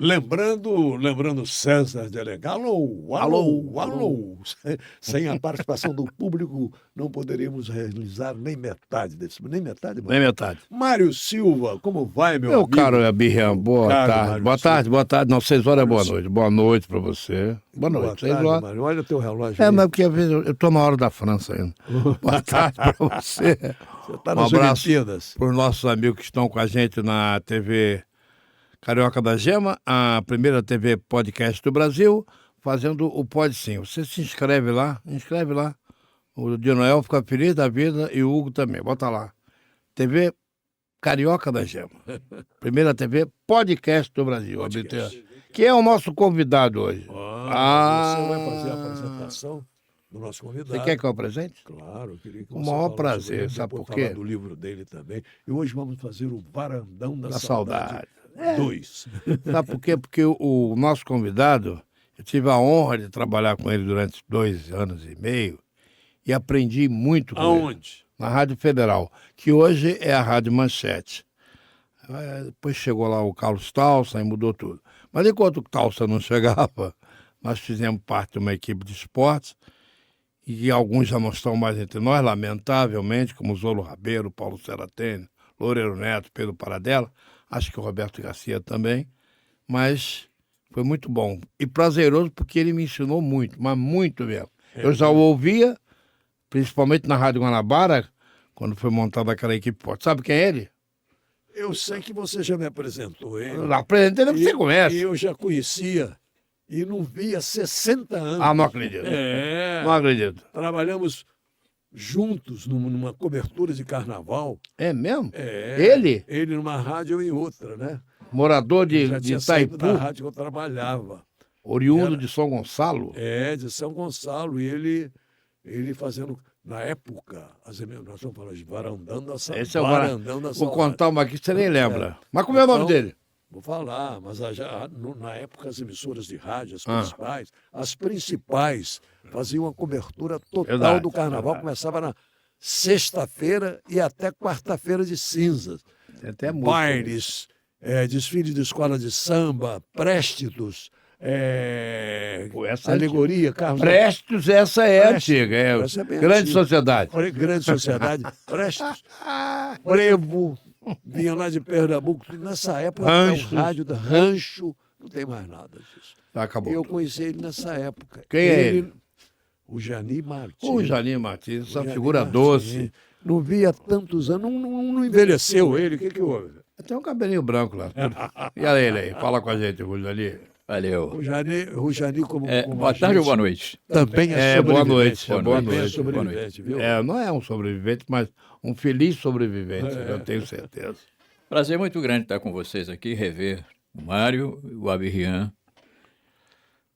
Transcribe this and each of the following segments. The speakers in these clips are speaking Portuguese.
Lembrando César de Alencar, alô, alô, alô. Sem a participação do público, não poderíamos realizar nem metade desse. Nem metade, Nem metade. Mário Silva, como vai, meu amigo? Caro Abirram, boa tarde. Mário Boa Silva. tarde, boa tarde. Não, 6 horas é boa Mário noite. Boa noite pra você. Boa noite. Boa 6 tarde, horas. Mário. Olha o teu relógio aí. Mas porque às vezes eu tô na hora da França ainda. Boa tarde pra você. Você está nas abraço Olimpíadas. para os nossos amigos que estão com a gente na TV Carioca da Gema, a primeira TV podcast do Brasil, fazendo o Pode Sim. Você se inscreve lá. O Dinoel fica feliz da vida e o Hugo também. Bota lá. TV Carioca da Gema. Primeira TV podcast do Brasil. Que é o nosso convidado hoje. Você vai fazer a apresentação do nosso convidado. Você quer que eu apresente? Claro, eu queria que O você maior falasse prazer, sobre ele, sabe depois por quê? falar do livro dele também. E hoje vamos fazer o Varandão da Da Saudade saudade. 2. Sabe por quê? Porque o nosso convidado, eu tive a honra de trabalhar com ele durante 2 anos e meio e aprendi muito com ele. Aonde? Na Rádio Federal, que hoje é a Rádio Manchete. Depois chegou lá o Carlos Talsa e mudou tudo. Mas enquanto o Talsa não chegava, nós fizemos parte de uma equipe de esportes e alguns já não estão mais entre nós, lamentavelmente, como Zolo Rabeiro, Paulo Seratene, Loureiro Neto, Pedro Paradela, acho que o Roberto Garcia também, mas foi muito bom e prazeroso porque ele me ensinou muito, mas muito mesmo. Eu já o ouvia, principalmente na Rádio Guanabara, quando foi montada aquela equipe forte. Sabe quem é ele? Eu sei que você já me apresentou ele. Eu apresentei, que você conhece. E eu já conhecia e não via há 60 anos. Não acredito. Não acredito. Trabalhamos juntos numa cobertura de carnaval. É mesmo? Ele? Ele numa rádio e em outra, né? Morador de Já tinha saído da Itaipu, rádio que eu trabalhava. oriundo de São Gonçalo. De São Gonçalo. E ele fazendo, na época, nós vamos falar de Varandão da Saudade. Esse é o Varandão da Vou Saudade. contar uma aqui que você nem lembra. Mas como é o nome dele? Vou falar, mas na época as emissoras de rádio, as principais, faziam uma cobertura total do carnaval. Começava na sexta-feira e até quarta-feira de cinzas. Até música. Bailes, desfile de escola de samba, préstitos, alegoria, carros. Prestes, essa é antiga. Essa é bem Grande antiga. Sociedade. Grande Sociedade, Prestes, Frevo, vinha lá de Pernambuco. Nessa época, Ranchos. o rádio da Rancho, não tem mais nada disso. Acabou. Eu conheci ele nessa época. Quem é ele? O Jani Martins. O Janir Martins, essa Jani figura Martins. doce. Não via há tantos anos, não envelheceu ele. O que houve? Tem um cabelinho branco lá. E olha ele aí, fala com a gente, o Janir. Valeu. O Jani como Boa tarde ou boa noite? Também é Boa sobrevivente. noite. Boa Também é noite. sobrevivente, viu? Não é um sobrevivente, mas um feliz sobrevivente, eu tenho certeza. Prazer muito grande estar com vocês aqui, rever o Mário e o Abirrian,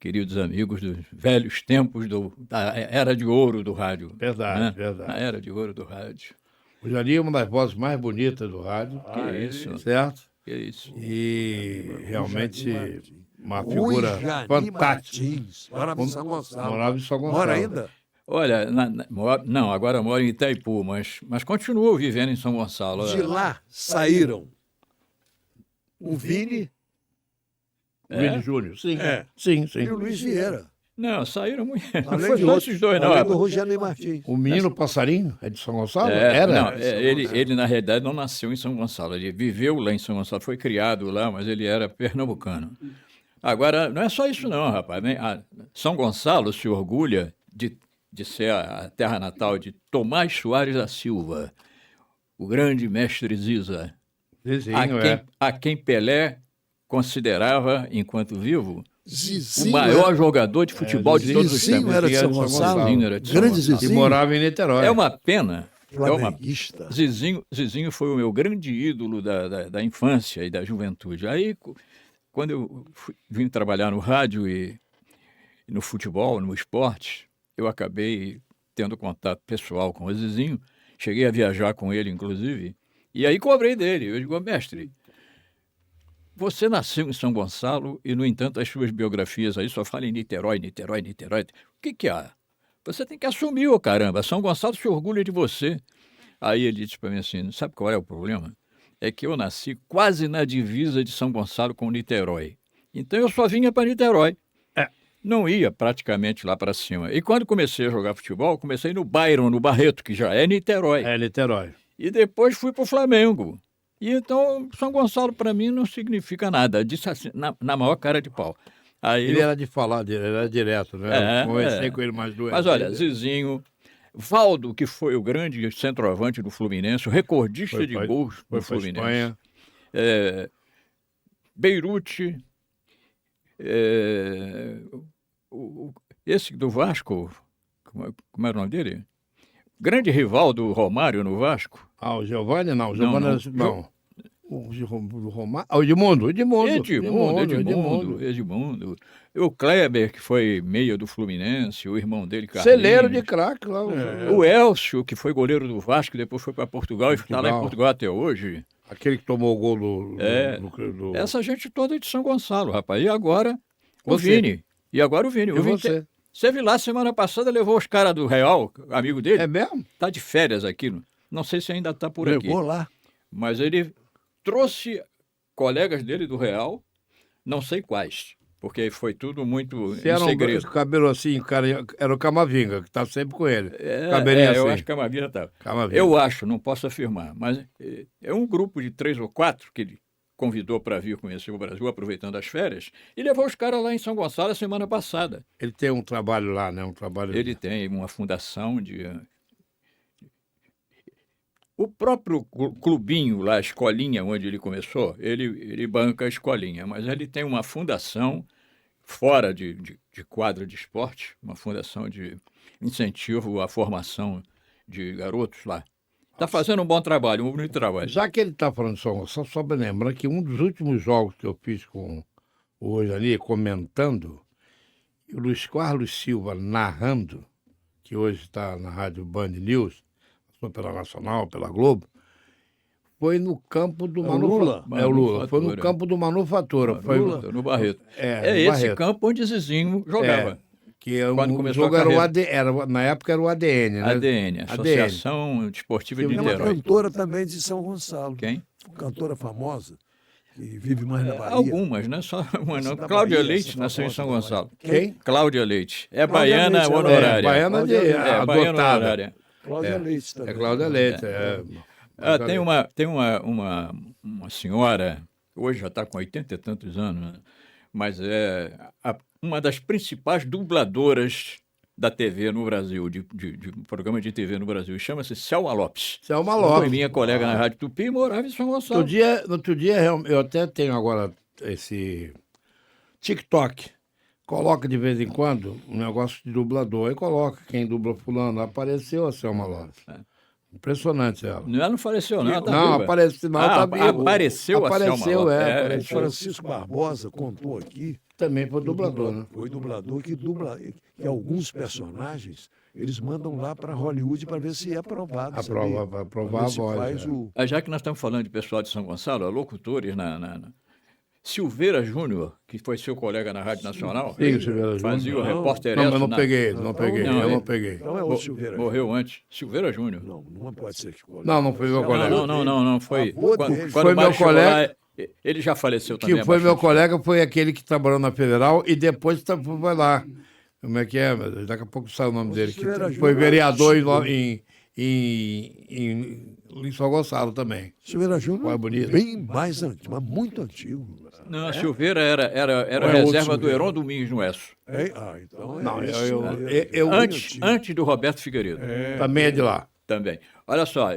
queridos amigos dos velhos tempos da era de ouro do rádio. Verdade, verdade. Na era de ouro do rádio. O Janir é uma das vozes mais bonitas do rádio. Que isso. Certo? Que isso. E realmente uma Rui figura Jani fantástica. Martins, morava em São Gonçalo. Morava em São Gonçalo. Mora ainda? Olha, não, agora moro em Itaipu, mas continuo vivendo em São Gonçalo. De lá saíram o Vini Vini Júnior. Sim. É. Sim. e o Luiz Vieira. Não, saíram muito. Não Além foi de só outros, esses dois, não. além do Rogério Martins. O menino passarinho é de São Gonçalo? Não, ele, na realidade, não nasceu em São Gonçalo. Ele viveu lá em São Gonçalo, foi criado lá, mas ele era pernambucano. Agora, não é só isso não, rapaz. São Gonçalo se orgulha de ser a terra natal de Tomás Soares da Silva, o grande mestre Ziza, a quem Pelé considerava, enquanto vivo, Zizinho o maior jogador de futebol de todos os Zizinho tempos. era de São Gonçalo. Zizinho era de São Grande Gonçalo. E Zizinho. morava em Niterói. É uma pena. Flamenguista. Zizinho foi o meu grande ídolo da infância e da juventude. Aí, quando eu vim trabalhar no rádio e no futebol, no esporte, eu acabei tendo contato pessoal com o Zizinho. Cheguei a viajar com ele, inclusive. E aí cobrei dele. Eu digo, mestre, você nasceu em São Gonçalo e, no entanto, as suas biografias aí só falam em Niterói. O que há? Você tem que assumir, ô caramba. São Gonçalo se orgulha de você. Aí ele disse para mim assim, sabe qual é o problema? É que eu nasci quase na divisa de São Gonçalo com Niterói. Então eu só vinha para Niterói. É. Não ia praticamente lá para cima. E quando comecei a jogar futebol, comecei no Byron, no Barreto, que já é Niterói. É, Niterói. E depois fui para o Flamengo. E então São Gonçalo para mim não significa nada. Eu disse assim, na maior cara de pau. Aí Ele era de falar, ele era direto, né? Eu conversei com ele mais duas Mas vezes. olha, Zizinho, Valdo, que foi o grande centroavante do Fluminense, o recordista Foi de pra- gols foi do pra Fluminense. Espanha. Beirute, esse do Vasco, como era o nome dele? Grande rival do Romário no Vasco. Ah, o Giovanni não. O Giovanni não. era... Não. O Romário... Ah, o Edmundo. Edmundo. O Kleber, que foi meia do Fluminense, o irmão dele, Carlinhos. Celeiro de craque lá. O Elcio, que foi goleiro do Vasco, depois foi para Portugal e está lá em Portugal até hoje. Aquele que tomou o gol do... Essa gente toda é de São Gonçalo, rapaz. E agora o Você. Vini. E agora o Vini. E você? Você viu lá, semana passada, levou os caras do Real, amigo dele. É mesmo? Tá de férias aqui. Não sei se ainda está por aqui. Levou lá. Mas ele trouxe colegas dele do Real, não sei quais, porque foi tudo muito Você em era segredo. cabelo assim, cara, era o Camavinga, que tá sempre com ele. Cabelinho assim. Eu acho que a Mavinha estava. Camavinga. Eu acho, não posso afirmar, mas é um grupo de 3 ou 4 que ele convidou para vir conhecer o Brasil, aproveitando as férias, e levou os caras lá em São Gonçalo a semana passada. Ele tem um trabalho lá, né? Um trabalho... Ele tem uma fundação de... O próprio clubinho lá, a escolinha onde ele começou, ele banca a escolinha, mas ele tem uma fundação fora de quadra de esporte, uma fundação de incentivo à formação de garotos lá. Está fazendo um bom trabalho, um bonito trabalho. Já que ele está falando de São Gonçalo, só para lembrar que um dos últimos jogos que eu fiz com o Rosani, comentando, e o Luiz Carlos Silva narrando, que hoje está na Rádio Band News, passou pela Nacional, pela Globo, foi no campo do Lula? É o Lula. Foi no Manufatura. campo do Manufatura. Foi No Barreto. É, no esse Barreto. campo onde Zizinho jogava. Que Quando o começou jogo a era o carreira. na época era o ADN, né? ADN, Associação Desportiva de Tem uma Niterói. cantora também de São Gonçalo. Quem? Cantora famosa, que vive mais na Bahia. Algumas, né? Só uma não. Essa da Cláudia Bahia, Leite essa nasceu em famosa São da Gonçalo. Quem? Cláudia Leite. É Cláudia baiana Leite, ela honorária. Baiana de Cláudia Leite. Baiana adotada. honorária. Cláudia Leite também. É Cláudia Leite. Tem uma senhora, hoje já está com 80 e tantos anos, né? Mas é uma das principais dubladoras da TV no Brasil, de programa de TV no Brasil. Chama-se Selma Lopes. Selma Foi Lopes. minha colega na Rádio Tupi e morava em São Gonçalo. Outro dia, eu até tenho agora esse TikTok. Coloca de vez em quando um negócio de dublador. Aí coloca quem dubla fulano. Apareceu a Selma Lopes. Impressionante ela. Ela não faleceu, não. Ela tá Não, viva. apareceu, não, tá vivo. Apareceu a Selma Apareceu, Lopes. apareceu. O Francisco Barbosa contou aqui. Também foi dublador, né? Foi dublador que dubla. Que alguns personagens eles mandam lá para Hollywood para ver se é aprovado. sabia? Pra aprovar Pra a ver se voz. faz é. o... Já que nós estamos falando de pessoal de São Gonçalo, locutores Silveira Júnior, que foi seu colega na Rádio Nacional, Sim, o Silveira fazia o Júnior. repórter Não, mas não peguei ele, não peguei. Não, Eu não ele- peguei. Então é o Silveira. Morreu antes. Silveira Júnior. Não pode ser que... Não foi meu colega. Não. Foi. Avô Quando, dele. quando Foi o Mário meu chegou colega- lá, ele já faleceu também. Que há foi meu bastante colega, foi aquele que trabalhou na Federal e depois foi lá. Como é que é? Daqui a pouco sai o nome dele. Que Silveira foi Júnior. vereador em São Gonçalo também. Silveira Júnior, Qual é bonito? bem mais antigo, mas muito antigo. Não, a Silveira era Ou é outro reserva do Silveira? Heron Domingos no Esso. Então Não, esse eu- Silveira. eu- Bem Antes, antigo. antes do Roberto Figueiredo. Também é de lá. Também. Olha só,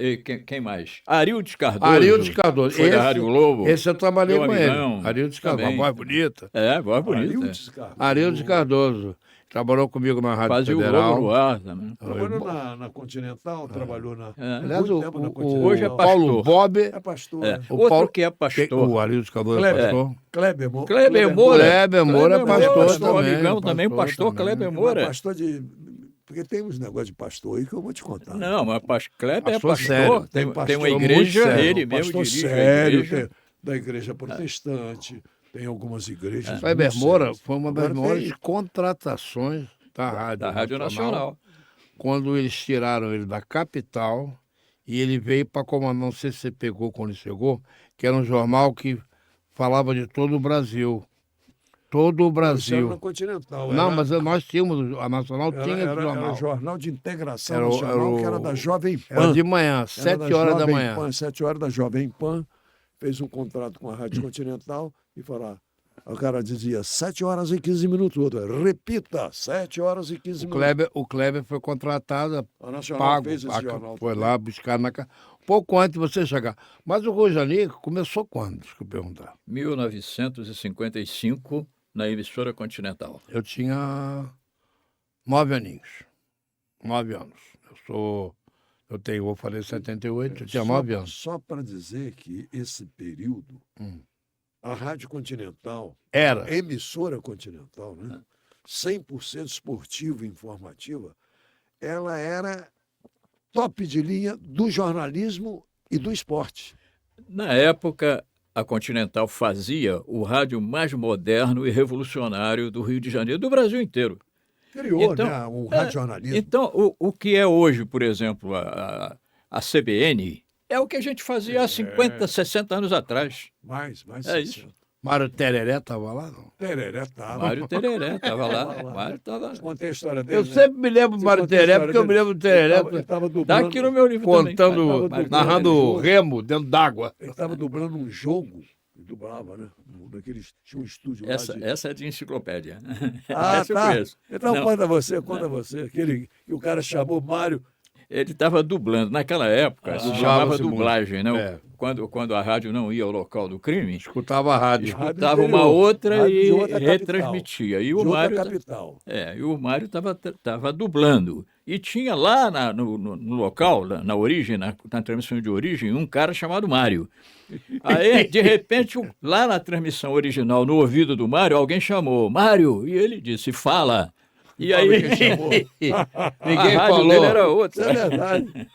quem mais? Arildes Cardoso. Arildes Cardoso. Foi da Rádio Globo. Esse eu trabalhei Meu com amigão, ele. Arildes Cardoso, também. uma voz bonita. Voz bonita. Arildes, cara. Arildes Cardoso. Trabalhou comigo na Rádio Fazia o Globo Federal. no ar também. Trabalhou na Continental, trabalhou na... Aliás, muito tempo na o Continental. Hoje é Paulo pastor. Bob, É pastor. É. né? O Outro Paulo- que é pastor. o Arildes Cardoso é Kleber. pastor. Kleber Moura. Kleber Moura. Kleber Moura é pastor também. Amigão também, pastor também. Kleber Mas Moura. pastor de... Porque tem uns negócios de pastor aí que eu vou te contar. Não, mas Kleber Pastor é pastor. sério. Tem Tem uma pastor igreja, muito sério. ele mesmo pastor dirige a sério, igreja. da igreja protestante, tem algumas igrejas... Kleber muito Moura sérias. foi uma das Agora maiores tem- contratações Da Rádio Nacional. Quando eles tiraram ele da capital e ele veio para comandar, não sei se você pegou quando ele chegou, que era um jornal que falava de todo o Brasil. Todo o Isso era Brasil. na Continental. Não, era- mas nós tínhamos, a Nacional tinha esse era o jornal. Jornal de Integração Era o- Nacional, era o- que era da Jovem Pan. Era de manhã, Era 7 da horas da Jovem manhã. Pan, 7 horas da Jovem Pan, fez um contrato com a Rádio Continental e falou, o cara dizia 7 horas e 15 minutos, o outro, repita, 7 horas e 15 minutos. O Kleber foi contratado, A Nacional pago, fez esse jornal. foi também. lá buscar na casa. Pouco antes de você chegar. Mas o Rojanico começou quando? Deixa eu perguntar. 1955, na emissora Continental. Eu tinha 9 aninhos. 9 anos. Vou fazer 78, eu tinha 9 anos. Só para dizer que esse período, Hum. a Rádio Continental, Era. a emissora Continental, né? 100% esportiva e informativa, ela era top de linha do jornalismo e do esporte. Na época, a Continental fazia o rádio mais moderno e revolucionário do Rio de Janeiro, do Brasil inteiro. Criou, Então, né, o radiojornalismo. Então, o que é hoje, por exemplo, a CBN, é o que a gente fazia há 50, 60 anos atrás. Mais É 60. Mário Tereré estava lá, não? Tereré estava. Mário Tereré estava lá. Tava lá. Mário estava. Contei a história dele. Eu né? sempre me lembro do Você Mário conta a Tereré, história porque eu me dele? lembro do Tereré Ele estava Está dublando, aqui no meu livro contando, também. narrando remo dentro d'água. ele estava dublando um jogo, ele dublava, né? Tinha um estúdio lá de... Essa é de enciclopédia. Ah, Essa eu tá. conheço. Então Não. conta você. Que o cara chamou Mário. Ele estava dublando. Naquela época, se chamava Dublava-se dublagem, né? muito. É. Quando a rádio não ia ao local do crime, Escutava a rádio. escutava interior, uma outra rádio de e outra capital. retransmitia. E De o outra Mário capital. E o Mário estava dublando. E tinha lá no local, na origem, na transmissão de origem, um cara chamado Mário. Aí, de repente, lá na transmissão original, no ouvido do Mário, alguém chamou, Mário, e ele disse, fala. E aí, Ninguém a rádio falou. dele era Isso outra. é verdade.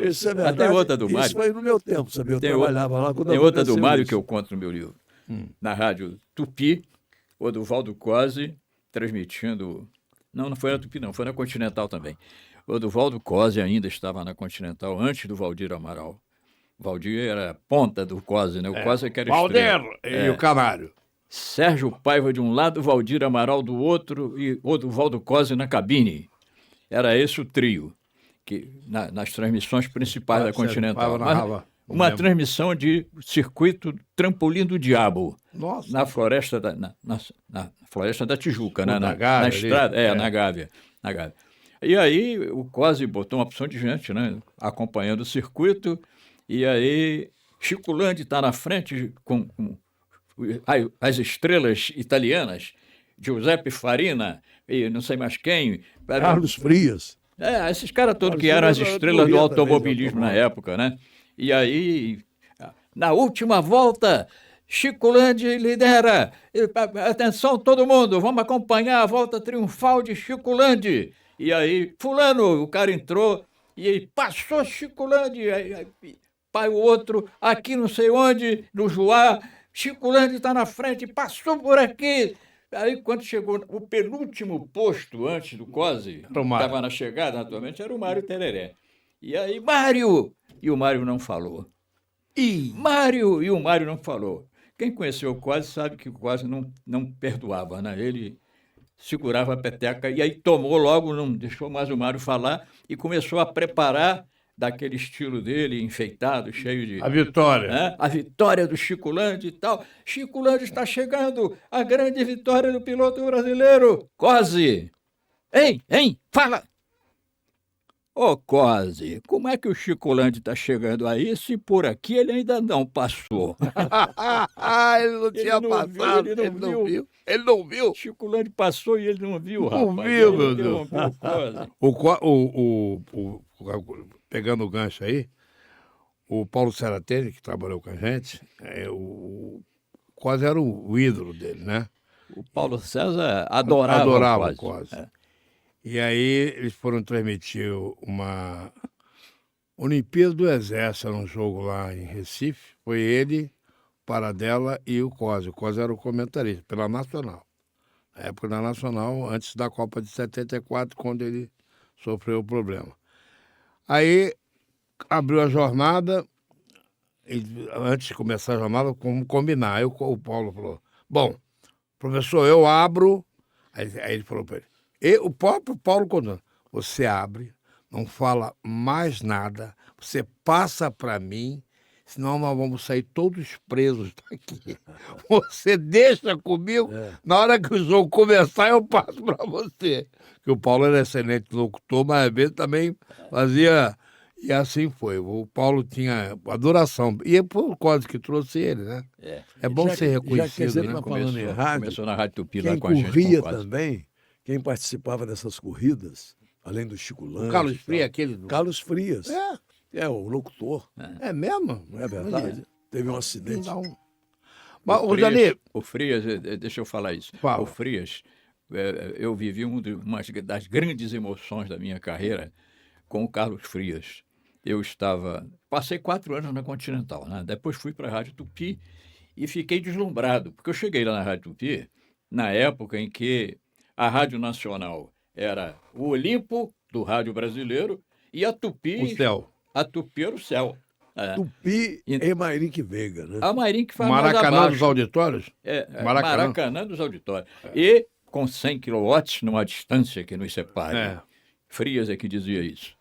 Isso é verdade. tem outra do Isso Mário. foi no meu tempo, sabia? Eu Tem trabalhava lá quando Tem outra do aconteceu Mário isso. que eu conto no meu livro. Na rádio Tupi, o Oduvaldo Cosi, transmitindo... Não foi na Tupi, não, foi na Continental também. O Oduvaldo Cosi ainda estava na Continental antes do Valdir Amaral. O Valdir era a ponta do Cosi, né? O Cosi que era estrela. Valder e o Canário. Sérgio Paiva de um lado, Valdir Amaral do outro e Oduvaldo Cosi na cabine. Era esse o trio, que, nas transmissões principais da Continental. Paiva narrava. Uma Lembro. transmissão de circuito Trampolim do Diabo, Nossa. na floresta na floresta da Tijuca, né? Na Na Gávea ali. estrada, É. na Gávea. E aí o Cosi botou uma opção de gente, né? Acompanhando o circuito, e aí Chico Landi está na frente com as estrelas italianas, Giuseppe Farina e não sei mais quem. Carlos Frias. Esses caras todos Carlos que eram as Frias estrelas do corria automobilismo também, na época, né? E aí, na última volta, Chico Landi lidera. Atenção todo mundo, vamos acompanhar a volta triunfal de Chico Landi. E aí, fulano, o cara entrou e aí passou Chico Landi. Aí, pai, o outro, aqui não sei onde, no Juá, Chico Landi está na frente, passou por aqui. Aí, quando chegou o penúltimo posto antes do Cosi, estava na chegada, naturalmente, era o Mário Tereré. E aí, Mário! E o Mário não falou. Mário! E o Mário não falou. Quem conheceu o Cosi sabe que o Cosi não perdoava, né? Ele segurava a peteca e aí tomou logo, não deixou mais o Mário falar e começou a preparar daquele estilo dele, enfeitado, cheio de... A vitória. né? A vitória do Chico Landi e tal. Chico Landi está chegando, a grande vitória do piloto brasileiro. Cosi! Hein? Fala! Ô, Cosi, como é que o Chico Landi está chegando aí se por aqui ele ainda não passou? Ele não tinha não viu, passado, ele não viu. Ele não viu. Chico Landi passou e ele não viu, Não rapaz. viu, Ele meu Deus. interrompeu o Cosi. Pegando o gancho aí, o Paulo Seratelli, que trabalhou com a gente, o Cosi era o ídolo dele, né? O Paulo César adorava o Cosi. Cosi. E aí eles foram transmitir uma Olimpíada do Exército, era um jogo lá em Recife. Foi ele, Paradela e o Cosi. O Cosi era o comentarista, pela Nacional. Na época da Nacional, antes da Copa de 74, quando ele sofreu o problema. Aí abriu a jornada, e antes de começar a jornada, como combinar. Aí o Paulo falou, bom, professor, eu abro. Aí ele falou para ele. E o próprio Paulo Codão, você abre, não fala mais nada, você passa para mim, senão nós vamos sair todos presos daqui. Você deixa comigo, na hora que o jogo começar eu passo para você. Porque o Paulo era excelente locutor, mas às vezes também fazia... E assim foi. O Paulo tinha adoração. E é por causa que trouxe ele, né? É bom ser reconhecido, né? Falando em rádio, Começou na Rádio Tupi quem lá com a gente. corria com quatro. também, quem participava dessas corridas, além do Chico Lange... O Carlos e tal, Frias, aquele... Carlos Frias. O locutor. É mesmo? Não é verdade? Teve um acidente. Não. Mas, o Dani... O Frias, deixa eu falar isso. Fala. O Frias, eu vivi uma das grandes emoções da minha carreira com o Carlos Frias. Passei 4 anos na Continental, né? Depois fui para a Rádio Tupi e fiquei deslumbrado, porque eu cheguei lá na Rádio Tupi na época em que a Rádio Nacional era o Olimpo do rádio brasileiro e a Tupi... O céu. A Tupi era o céu. Tupi e Mairink Veiga, né? A Mairink faz mais Maracanã abaixo. dos auditórios? Maracanã dos auditórios. E com 100 quilowatts numa distância que nos separa. Frias é que dizia isso.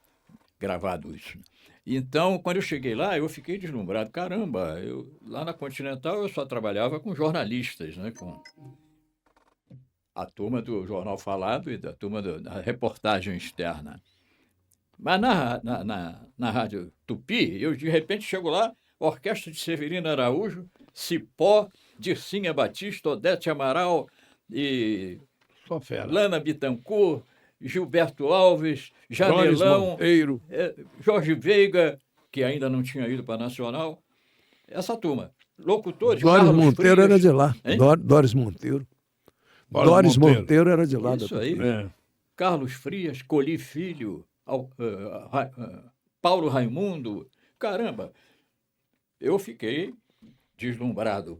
Gravado isso. Então, quando eu cheguei lá, eu fiquei deslumbrado. Caramba, lá na Continental eu só trabalhava com jornalistas, né? Com a turma do Jornal Falado e da turma da reportagem externa. Mas na Rádio Tupi, eu de repente chego lá, orquestra de Severino Araújo, Cipó, Dircinha Batista, Odete Amaral e Só fera. Lana Bittencourt, Gilberto Alves, Jones Janelão, Monteiro. Jorge Veiga, que ainda não tinha ido para a Nacional. Essa turma. Locutores. Doris Carlos Monteiro Frias. era de lá. Hein? Doris Monteiro. Doris Monteiro era de lá. Isso da aí. Tupi. Carlos Frias, Coli Filho, Paulo Raimundo. Caramba, eu fiquei deslumbrado.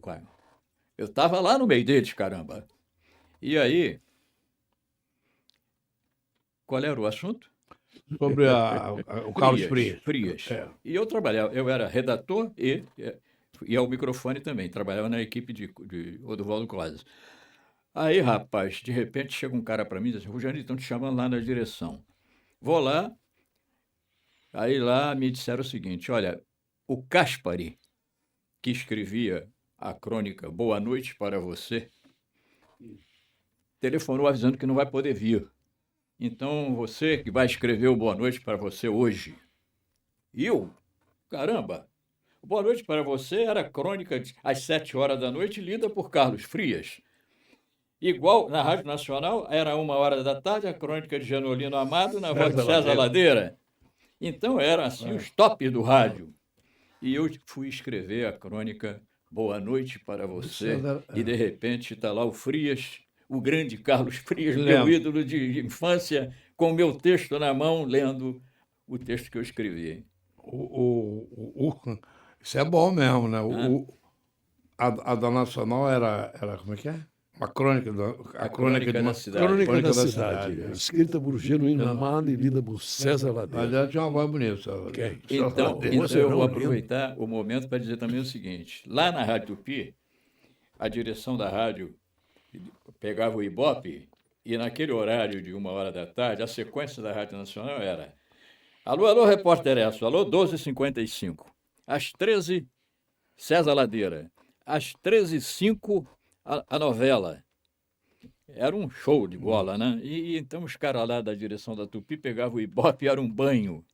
Eu estava lá no meio deles, caramba. E aí, qual era o assunto? Sobre o Carlos Frias. E eu trabalhava, eu era redator e ao microfone também, trabalhava na equipe de Oduvaldo Clóvis. Aí, rapaz, de repente chega um cara para mim e diz assim, Rogério, estão te chamando lá na direção. Vou lá, aí lá me disseram o seguinte, olha, o Caspari, que escrevia a crônica Boa Noite para Você, telefonou avisando que não vai poder vir. Então, você que vai escrever o Boa Noite para Você hoje. E eu, caramba, o Boa Noite para Você era crônica às 7 horas da noite, lida por Carlos Frias. Igual na Rádio Nacional, era 1h da tarde, a crônica de Janolino Amado, na voz de César Ladeira. Então, eram assim os tops do rádio. E eu fui escrever a crônica Boa Noite para Você, e de repente está lá o Frias, o grande Carlos Frias, meu ídolo de infância, com o meu texto na mão, lendo o texto que eu escrevi. Isso é bom mesmo, né? A da Nacional era como é que é? A crônica da cidade. Crônica da cidade. Escrita por Genuíno Amado e lida por César Ladeira. Aliás, tinha uma voz bonita. Então eu vou aproveitar o momento para dizer também o seguinte. Lá na Rádio Tupi, a direção da rádio pegava o Ibope e naquele horário de 1h da tarde, a sequência da Rádio Nacional era alô, repórter Esso, alô, 12h55. Às 13h, César Ladeira. Às 13h05, a novela. Era um show de bola, né? E então os caras lá da direção da Tupi pegavam o Ibope e era um banho.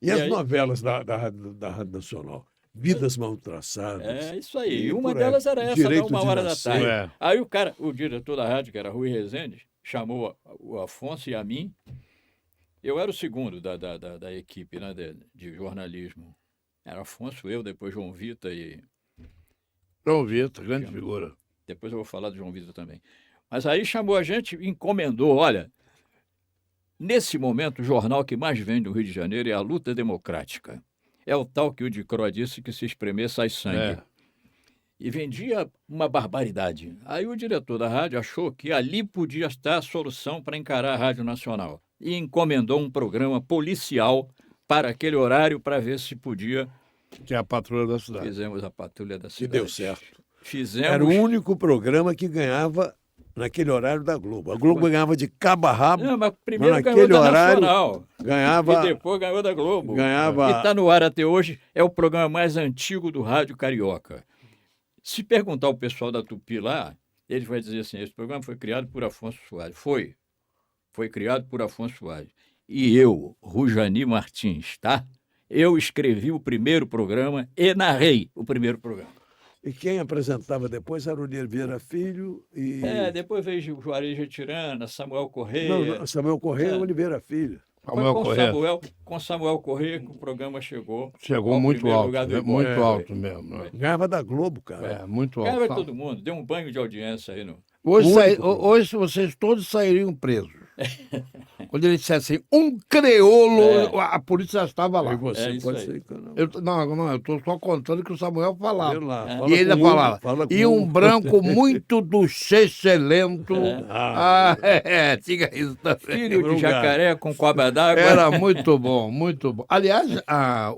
E as novelas da Rádio Nacional? Vidas Mal Traçadas. É isso aí. E uma delas era essa, da 1h da tarde. Aí o diretor da rádio, que era Rui Rezende, chamou o Afonso e a mim. Eu era o segundo da equipe, né, de jornalismo. Era Afonso, eu, depois João Vitor e... João Vitor, grande figura. Depois eu vou falar do João Vitor também. Mas aí chamou a gente, encomendou, olha, nesse momento o jornal que mais vende no Rio de Janeiro é a Luta Democrática. É o tal que o de Croix disse que se espremer sai sangue. E vendia uma barbaridade. Aí o diretor da rádio achou que ali podia estar a solução para encarar a Rádio Nacional. E encomendou um programa policial para aquele horário para ver se podia... Que é a Patrulha da Cidade. Fizemos a Patrulha da Cidade. E deu certo. Fizemos... Era o único programa que ganhava naquele horário da Globo. A Globo ganhava de cabo a rabo, Não, mas primeiro mas ganhou naquele da horário Nacional. ganhava... E depois ganhou da Globo. Ganhava... E está no ar até hoje, é o programa mais antigo do Rádio Carioca. Se perguntar ao pessoal da Tupi lá, eles vão dizer assim, esse programa foi criado por Afonso Soares. Foi criado por Afonso Soares. E eu, Rujani Martins, tá? Eu escrevi o primeiro programa e narrei o primeiro programa. E quem apresentava depois era o Vieira Filho e... Depois veio Juarez Retirana, Samuel Correia. Não, Samuel Correia e Oliveira Filho. Com Samuel Correia que o programa chegou. Chegou muito alto, muito É. alto mesmo. Né? Ganhava da Globo, cara. É, muito alto. Ganhava todo mundo, deu um banho de audiência aí no... Hoje vocês todos sairiam presos. Quando ele dissesse assim, um crioulo, a polícia já estava lá. E você isso pode aí. ser que não. Eu estou só contando que o Samuel falava. Vê lá, E fala ele com falava, fala com e um branco muito do excelente. Tinha isso também. Filho de Lugar. jacaré com cobra d'água. Era muito bom, muito bom. Aliás,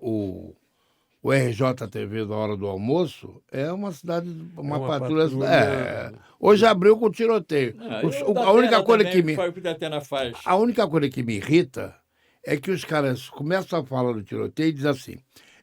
o RJTV da hora do almoço é uma cidade, uma patrulha. Hoje abriu com tiroteio. A única coisa que me A única coisa que me irrita é que os caras começam a falar do tiroteio e dizem assim: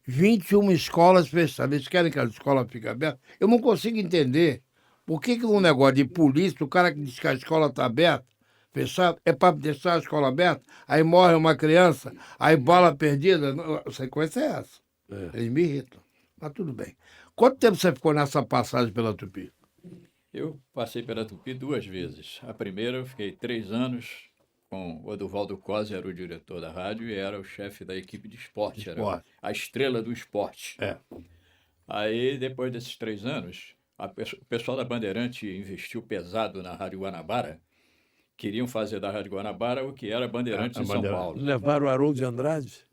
21 escolas fechadas. Eles querem que a escola fique aberta. Eu não consigo entender por que um negócio de polícia, o cara que diz que a escola está aberta, fechada, é para deixar a escola aberta, aí morre uma criança, aí bala perdida. A sequência é essa. Eles me irritam. Mas tudo bem. Quanto tempo você ficou nessa passagem pela Tupi? Eu passei pela Tupi 2 vezes. A primeira eu fiquei 3 anos com o Oduvaldo Cosi, era o diretor da rádio e era o chefe da equipe de esporte. Era a estrela do esporte. Aí, depois desses 3 anos, o pessoal da Bandeirante investiu pesado na Rádio Guanabara. Queriam fazer da Rádio Guanabara o que era Bandeirantes em São Paulo. Levaram o Haroldo de Andrade?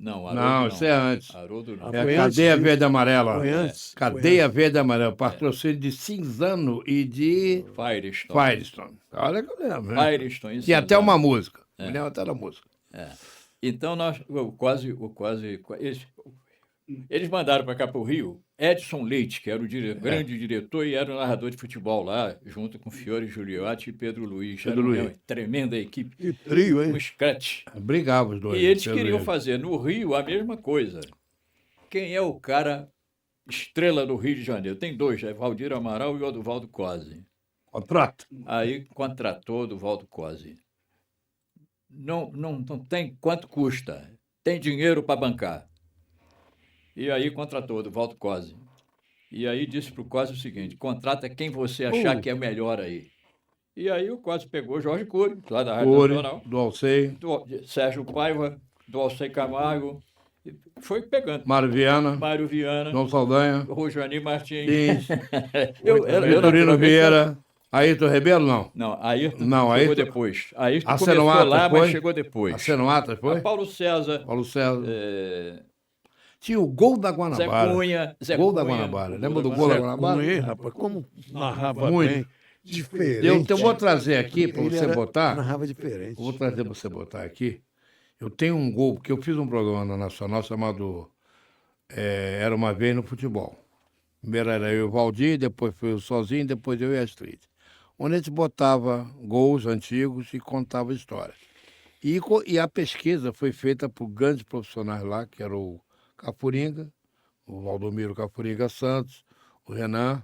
Não, Haroldo não. isso é antes. Haroldo não. É a Cadeia Verde e Amarela. Foi antes. Cadeia Verde e Amarela. Patrocínio de Cinzano e de Firestone. Olha que eu lembro. Né? Firestone. Tinha até uma música. Me lembro até da música. Então, eles mandaram para cá para o Rio Edson Leite, que era o grande diretor e era o narrador de futebol lá, junto com Fiore Giuliotti e Pedro Luiz. Era uma tremenda equipe. Que trio, hein? Um scratch. Brigava os dois. E eles queriam fazer no Rio a mesma coisa. Quem é o cara estrela do Rio de Janeiro? Tem 2, é Valdir Amaral e o Oduvaldo Cosi. Contrato. Aí contratou o Oduvaldo Cosi. Não tem quanto custa. Tem dinheiro para bancar. E aí contratou o Oduvaldo Cosi. E aí disse para o Cosi o seguinte: contrata quem você achar que é melhor aí. E aí o Cosi pegou Jorge Cury, lá da Rádio Nacional. Do Alcei. Sérgio Paiva, do Alcei Camargo. Foi pegando. Mário Viana. João Saldanha. Rojani Martins. Vitorino Vieira. Ayrton Rebelo, não? Não, Ayrton chegou depois. Ayrton começou lá, mas chegou depois. A Senoata foi? Paulo César. Tinha o Gol da Guanabara. Zé Gol Cunha. da Guanabara. Lembra do Gol da Guanabara? Cunha, rapaz, como narrava Muito. bem. Diferente. Eu vou trazer aqui para você botar. Narrava diferente. Eu vou trazer para você botar aqui. Eu tenho um gol, porque eu fiz um programa na Nacional chamado Era Uma Vez no Futebol. Primeiro era eu e o Valdir, depois foi eu sozinho, depois eu e a Astrid. Onde a gente botava gols antigos e contava histórias. E a pesquisa foi feita por grandes profissionais lá, que era o Cafuringa, o Valdomiro Cafuringa Santos, o Renan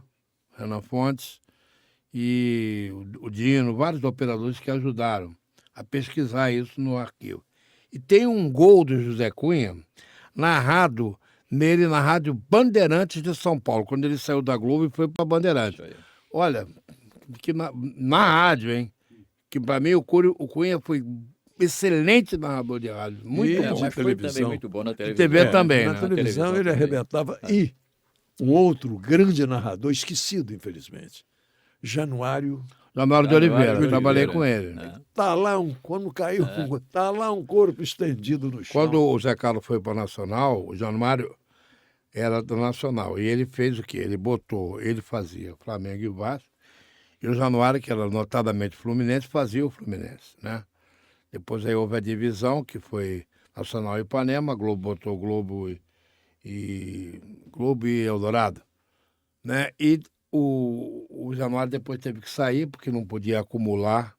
Fontes e o Dino, vários operadores que ajudaram a pesquisar isso no arquivo. E tem um gol do José Cunha narrado nele na Rádio Bandeirantes de São Paulo, quando ele saiu da Globo e foi para Bandeirantes. Olha, que na rádio, hein? Que para mim o Cunha foi excelente narrador de rádio. Muito bom. Mas foi também muito bom na televisão. TV também, Na televisão ele arrebentava. E um outro grande narrador, esquecido, infelizmente, Januário de Oliveira, eu trabalhei com ele. Tá lá quando caiu, tá lá um corpo estendido no chão. Quando o Zé Carlos foi para o Nacional, o Januário era do Nacional. E ele fez o quê? Ele fazia Flamengo e Vasco, e o Januário, que era notadamente Fluminense, fazia o Fluminense, né? Depois aí houve a divisão, que foi Nacional e Ipanema, a Globo botou Globo e Eldorado, né? E O Januário depois teve que sair, porque não podia acumular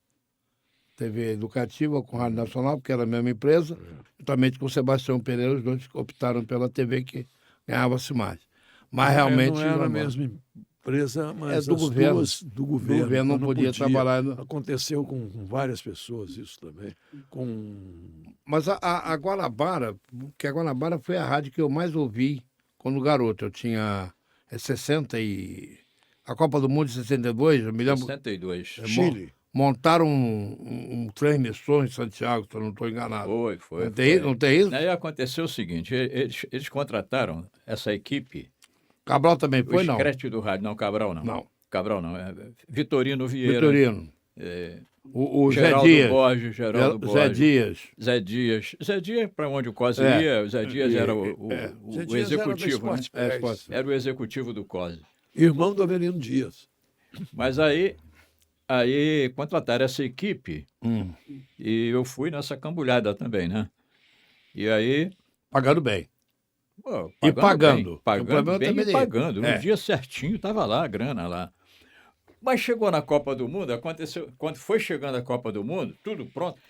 TV educativa com Rádio Nacional, porque era a mesma empresa, juntamente com o Sebastião Pereira, os dois optaram pela TV que ganhava-se mais. Mas realmente... Não era a mesma empresa, mas do governo. Do governo. O governo não podia trabalhar... Aconteceu com várias pessoas isso também. Mas a Guanabara, que a Guanabara foi a rádio que eu mais ouvi quando garoto. Eu tinha 60 e... A Copa do Mundo de 62, eu me lembro... 62. Chile. Montaram um transmissor em Santiago, se eu não estou enganado. Foi. Não tem isso? Aí aconteceu o seguinte, eles contrataram essa equipe... Cabral também foi, não? O Screte do rádio, não, Cabral não. Não. Cabral não, Vitorino Vieira. Vitorino. O Geraldo Zé Dias. Borges, Geraldo Borges. Zé Dias. Zé Dias, para onde o COSE ia, o Zé Dias era o executivo, né? Era o executivo do COSE. Irmão do Avelino Dias. Mas aí contrataram essa equipe e eu fui nessa cambulhada também, né? E aí... Pagando bem. Pô, pagando. Pagando bem e pagando. No É. dia certinho estava lá a grana lá. Mas chegou na Copa do Mundo, aconteceu... Quando foi chegando a Copa do Mundo, tudo pronto,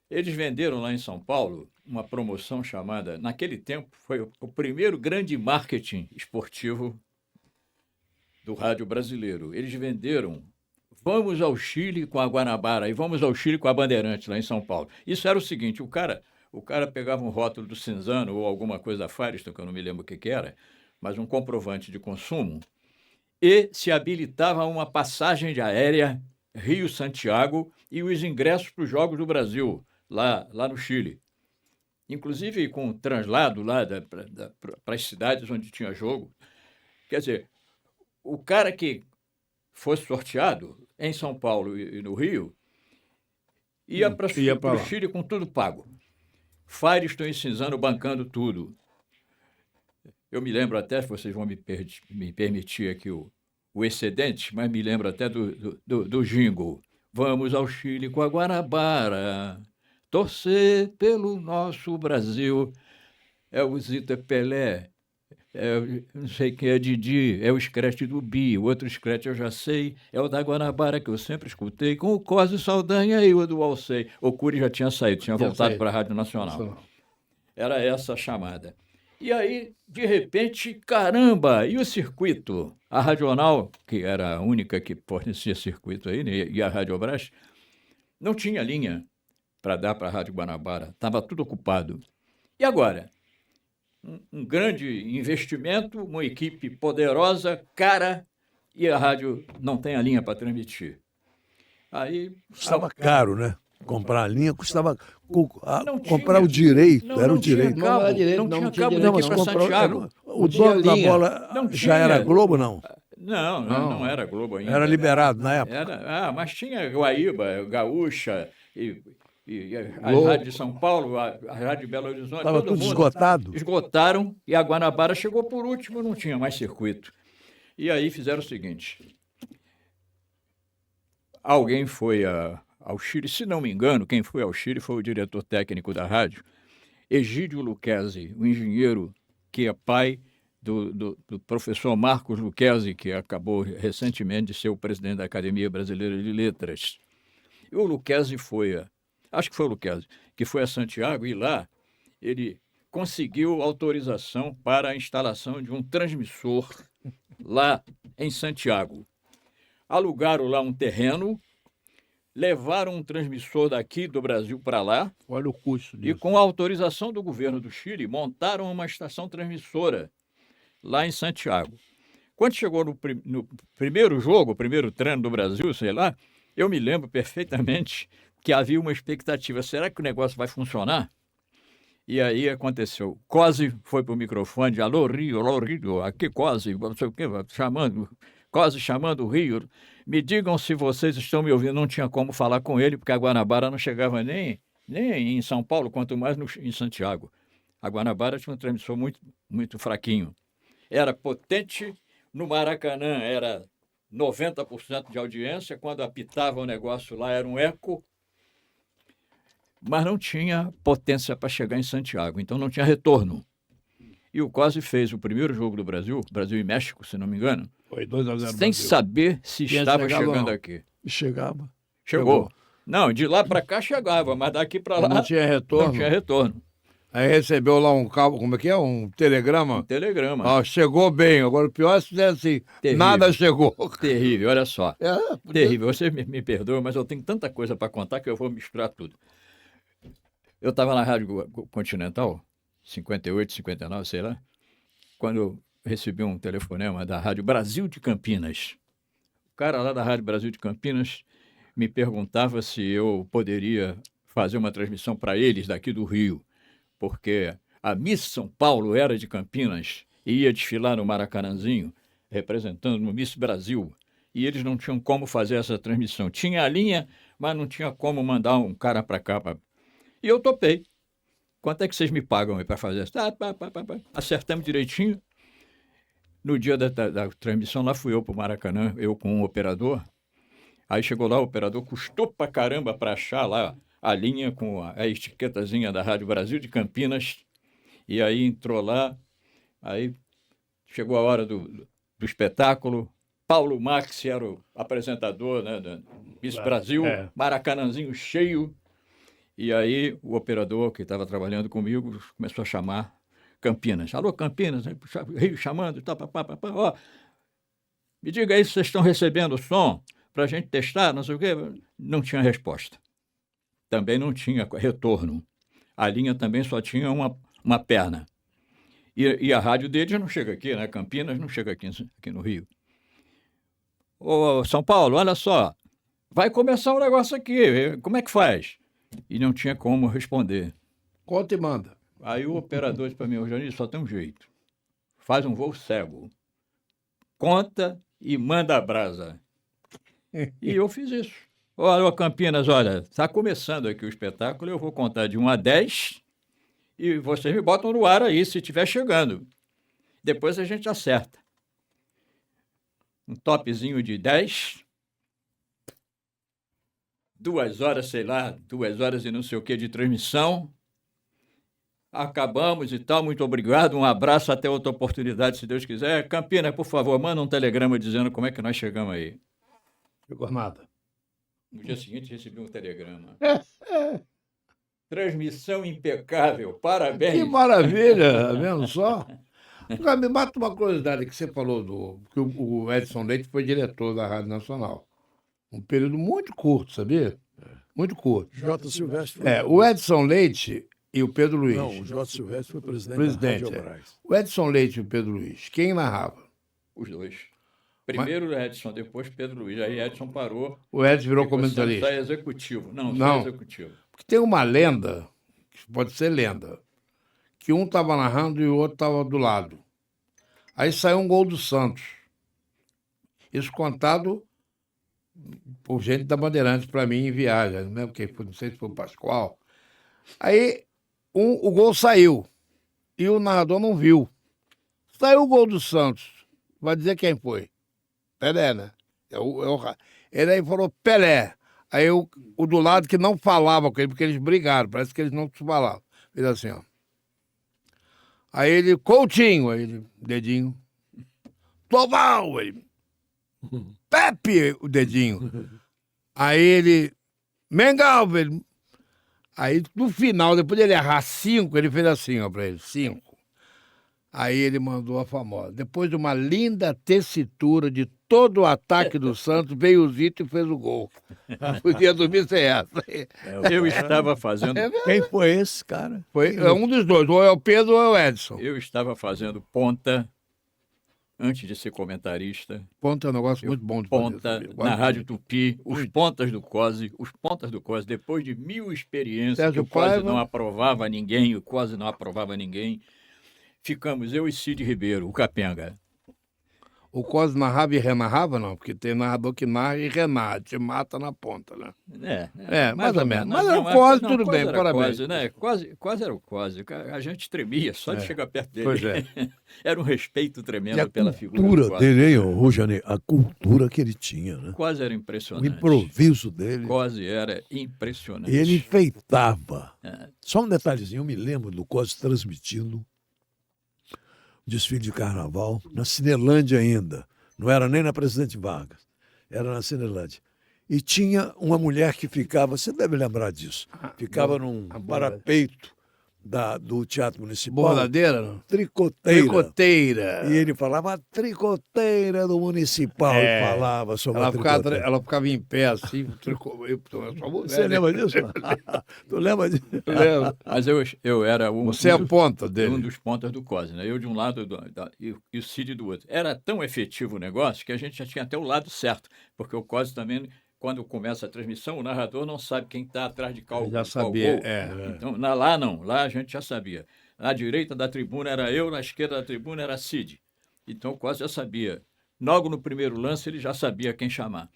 eles venderam lá em São Paulo uma promoção chamada... Naquele tempo, foi o primeiro grande marketing esportivo do rádio brasileiro. Eles venderam... Vamos ao Chile com a Guanabara e vamos ao Chile com a Bandeirantes, lá em São Paulo. Isso era o seguinte, o cara pegava um rótulo do Cinzano ou alguma coisa da Firestone, que eu não me lembro o que era, mas um comprovante de consumo, e se habilitava a uma passagem de aérea Rio-Santiago e os ingressos para os Jogos do Brasil, lá no Chile. Inclusive com translado lá para as cidades onde tinha jogo. Quer dizer, o cara que fosse sorteado em São Paulo e no Rio, ia para o Chile com tudo pago. Firestone e Cinzano bancando tudo. Eu me lembro até, vocês vão me permitir aqui o excedente, mas me lembro até do jingle. Vamos ao Chile com a Guanabara, torcer pelo nosso Brasil. É o Zita Pelé, não sei quem é Didi, é o Screte do Bi, o outro Screte eu já sei, é o da Guanabara que eu sempre escutei, com o Cosme Saldanha e o do Alcei. O Cury já tinha saído, tinha voltado para a Rádio Nacional. Era essa a chamada. E aí, de repente, caramba, e o circuito? A Radional, que era a única que fornecia circuito aí, né, e a Rádio Brás, não tinha linha para dar para a Rádio Guanabara, estava tudo ocupado. E agora? Um grande investimento, uma equipe poderosa, cara, e a rádio não tem a linha para transmitir. Aí custava caro, né? Comprar a linha custava... comprar o direito, era o direito. Não tinha cabo daqui para Santiago. O dono da bola já era Globo, não? Não era Globo ainda. Era liberado na época? Mas tinha Guaíba, Gaúcha e a Rádio de São Paulo, a Rádio de Belo Horizonte, estava tudo esgotado. Esgotaram e a Guanabara chegou por último, não tinha mais circuito. E aí fizeram o seguinte, alguém foi ao Chile, se não me engano, quem foi ao Chile foi o diretor técnico da rádio, Egídio Lucchesi, o engenheiro que é pai do professor Marcos Lucchesi, que acabou recentemente de ser o presidente da Academia Brasileira de Letras. E o Lucchesi acho que foi o Lucchesi, que foi a Santiago, e lá ele conseguiu autorização para a instalação de um transmissor lá em Santiago. Alugaram lá um terreno, levaram um transmissor daqui do Brasil para lá. Olha o custo disso. E com a autorização do governo do Chile, montaram uma estação transmissora lá em Santiago. Quando chegou no primeiro jogo, primeiro treino do Brasil, sei lá, eu me lembro perfeitamente que havia uma expectativa, será que o negócio vai funcionar? E aí aconteceu. Cosme foi para o microfone, alô Rio, aqui Cosme, não sei o quê, Cosme chamando o Rio. Me digam se vocês estão me ouvindo. Não tinha como falar com ele, porque a Guanabara não chegava nem em São Paulo, quanto mais em Santiago. A Guanabara tinha um transmissor muito, muito fraquinho. Era potente, no Maracanã era 90% de audiência, quando apitava o negócio lá era um eco, mas não tinha potência para chegar em Santiago, então não tinha retorno. E o Cosme fez o primeiro jogo do Brasil, Brasil e México, se não me engano, Foi 2-0 sem saber se Tinha estava chegado chegando não. aqui. E chegava. Chegou. Não, de lá para cá chegava, mas daqui para lá Não tinha retorno. não tinha retorno. Aí recebeu lá um cabo, como é que é? Um telegrama. Um telegrama. Ah, chegou bem. Agora o pior é se fizer assim, Terrível. nada chegou. Terrível, olha só. Podia- Terrível. Você me perdoa, mas eu tenho tanta coisa para contar que eu vou misturar tudo. Eu estava na Rádio Continental, 58, 59, sei lá, quando eu recebi um telefonema da Rádio Brasil de Campinas. O cara lá da Rádio Brasil de Campinas me perguntava se eu poderia fazer uma transmissão para eles daqui do Rio, porque a Miss São Paulo era de Campinas e ia desfilar no Maracanãzinho, representando no Miss Brasil, e eles não tinham como fazer essa transmissão. Tinha a linha, mas não tinha como mandar um cara para cá. E eu topei. Quanto é que vocês me pagam para fazer isso? Acertamos direitinho. No dia da transmissão, lá fui eu para o Maracanã, eu com um operador. Aí chegou lá, o operador custou pra caramba para achar lá a linha com a etiquetazinha da Rádio Brasil de Campinas. E aí entrou lá, aí chegou a hora do espetáculo. Paulo Max era o apresentador, né, do Miss Brasil, Maracanãzinho cheio. E aí o operador que estava trabalhando comigo começou a chamar Campinas. Alô, Campinas, Rio chamando, ó, me diga aí se vocês estão recebendo o som para a gente testar, não sei o quê. Não tinha resposta. Também não tinha retorno. A linha também só tinha uma perna. E a rádio deles não chega aqui, né? Campinas não chega aqui no Rio. Ô, São Paulo, olha só, vai começar um negócio aqui, como é que faz? E não tinha como responder. Conta e manda. Aí o operador disse para mim, Janir, só tem um jeito. Faz um voo cego. Conta e manda a brasa. E eu fiz isso. Olha, Campinas, olha, está começando aqui o espetáculo, eu vou contar de 1 a 10 e vocês me botam no ar aí se estiver chegando. Depois a gente acerta. Um topzinho de 10, 2 horas, sei lá, 2 horas e não sei o que de transmissão. Acabamos e tal, muito obrigado, um abraço, até outra oportunidade, se Deus quiser. Campinas, por favor, manda um telegrama dizendo como é que nós chegamos aí. Chegou nada. No dia seguinte recebi um telegrama. Transmissão impecável, parabéns. Que maravilha, tá vendo só? Agora, me mata uma curiosidade que você falou que o Edson Leite foi diretor da Rádio Nacional. Um período muito curto, sabia? Muito curto. J. Silvestre foi... O Edson Leite e o Pedro Luiz. Não, o J. Silvestre foi presidente da Rádio Brás. O Edson Leite e o Pedro Luiz, quem narrava? Os dois. Primeiro Edson, depois Pedro Luiz. Aí Edson parou. O Edson virou comentarista. Só executivo. Não, Não. só executivo. Porque tem uma lenda, que pode ser lenda, que um estava narrando e o outro estava do lado. Aí saiu um gol do Santos. Isso contado por gente da Bandeirantes para mim em viagem, não, não sei se foi o Pascoal. Aí o gol saiu e o narrador não viu. Saiu o gol do Santos. Vai dizer quem foi? Pelé, né? Ele aí falou Pelé. Aí o do lado que não falava com ele, porque eles brigaram, parece que eles não se falavam. Fez assim, ó. Aí ele, Coutinho, aí ele, dedinho. Toval, ele. Pepe, o dedinho. Aí ele, Mengal, ele. Aí no final, depois de ele errar 5, ele fez assim, ó, pra ele, 5. Aí ele mandou a famosa. Depois de uma linda tessitura de todo o ataque do Santos, veio o Zito e fez o gol. Podia dormir sem essa. Eu estava fazendo... Quem foi esse, cara? Foi um dos dois, ou é o Pedro ou é o Edson. Eu estava fazendo ponta, antes de ser comentarista. Ponta é um negócio muito bom de Ponta, fazer, na Rádio Tupi, os pontas do COSE, depois de 1000 experiências, Sérgio que o COSE Paiva. não aprovava ninguém, o COSE não aprovava ninguém. Ficamos eu e Cid Ribeiro, o Capenga. O Cosme narrava e renarrava, não? Porque tem narrador que narra e renarra, te mata na ponta, né? Mais ou menos. Mas era o Cosme, tudo bem, parabéns. Cose, né? Quase era o COSE. A gente tremia só de chegar perto dele. Pois é. Era um respeito E tremendo a pela figura do cultura COSE. dele, hein, Rujane? A cultura que ele tinha, né? COSE era O impressionante. improviso dele. COSE era impressionante. E ele enfeitava. É. Só um detalhezinho, eu me lembro do COSE transmitindo desfile de carnaval, na Cinelândia ainda. Não era nem na Presidente Vargas, era na Cinelândia. E tinha uma mulher que ficava, você deve lembrar disso, ficava num parapeito do Teatro Municipal. Bordadeira? Não? Tricoteira. Tricoteira. E ele falava, a tricoteira do Municipal. Ele falava sobre a tricoteira. Ela ficava em pé assim. Você lembra disso? Tu lembra disso? Lembro. Mas eu era Você é a ponta dele. Um dos pontas do COSE, né? Eu de um lado e o Cid do outro. Era tão efetivo o negócio que a gente já tinha até o lado certo, porque o COSE também, quando começa a transmissão, o narrador não sabe quem está atrás de qual já sabia, gol. Então, lá não, lá a gente já sabia. Na direita da tribuna era eu, na esquerda da tribuna era Cid. Então o COSE já sabia. Logo no primeiro lance ele já sabia quem chamar.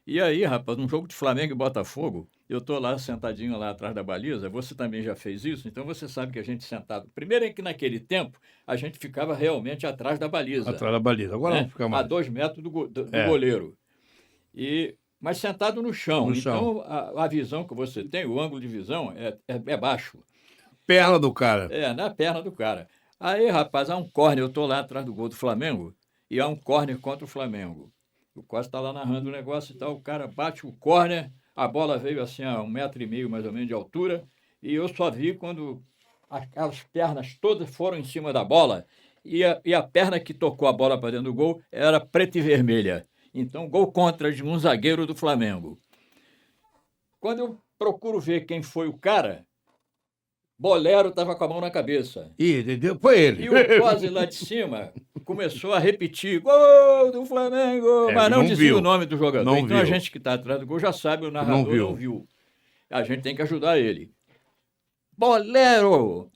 E aí, rapaz, num jogo de Flamengo e Botafogo, eu estou lá sentadinho lá atrás da baliza, você também já fez isso, então você sabe que a gente sentado... Primeiro é que naquele tempo a gente ficava realmente atrás da baliza. Atrás da baliza, agora né? não fica mais. A 2 metros do goleiro. Mas sentado no chão. Então, a visão que você tem, o ângulo de visão é baixo. Perna do cara. Na perna do cara. Aí, rapaz, há um córner, eu estou lá atrás do gol do Flamengo, e há um córner contra o Flamengo. O Costa está lá narrando o negócio e tal, o cara bate o córner, a bola veio assim a 1,5 metro mais ou menos de altura, e eu só vi quando aquelas pernas todas foram em cima da bola, e a perna que tocou a bola para dentro do gol era preta e vermelha. Então, gol contra de um zagueiro do Flamengo. Quando eu procuro ver quem foi o cara, Bolero estava com a mão na cabeça. Foi ele. E o COSE lá de cima começou a repetir, gol do Flamengo, mas não dizia o nome do jogador. Não então viu. A gente que está atrás do gol já sabe, o narrador não viu. A gente tem que ajudar ele. Bolero!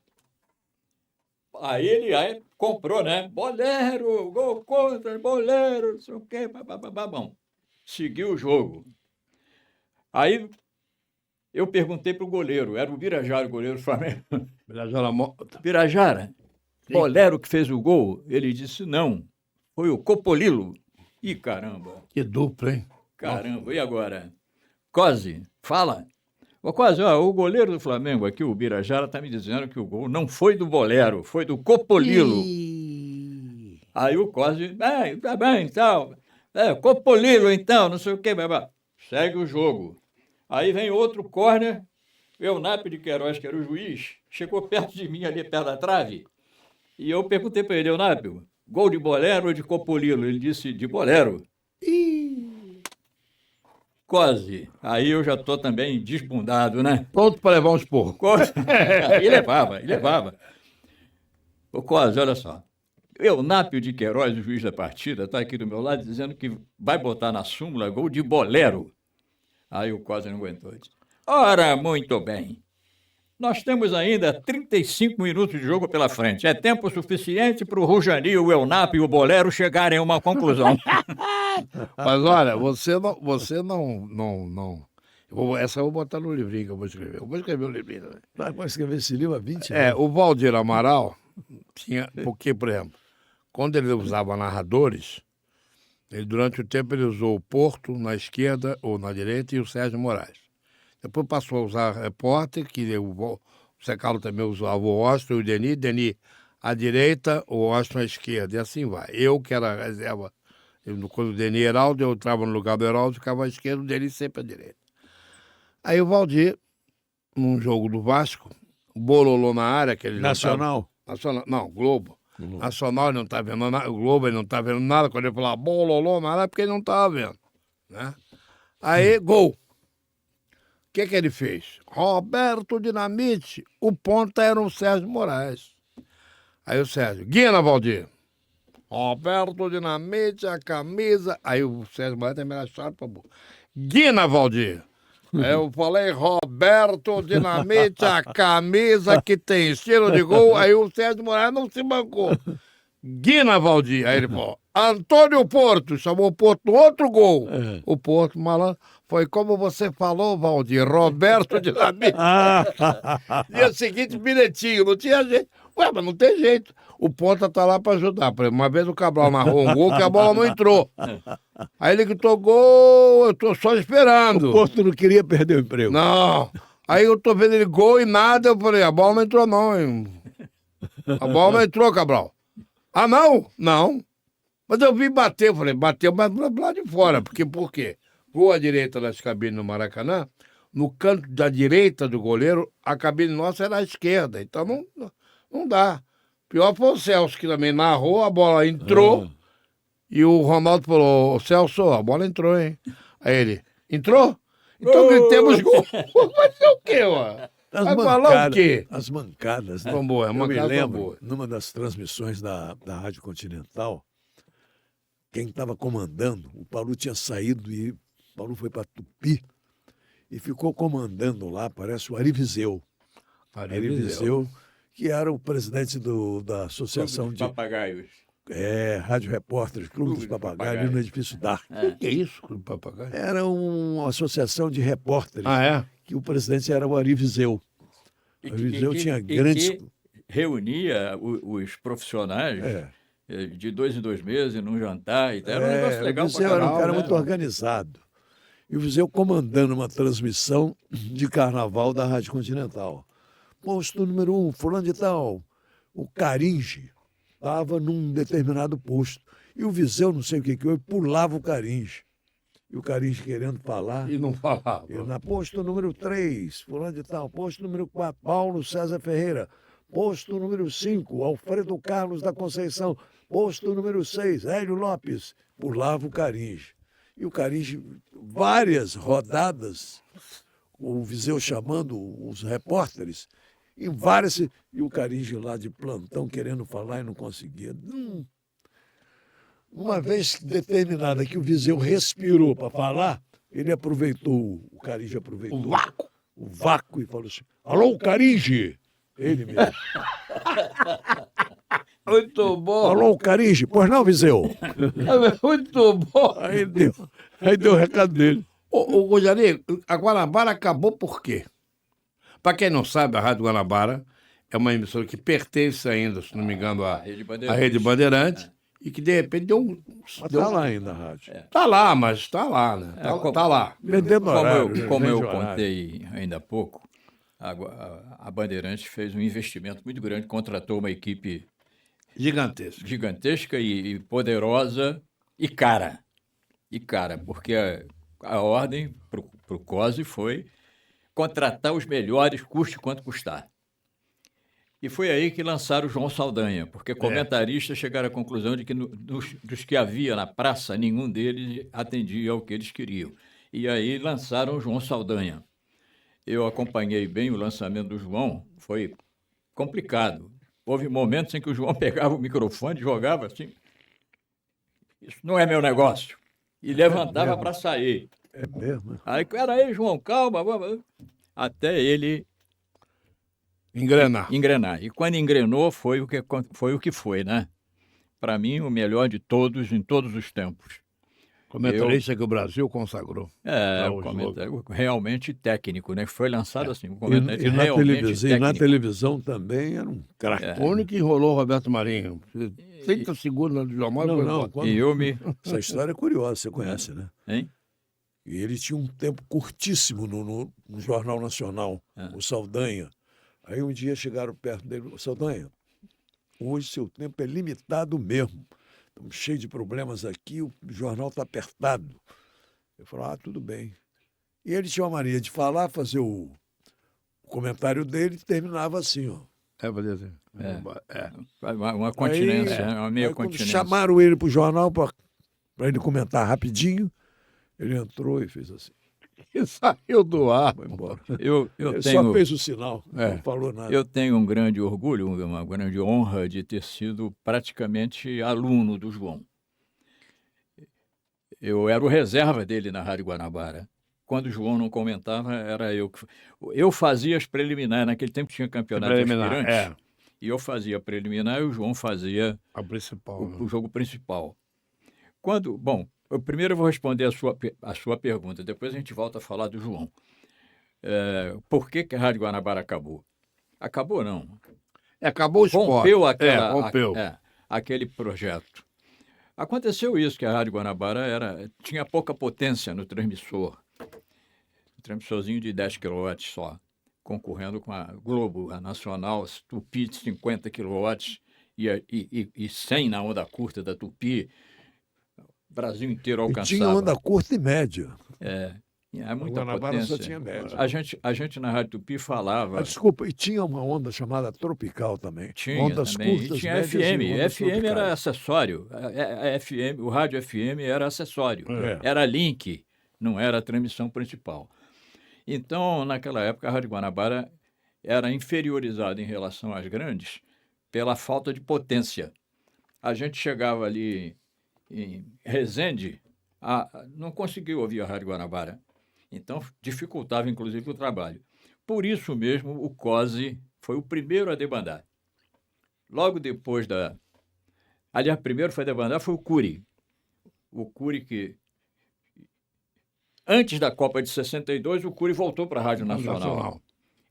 Aí ele comprou, né? Bolero, gol contra, Bolero, não sei o quê, bom. Seguiu o jogo. Aí eu perguntei para o goleiro, era o Birajara, o goleiro do Flamengo. Birajara, Bolero que fez o gol? Ele disse, não, foi o Copolilo. Ih, caramba. Que dupla, hein? Caramba, e agora? COSE, fala. Ô, COSE, o goleiro do Flamengo aqui, o Birajara, está me dizendo que o gol não foi do Bolero, foi do Copolilo. Aí o COSE, tá bem, então. Copolilo, então, não sei o quê. Segue o jogo. Aí vem outro córner, o Eunápio de Queiroz, que era o juiz, chegou perto de mim ali, perto da trave, e eu perguntei para ele, Eunápio, gol de Bolero ou de Copolilo? Ele disse, de Bolero. COSE. Aí eu já estou também desbundado, né? Pronto para levar uns porcos. E levava. Ô, COSE, olha só. Eunápio de Queiroz, o juiz da partida, está aqui do meu lado dizendo que vai botar na súmula gol de Bolero. Aí o COSE não aguentou. Disse, ora, muito bem. Nós temos ainda 35 minutos de jogo pela frente. É tempo suficiente para o Rujani, o Eunápio e o Bolero chegarem a uma conclusão. Mas olha, você não. Essa eu vou botar no livrinho que eu vou escrever. Eu vou escrever o livrinho também. Vai escrever esse livro há 20 anos. O Valdir Amaral tinha. Porque, por exemplo, quando ele usava narradores, durante o tempo ele usou o Porto na esquerda ou na direita e o Sérgio Moraes. Depois passou a usar repórter, que o Zé Carlos também usava o Washington e o Denis à direita, o Washington à esquerda, e assim vai. Eu, que era a reserva, quando o Denis Heraldo, eu entrava no lugar do Heraldo, ficava à esquerda, o Denis sempre à direita. Aí o Valdir, num jogo do Vasco, bololou na área, que ele Nacional? Não, Globo. Nacional ele não está vendo nada, o Globo ele não está vendo nada, quando ele falava bololou na área, porque ele não estava vendo. Né? Aí, gol. O que ele fez? Roberto Dinamite, o ponta era o Sérgio Moraes. Aí o Sérgio, Guina, Valdir. Roberto Dinamite, a camisa. Aí o Sérgio Moraes também era chato pra burro. Guina, Valdir. Aí eu falei, Roberto Dinamite, a camisa que tem estilo de gol. Aí o Sérgio Moraes não se bancou. Guina, Valdir. Aí ele falou, Antônio Porto, chamou o Porto no outro gol. O Porto, malandro, foi como você falou, Valdir, Roberto Dinamite. Dia seguinte, bilhetinho, não tinha jeito. Ué, mas não tem jeito. O Ponta tá lá para ajudar. Por exemplo, uma vez o Cabral narrou um gol que a bola não entrou. Aí ele gritou, gol, eu tô só esperando. O Porto não queria perder o emprego. Não. Aí eu tô vendo ele gol e nada, eu falei, a bola não entrou não, hein? A bola não entrou, Cabral. Ah, não? Não. Mas eu vi bater, eu falei, bateu, mas do lado de fora. Por quê? Gol à direita das cabines no Maracanã, no canto da direita do goleiro, a cabine nossa era à esquerda. Então não dá. Pior foi o Celso, que também narrou, a bola entrou, e o Ronaldo falou, Celso, a bola entrou, hein? Aí ele, entrou? Então gritemos gol. Vai ser o quê, ó? Vai falar o quê? As mancadas, né? São boas, Eu me mancadas são lembro, boas. numa das transmissões da Rádio Continental, quem estava comandando, o Paulo tinha saído e o Paulo foi para Tupi e ficou comandando lá, parece o Ari Viseu. Ari Viseu, que era o presidente da Associação de Papagaios. Rádio Repórteres, Clube dos Papagaios, no Edifício Dark. O que é isso, Clube do Papagaio? Era uma associação de repórteres, que o presidente era o Ari Viseu. O Ari Viseu tinha grandes... que reunia os profissionais de 2 em 2 meses num jantar. Então, era um negócio legal. O Viseu era um cara muito organizado. E o Viseu comandando uma transmissão de carnaval da Rádio Continental. Posto número 1, fulano de tal, o Caringe estava num determinado posto. E o Viseu, não sei o que houve, pulava o Caringe. E o Caringe querendo falar. E não falava. Na posto número 3, fulano de tal. Posto número 4, Paulo César Ferreira. Posto número 5, Alfredo Carlos da Conceição. Posto número 6, Hélio Lopes. Pulava o Caringe. E o Caringe, várias rodadas, o Viseu chamando os repórteres, em várias, e o Caringe lá de plantão querendo falar e não conseguia. Uma vez determinada que o Viseu respirou para falar, ele aproveitou, o Caringe aproveitou o vácuo e falou assim, alô, Caringe! Ele mesmo. Muito bom. Alô, Caringe? Pois não, Viseu? Muito bom. Aí deu o recado dele. Ô Gojari, a Guanabara acabou por quê? Para quem não sabe, a Rádio Guanabara é uma emissora que pertence ainda, se não me engano, à Rede Bandeirantes, e que de repente deu Está lá ainda a rádio. Tá lá, mas está lá, né? Tá lá. Vendendo horário. Como eu contei ainda há pouco, a Bandeirantes fez um investimento muito grande, contratou uma equipe gigantesca e poderosa e cara. Porque a ordem para o COSE foi contratar os melhores, custe quanto custar. E foi aí que lançaram o João Saldanha, porque comentaristas chegaram à conclusão de que dos que havia na praça, nenhum deles atendia ao que eles queriam. E aí lançaram o João Saldanha. Eu acompanhei bem o lançamento do João, foi complicado. Houve momentos em que o João pegava o microfone e jogava assim, isso não é meu negócio, e levantava para sair. É mesmo? Aí, peraí, João, calma, vamos. Até ele engrenar. E quando engrenou, foi o que foi, né? Para mim, o melhor de todos, em todos os tempos. Comentarista que o Brasil consagrou. O comentário realmente técnico, né? Foi lançado assim, um comentário e na televisão também era um craque. O único que enrolou o Roberto Marinho. 30 segundos no jornal. Essa história é curiosa, você conhece, né? Hein? E ele tinha um tempo curtíssimo no Jornal Nacional, o Saldanha. Aí um dia chegaram perto dele, Saldanha, hoje seu tempo é limitado mesmo. Estamos cheios de problemas aqui, o jornal está apertado. Eu falei, tudo bem. E ele tinha uma mania de falar, fazer o comentário dele e terminava assim, ó. Uma continência, uma meia continência. Chamaram ele para o jornal para ele comentar rapidinho, ele entrou e fez assim. E saiu do ar. Foi embora. Ele só fez o sinal, não falou nada. Eu tenho um grande orgulho, uma grande honra de ter sido praticamente aluno do João. Eu era o reserva dele na Rádio Guanabara. Quando o João não comentava, era eu que... Eu fazia as preliminares, naquele tempo tinha campeonato de aspirantes. E eu fazia a preliminar e o João fazia o jogo principal. Primeiro eu vou responder a sua pergunta, depois a gente volta a falar do João. Por que a Rádio Guanabara acabou? Acabou, não. Acabou o esporte. Rompeu aquele projeto. Aconteceu isso, que a Rádio Guanabara tinha pouca potência no transmissor. Um transmissorzinho de 10 kW só, concorrendo com a Globo, a Nacional, Tupi de 50 kW, e 100 na onda curta da Tupi. O Brasil inteiro E alcançava. tinha onda curta e média. É O muita Guanabara potência. só tinha média. A gente na Rádio Tupi falava. Desculpa, e tinha uma onda chamada tropical também. Tinha Ondas também. curtas, E tinha médias FM. e ondas FM era tropicais. acessório. A FM, o rádio FM era acessório. É. Era link, não era a transmissão principal. Então, naquela época, a Rádio Guanabara era inferiorizada em relação às grandes pela falta de potência. A gente chegava ali em Resende, não conseguia ouvir a Rádio Guanabara. Então, dificultava, inclusive, o trabalho. Por isso mesmo, o COSE foi o primeiro a debandar. Logo depois da... Aliás, primeiro foi a debandar foi o CURI. O CURI que... Antes da Copa de 62, o CURI voltou para a Rádio Nacional.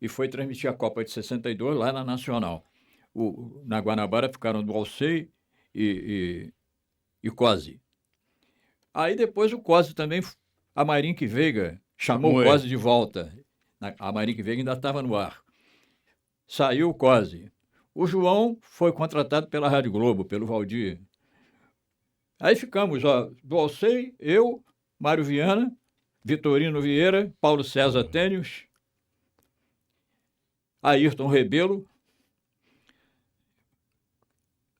E foi transmitir a Copa de 62 lá na Nacional. Na Guanabara ficaram do Alcei e COSE. Aí depois o COSE também... A Mayrink Veiga chamou o COSE de volta. A Mayrink Veiga ainda estava no ar. Saiu o COSE. O João foi contratado pela Rádio Globo, pelo Valdir. Aí ficamos, do Alcei, eu, Mário Viana, Vitorino Vieira, Paulo César Tênios, Ayrton Rebelo.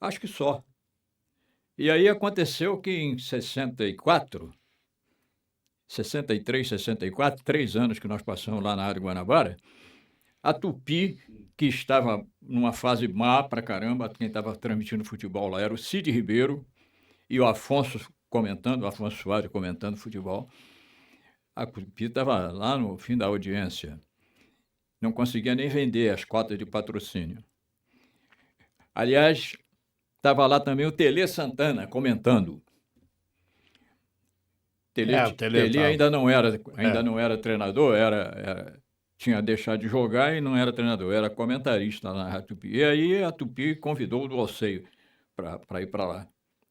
Acho que só. E aí aconteceu que em 63, 64, 3 anos que nós passamos lá na Rádio Guanabara, a Tupi, que estava numa fase má pra caramba, quem estava transmitindo futebol lá era o Cid Ribeiro e o Afonso Soares comentando futebol. A Tupi estava lá no fim da audiência. Não conseguia nem vender as cotas de patrocínio. Aliás, estava lá também o Tele Santana comentando. Tele ainda não era treinador, tinha deixado de jogar e não era treinador, era comentarista lá na Rádio Tupi. E aí a Tupi convidou o Dualcei para ir para lá.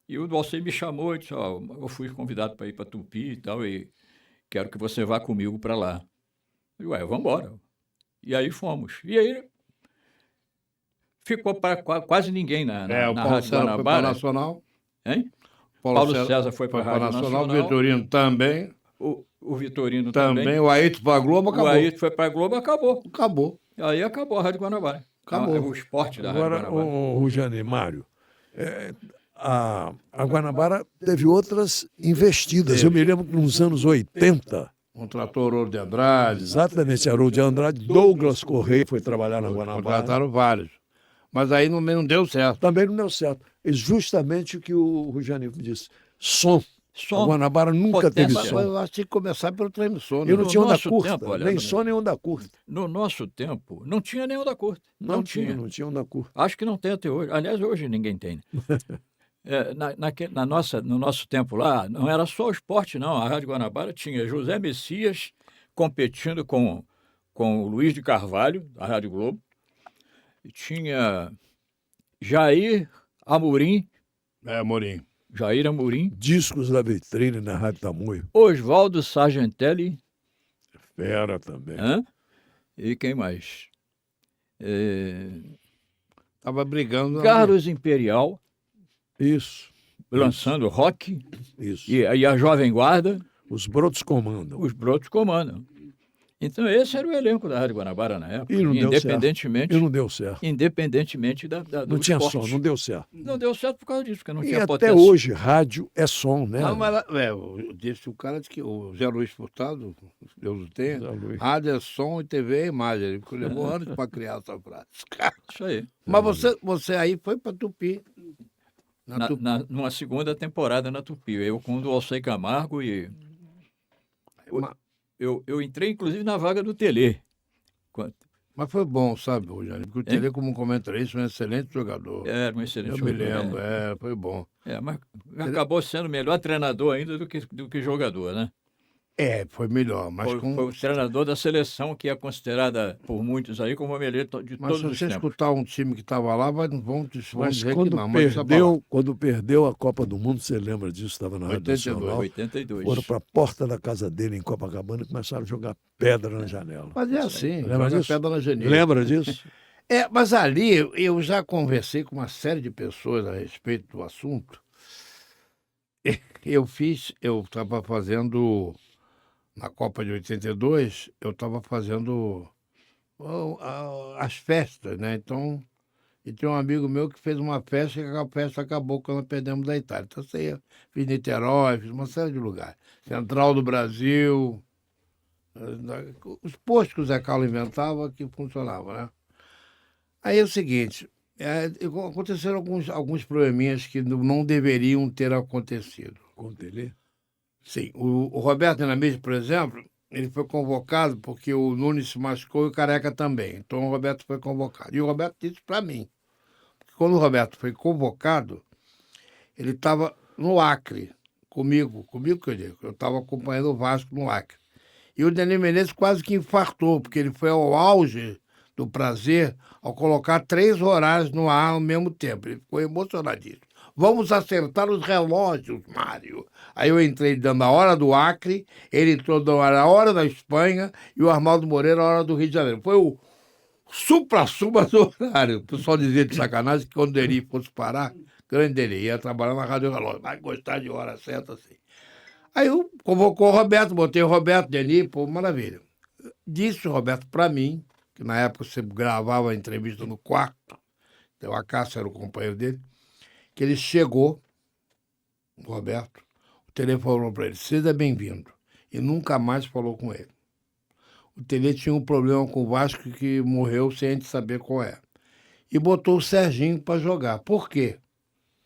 E o Dualcei me chamou e disse, eu fui convidado para ir para Tupi e tal, e quero que você vá comigo para lá. Eu disse, vamos embora. E aí fomos. E aí ficou para quase ninguém na Rádio Guanabara. Foi para a Nacional. Hein? Paulo César foi para a Rádio Nacional. O Vitorino também. O Vitorino também. O Ayrton para a Globo, acabou. O Ayrton foi para a Globo, acabou. Acabou. Aí acabou a Rádio Guanabara. Acabou. O esporte da Agora, Rádio Guanabara. o Rujane e Mário, a Guanabara teve outras investidas. Eu me lembro que nos anos 80... Contratou Haroldo de Andrade. Exatamente, Haroldo de Andrade, Douglas Correia foi trabalhar na Guanabara. Contrataram vários. Mas aí não deu certo. Também não deu certo. É justamente o que o Rujane disse. Som. A Guanabara nunca teve som. Eu acho que tinha que começar pelo transmissor. Eu não tinha onda nosso curta, tempo, olha, nem som nem onda curta. No nosso tempo, não tinha nem onda curta. Não tinha onda curta. Acho que não tem até hoje. Aliás, hoje ninguém tem. No nosso tempo lá, não era só o esporte, não. A Rádio Guanabara tinha José Messias competindo com o Luiz de Carvalho, da Rádio Globo. E tinha Jair Amorim. Jair Amorim. Discos da vitrine na Rádio Tamoio. Oswaldo Sargentelli. Fera também. E quem mais? Estava brigando. Carlos Imperial. Isso. Lançando rock. Isso. E a Jovem Guarda. Os brotos comandam. Os brotos comandam. Então, esse era o elenco da Rádio Guanabara na época. E não independentemente, deu certo. E não deu certo. Independentemente do não tinha esporte. som, não deu certo. Não deu certo por causa disso, porque não E tinha até potência. hoje, rádio é som, né? Não, mas o cara disse que o Zé Luiz Furtado, Deus o tenha, rádio é som e TV é imagem. Ele levou anos para criar essa frase. Isso aí. Mas você aí foi para Tupi. Numa segunda temporada na Tupi. Eu com o Dualcei Camargo e... Eu entrei, inclusive, na vaga do Tele. Mas foi bom, sabe, Rogério? Porque o Tele, como comentarista, é um excelente jogador. Era um excelente jogador. jogador. Eu me lembro, foi bom. Mas acabou sendo melhor treinador ainda do que jogador, né? Foi melhor. Mas foi o treinador da seleção, que é considerada por muitos aí como a melhor de todos os tempos. Mas se você escutar um time que estava lá, vão dizer quando que não. Quando perdeu a Copa do Mundo, você lembra disso? Estava na Rádio Nacional. 82. Foram para a porta da casa dele, em Copacabana, e começaram a jogar pedra na janela. Mas é assim. Lembra disso? Pedra na janela. Lembra disso? Mas ali eu já conversei com uma série de pessoas a respeito do assunto. Eu estava fazendo, na Copa de 82, eu estava fazendo as festas, né? Então, e tinha um amigo meu que fez uma festa e a festa acabou quando nós perdemos da Itália. Então, fiz Niterói, fiz uma série de lugares. Central do Brasil, os postos que o Zé Carlos inventava que funcionavam, né? Aí é o seguinte, aconteceram alguns probleminhas que não deveriam ter acontecido. Com o Tele? Sim, o Roberto Dinamite, por exemplo, ele foi convocado porque o Nunes se machucou e o Careca também. Então o Roberto foi convocado. E o Roberto disse para mim, que quando o Roberto foi convocado, ele estava no Acre, comigo que eu digo, eu estava acompanhando o Vasco no Acre. E o Denis Menezes quase que infartou, porque ele foi ao auge do prazer ao colocar 3 horários no ar ao mesmo tempo. Ele ficou emocionadíssimo. Vamos acertar os relógios, Mário. Aí eu entrei dando a hora do Acre, ele entrou dando a hora da Espanha e o Arnaldo Moreira a hora do Rio de Janeiro. Foi o supra-suma do horário. O pessoal dizia de sacanagem que quando o Deri fosse parar, grande Deri, ia trabalhar na Rádio Relógio. Vai gostar de hora certa assim. Aí eu convocou o Roberto, botei o Roberto, Deni, pô, maravilha. Disse o Roberto para mim, que na época você gravava a entrevista no quarto, então a Cássia era o companheiro dele, que ele chegou, o Roberto, o Tele falou para ele, seja bem-vindo, e nunca mais falou com ele. O Tele tinha um problema com o Vasco que morreu sem a gente saber qual é. E botou o Serginho para jogar. Por quê?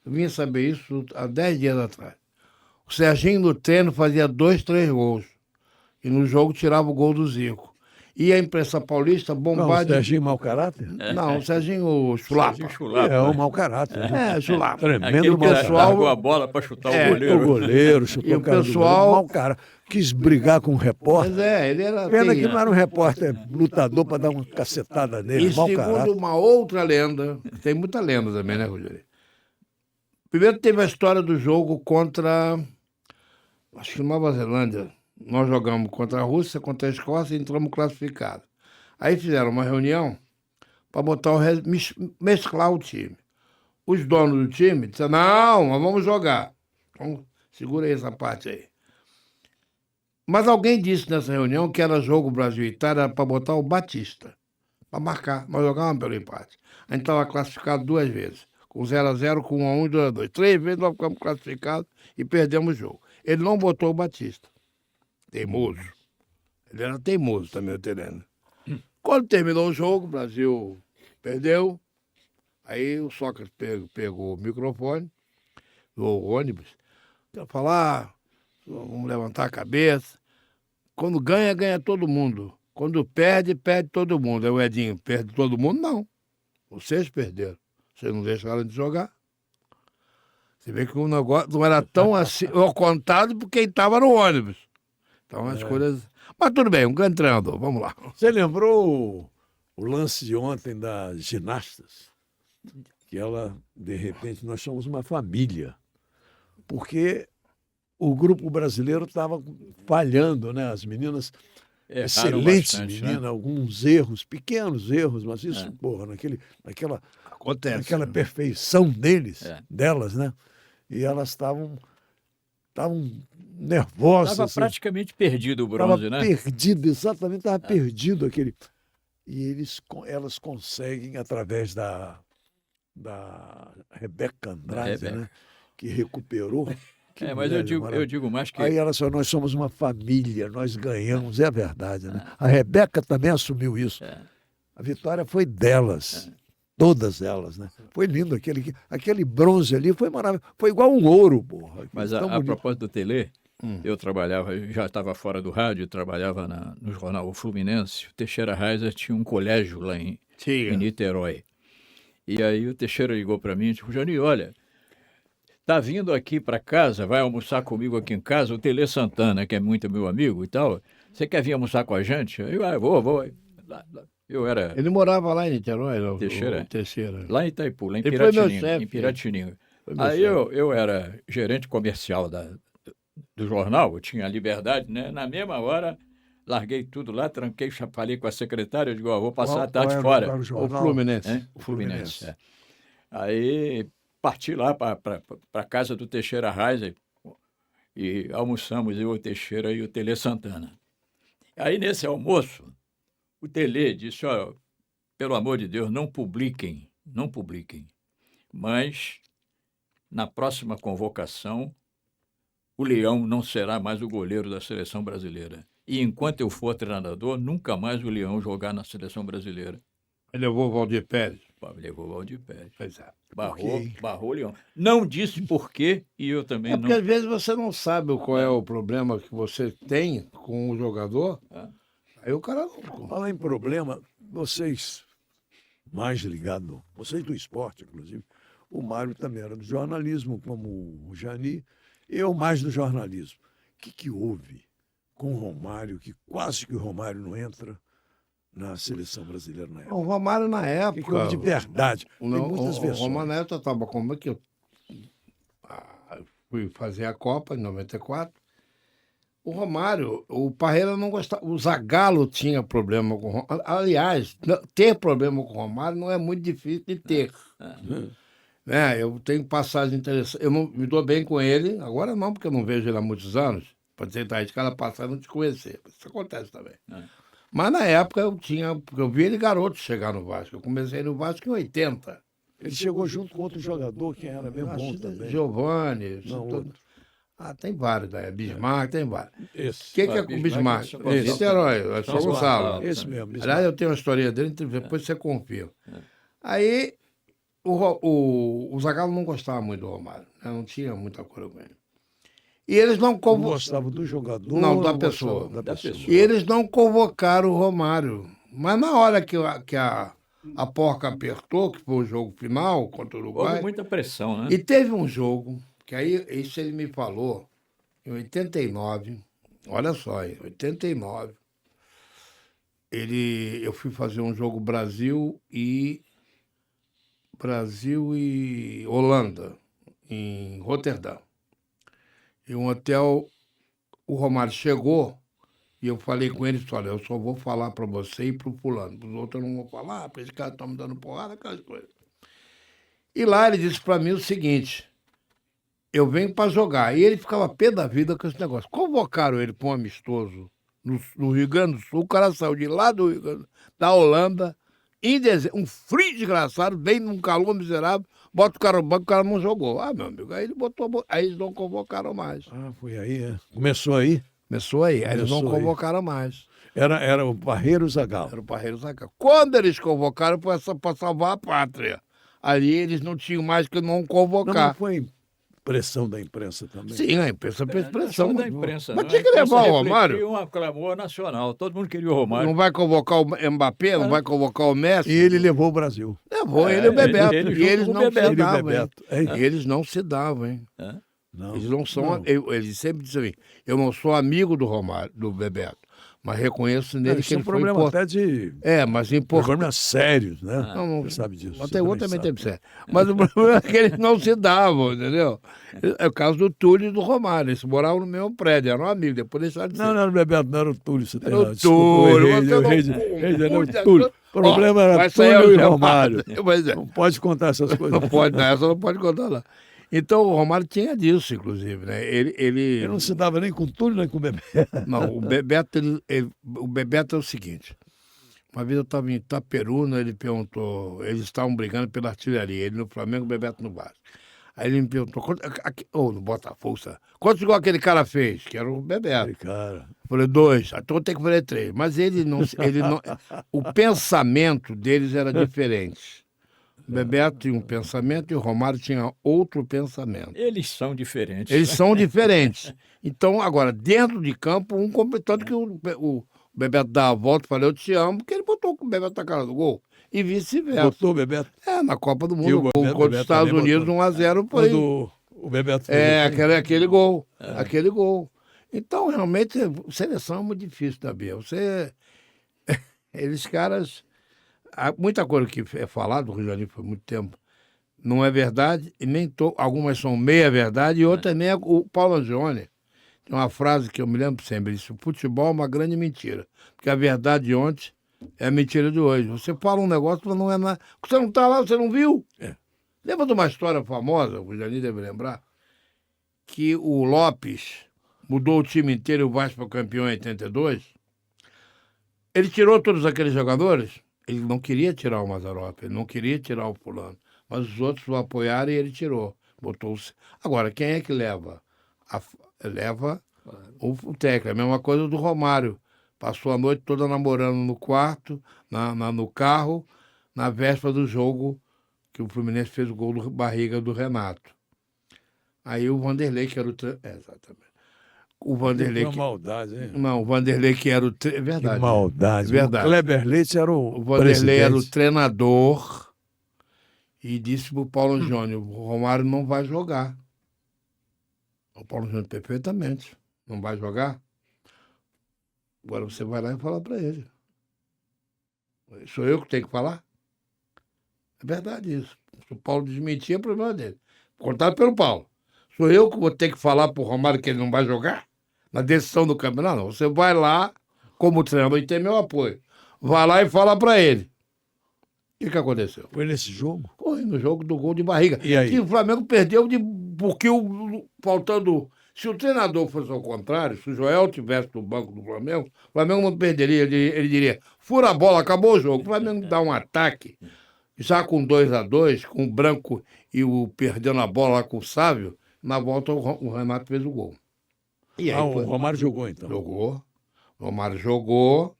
Eu vim saber isso há 10 dias atrás. O Serginho no treino fazia 2, 3 gols. E no jogo tirava o gol do Zico. E a imprensa paulista bombava... Não, o Serginho mau caráter? Não, o Serginho Chulapa. Chulapa. Um mau caráter. Né? Chulapa. Tremendo mau caráter. Largou a bola para chutar o goleiro. O goleiro, chutou E o o cara pessoal- mau cara. Quis brigar com o repórter. Mas ele era... Pena que não era um repórter lutador para dar uma cacetada nele. E Mau segundo caráter. uma outra lenda, tem muita lenda também, né, Rogério? Primeiro teve a história do jogo contra, acho que Nova Zelândia. Nós jogamos contra a Rússia, contra a Escócia e entramos classificados. Aí fizeram uma reunião para mesclar o time. Os donos do time disseram, não, nós vamos jogar. Então, segura aí essa parte aí. Mas alguém disse nessa reunião que era jogo Brasil e Itália para botar o Batista, para marcar. Nós jogávamos pelo empate. A gente estava classificado 2 vezes, com 0-0, com 1-1 e 2-2. 3 vezes nós ficamos classificados e perdemos o jogo. Ele não botou o Batista. Teimoso. Ele era teimoso também, o Tereno. Quando terminou o jogo, o Brasil perdeu. Aí o Sócrates pegou o microfone do ônibus para falar, vamos levantar a cabeça. Quando ganha, ganha todo mundo. Quando perde, perde todo mundo. Aí o Edinho, perde todo mundo? Não. Vocês perderam. Vocês não deixaram de jogar. Você vê que o negócio não era tão assim, ao contado por quem estava no ônibus. Então as coisas... Mas tudo bem, um grande treinador, vamos lá. Você lembrou o lance de ontem das ginastas? Que ela, de repente, nós somos uma família. Porque o grupo brasileiro estava falhando, né? As meninas, Erraram excelentes bastante, meninas, né? alguns erros, pequenos erros, mas isso, porra, naquela Acontece. né? perfeição É. delas, né? E elas estavam nervosas. Estava assim. praticamente perdido o Estava bronze, né? perdido, exatamente, estava perdido aquele. E elas conseguem, através da Rebeca Andrade, Rebeca. né? Que recuperou. Que Mas mulher eu digo mais que... Aí ela só, nós somos uma família, nós ganhamos, é a verdade, né? A Rebeca também assumiu isso. A vitória foi delas. Todas elas, né? Foi lindo aquele bronze ali, foi maravilhoso. Foi igual um ouro, porra. Mas Tão a bonito. propósito do Tele, eu já estava fora do rádio, trabalhava no jornal O Fluminense. O Teixeira Reiser tinha um colégio lá em Niterói. E aí o Teixeira ligou para mim e disse, Jani, olha, tá vindo aqui para casa, vai almoçar comigo aqui em casa, o Tele Santana, que é muito meu amigo e tal. Você quer vir almoçar com a gente? Eu vou. Eu era... Ele morava lá em Niterói, o Teixeira? Terceira. Lá em Itaipu, lá em Ele foi meu Piratininga. chefe, Em Piratininga. Foi meu Aí chefe. eu era gerente comercial do jornal, eu tinha liberdade, né? Na mesma hora, larguei tudo lá, tranquei, falei com a secretária, eu digo, ó, vou passar a Qual tarde era fora. o O jornal? Fluminense. Hein? O Fluminense. É. Aí parti lá para a casa do Teixeira Reis e almoçamos, eu, o Teixeira e o Tele Santana. Aí, nesse almoço, o Tele disse, ó, pelo amor de Deus, não publiquem, mas na próxima convocação o Leão não será mais o goleiro da seleção brasileira. E enquanto eu for treinador, nunca mais o Leão jogar na seleção brasileira. Ele levou o Valdir Pérez. Levou o Valdir Pérez. Pois é. Barrou o Leão. Não disse por quê e eu também não... Porque às vezes você não sabe qual é o problema que você tem com o jogador. Aí o cara não... Falar em problema, vocês mais ligados, vocês do esporte, inclusive, o Mário também era do jornalismo, como o Jani, eu mais do jornalismo. O que houve com o Romário, que quase que o Romário não entra na seleção brasileira na época? O Romário, na O época... que houve de verdade? Tem muitas O versões. Romário, na época, estava como é que eu fui fazer a Copa em 94. O Romário, o Parreira não gostava, o Zagallo tinha problema com o Romário. Aliás, ter problema com o Romário não é muito difícil de ter. Eu tenho passagem interessante. Eu não me dou bem com ele, agora não, porque eu não vejo ele há muitos anos. Pode ser que tá de cada passagem não te conhecer. Isso acontece também. Mas na época eu vi ele garoto chegar no Vasco. Eu comecei no Vasco em 80. Ele chegou junto com outro jogador que era bem bom também. Giovani. Não, outro. Tem vários, né? Bismarck, tem vários. Esse. Quem que é com o Bismarck? Bismarck é Niterói, é São Gonçalo. Esse mesmo. Aliás, eu tenho uma historinha dele, depois você confia. Aí, o Zagallo não gostava muito do Romário, né? Não tinha muita coisa com ele. E eles não Não convocaram. gostava do jogador. Não, da gostava pessoa. Da pessoa. E eles não convocaram o Romário. Mas na hora que a porca apertou, que foi o jogo final contra o Uruguai. Houve muita pressão, né? E teve um jogo, que aí isso ele me falou, em 89, olha só, em 89, eu fui fazer um jogo Brasil e Holanda, em Roterdã. E um hotel, o Romário chegou e eu falei com ele, olha, eu só vou falar para você e para o fulano, para os outros eu não vou falar, porque esse cara está me dando porrada, aquelas coisas. E lá ele disse para mim o seguinte, eu venho para jogar. E ele ficava pé da vida com esse negócio. Convocaram ele para um amistoso no Rio Grande do Sul, o cara saiu de lá da Holanda, em dezembro, um frio desgraçado, bem num calor miserável, bota o cara no banco, o cara não jogou. Meu amigo, aí ele aí eles não convocaram mais. Foi aí, é. Começou aí? Começou aí eles não convocaram mais. Era o Parreira Zagallo. Era o Parreira Zagallo. Quando eles convocaram, foi para salvar a pátria. Ali eles não tinham mais que não convocar. Não foi pressão da imprensa também? Sim, a imprensa fez pressão. Da imprensa, mas tinha que levar o Romário. Um clamor nacional, todo mundo queria o Romário. Não vai convocar o Mbappé, não vai convocar o Messi. E ele levou o Brasil. Levou ele e o Bebeto. Ele e eles não se davam, hein? É. Eles não se davam, hein? Não. Eles não são... Eles sempre dizem assim, eu não sou amigo do Romário, do Bebeto, mas reconheço nele que ele foi problema importante. até de... mas importante. Problemas sérios, né? Não, você sabe disso. Até outro também teve certo. Mas o problema é que eles não se davam, entendeu? É o caso do Túlio e do Romário. Eles moravam no mesmo prédio, eram amigos, depois deixaram de ser. Não era o Bebeto, não era o Túlio. Você tem Era o razão. Desculpa, Túlio, eu errei, você era não... o Túlio. O problema era Túlio e Romário. Não pode contar essas coisas. Não pode, essa não pode contar lá. Então o Romário tinha disso, inclusive, né? Ele não se dava nem com o Túlio, nem com o Bebeto. Não, o Bebeto é o seguinte. Uma vez eu estava em Itaperuna, ele perguntou, eles estavam brigando pela artilharia, ele no Flamengo, o Bebeto no Vasco. Aí ele me perguntou, no Botafogo, quantos igual aquele cara fez? Que era o Bebeto. Cara. Eu falei, 2, então tem que fazer 3. Mas ele não, o pensamento deles era diferente. O Bebeto tinha um pensamento e o Romário tinha outro pensamento. Eles são diferentes. Eles são diferentes. Então, agora, dentro de campo, tanto que o Bebeto dá a volta e fala, eu te amo, porque ele botou o Bebeto na cara do gol. E vice-versa. Botou o Bebeto? Na Copa do Mundo, contra os Estados Unidos, 1-0, foi. Quando o Bebeto fez aquele gol. Aquele gol. Então, realmente, seleção é muito difícil, Bia. Eles caras... Muita coisa que é falada, o Rio de Janeiro foi muito tempo, não é verdade, e nem algumas são meia verdade, e outras nem o Paulo Angione Tem uma frase que eu me lembro sempre, ele disse, o futebol é uma grande mentira, porque a verdade de ontem é a mentira de hoje. Você fala um negócio, mas não é nada. Você não está lá, você não viu? Lembra de uma história famosa, o Jani deve lembrar, que o Lopes mudou o time inteiro e o Vasco foi campeão em 82? Ele tirou todos aqueles jogadores? Ele não queria tirar o Mazzaropi, ele não queria tirar o fulano, mas os outros o apoiaram e ele tirou. Botou-se. Agora, quem é que leva? Leva o técnico. A mesma coisa do Romário. Passou a noite toda namorando no quarto, no carro, na véspera do jogo que o Fluminense fez o gol do barriga do Renato. Aí o Vanderlei, que era o... exatamente. O Vanderlei... Que maldade, hein? Não, o Vanderlei que era o... É verdade. Que maldade. É verdade. O Kleber Leite era o Vanderlei presidente. era o treinador e disse para o Paulo Júnior, o Romário não vai jogar. O Paulo Júnior, perfeitamente. Não vai jogar? Agora você vai lá e fala para ele. Sou eu que tenho que falar? É verdade isso. Se o Paulo desmentir, é problema dele. Contado pelo Paulo. Sou eu que vou ter que falar para o Romário que ele não vai jogar? Na decisão do campeonato? Não. Você vai lá, como treinador, e tem meu apoio. Vai lá e fala para ele. O que aconteceu? Foi nesse jogo? Foi no jogo do gol de barriga. E aí? Que o Flamengo perdeu porque faltando... Se o treinador fosse ao contrário, se o Joel tivesse no banco do Flamengo, o Flamengo não perderia. Ele diria, fura a bola, acabou o jogo. O Flamengo dá um ataque, já com 2-2, com o Branco e o perdendo a bola lá com o Sávio, na volta o Renato fez o gol. E aí, o Romário jogou, então. Jogou. O Romário jogou,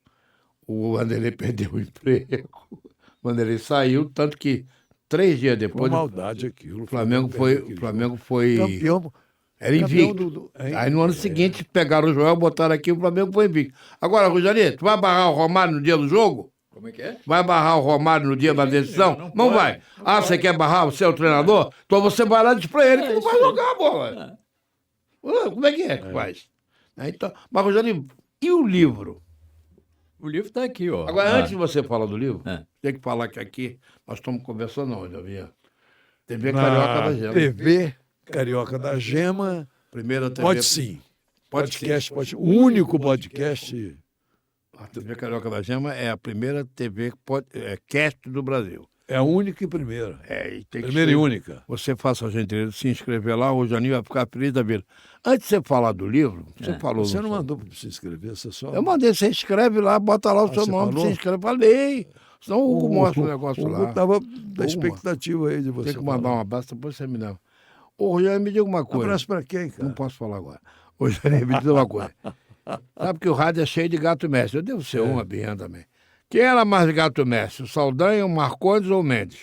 o Vanderlei perdeu o emprego, o Vanderlei saiu, tanto que 3 dias depois... Foi maldade aquilo. O Flamengo foi campeão. Era invicto. Aí no ano seguinte pegaram o Joel, botaram aqui, o Flamengo foi invicto. Agora, Rogério, tu vai barrar o Romário no dia do jogo? Como é que é? Vai barrar o Romário no dia da decisão? Não vai. Você quer barrar? Você é o treinador? Então você vai lá e diz pra ele que não vai jogar a bola. Como é que faz? Então, mas, Rogério, e o livro? O livro está aqui, ó. Agora, antes de você falar do livro, tem que falar que aqui nós estamos conversando onde, havia? TV Carioca da Gema. TV Carioca da Gema. Primeira TV. Pode sim. Podcast. O único podcast. A TV Carioca da Gema é a primeira TV cast do Brasil. É a única e primeira. E tem primeira e única. Você faça a gentileza de se inscrever lá, o Janinho vai ficar feliz da vida. Antes de você falar do livro, você falou... Você não mandou para se inscrever, você só... Eu mandei, você inscreve lá, bota lá o seu nome, falou? se inscreve. Falei, senão o Hugo mostra o negócio lá. Eu estava da expectativa aí de você. Tem que mandar um abraço, depois você me dá. Ô, Rogério, me diga uma coisa. Um abraço para quem, cara? Não posso falar agora. Ô, Rogério, me diga uma coisa. Sabe que o rádio é cheio de gato mestre. Eu devo ser uma birra também. Quem era mais gato mestre? O Saldanha, o Marcondes ou o Mendes?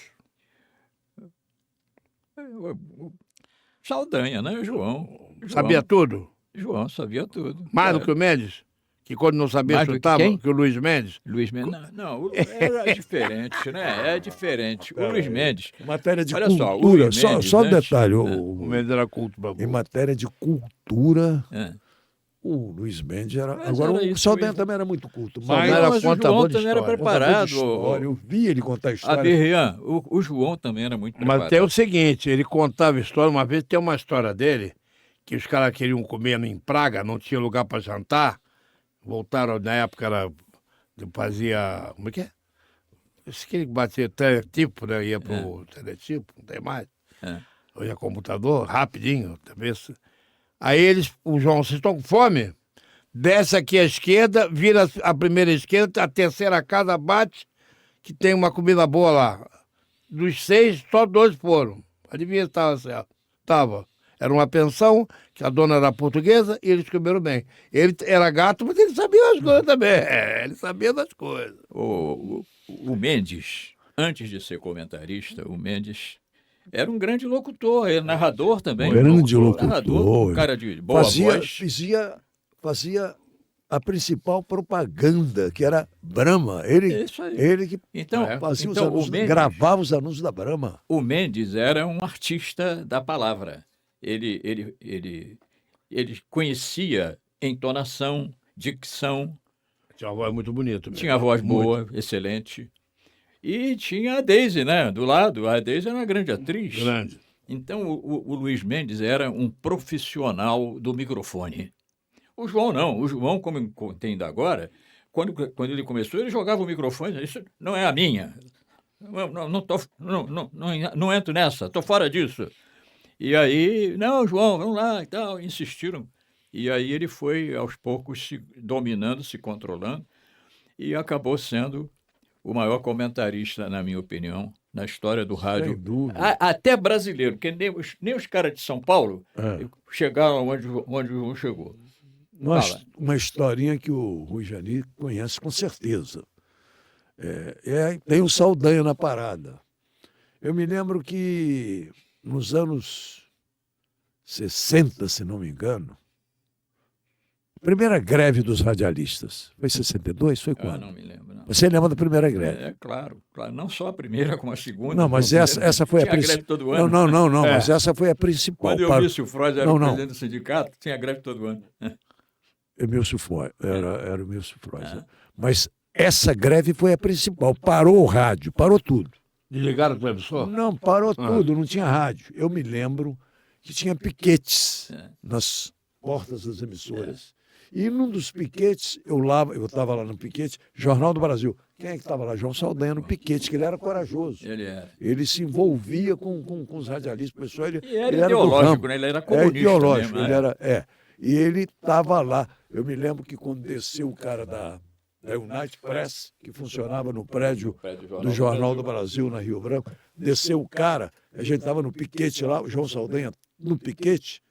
Saldanha, né? João. Sabia tudo? João sabia tudo. Mais do que o Mendes? Que quando não sabia Mais do chutava? que quem? Que o Luiz Mendes? Luiz Mendes. Não, era diferente, né? É diferente. O Luiz Mendes. Em matéria de Olha só, o cultura, Luiz Mendes, só um antes- detalhe. O Mendes era culto. Em matéria de cultura, É. o Luiz Mendes era... Mas agora, era o isso Saldanha mesmo. também era muito culto. Saldanha Mas era Mas o contador João de também era história. preparado. história, eu vi ele contar A história. Berrian, o João também era muito preparado. Mas tem o seguinte, ele contava história, uma vez tem uma história dele, que os caras queriam comer em Praga, não tinha lugar para jantar, voltaram, na época fazia, como é que é? Esse que batia teletipo, né? Ia pro teletipo, não tem mais. Hoje é computador, rapidinho, cabeça. Aí o João, vocês estão com fome? Desce aqui à esquerda, vira a primeira esquerda, a terceira casa bate, que tem uma comida boa lá. Dos 6, só 2 foram. Adivinha se estava certo? Estava. Era uma pensão, que a dona era portuguesa, e eles comeram bem. Ele era gato, mas ele sabia das coisas também. Ele sabia das coisas. O Mendes, antes de ser comentarista, o Mendes era um grande locutor, ele narrador também. Grande locutor. Narrador, um cara de boa voz. Fazia a principal propaganda, que era Brahma. Ele que Então, fazia os então, anúncios, o Mendes, gravava os anúncios da Brahma. O Mendes era um artista da palavra. Ele conhecia entonação, dicção, Tinha uma voz muito bonita. tinha a voz boa, excelente. E tinha a Daisy, né? Do lado. A Daisy era uma grande atriz. Grande. Então, o Luiz Mendes era um profissional do microfone. O João não. O João, como eu contei ainda agora, quando ele começou, ele jogava o microfone. Isso não é a minha. Não entro nessa, estou fora disso. E aí, não, João, vamos lá e tal, insistiram. E aí ele foi, aos poucos, se dominando, se controlando, e acabou sendo o maior comentarista, na minha opinião, na história do rádio. Sem dúvida. Até brasileiro, porque nem os caras de São Paulo chegaram onde o João chegou. Uma historinha que o Rui Jani conhece com certeza. Tem o Saldanha na parada. Eu me lembro que nos anos 60, se não me engano, a primeira greve dos radialistas, foi 62? Foi quando? Não me lembro. Não. Você lembra da primeira greve? Claro. Não só a primeira, como a segunda. Não, mas essa foi a principal. Tinha greve todo ano. Não, mas essa foi a principal. Quando eu vi o Freud era o presidente do sindicato, tinha greve todo ano. Emílio Freud, era o Emílio Freud. Né? Mas essa greve foi a principal. Parou o rádio, parou tudo. Desligaram o televisor? Não, parou tudo, não tinha rádio. Eu me lembro que tinha piquetes nas portas das emissoras. E num dos piquetes, eu estava lá no piquete, Jornal do Brasil. Quem é que estava lá? João Saldanha no piquete, que ele era corajoso. Ele era. Ele se envolvia com os radialistas. Pessoal, ele era ideológico, né? Ele era comunista. Ideológico, mesmo, ele era. E ele estava lá. Eu me lembro que quando desceu o cara da United Press, que funcionava no prédio do Jornal do Brasil, na Rio Branco, desceu o cara, a gente estava no piquete lá, o João Saldanha no piquete,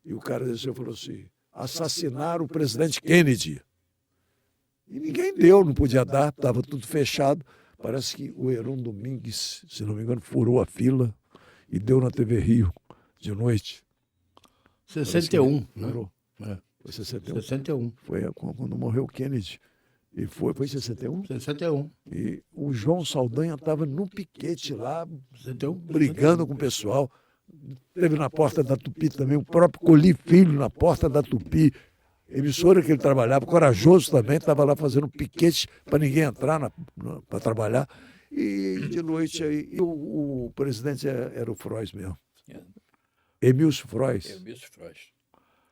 e o cara desceu e falou assim: assassinaram o presidente Kennedy. E ninguém deu, não podia dar, estava tudo fechado. Parece que o Heron Domingues, se não me engano, furou a fila e deu na TV Rio de noite. 61, né? Foi 61. 61. Foi quando morreu o Kennedy. E foi 61? 61. E o João Saldanha estava no piquete lá, 61. brigando com o pessoal. Teve na porta da Tupi também, o próprio Coli Filho na porta da Tupi, emissora que ele trabalhava, corajoso também, estava lá fazendo piquete para ninguém entrar para trabalhar. E de noite aí, o presidente era o Freud mesmo. Emílio Freud. Emílio Freud.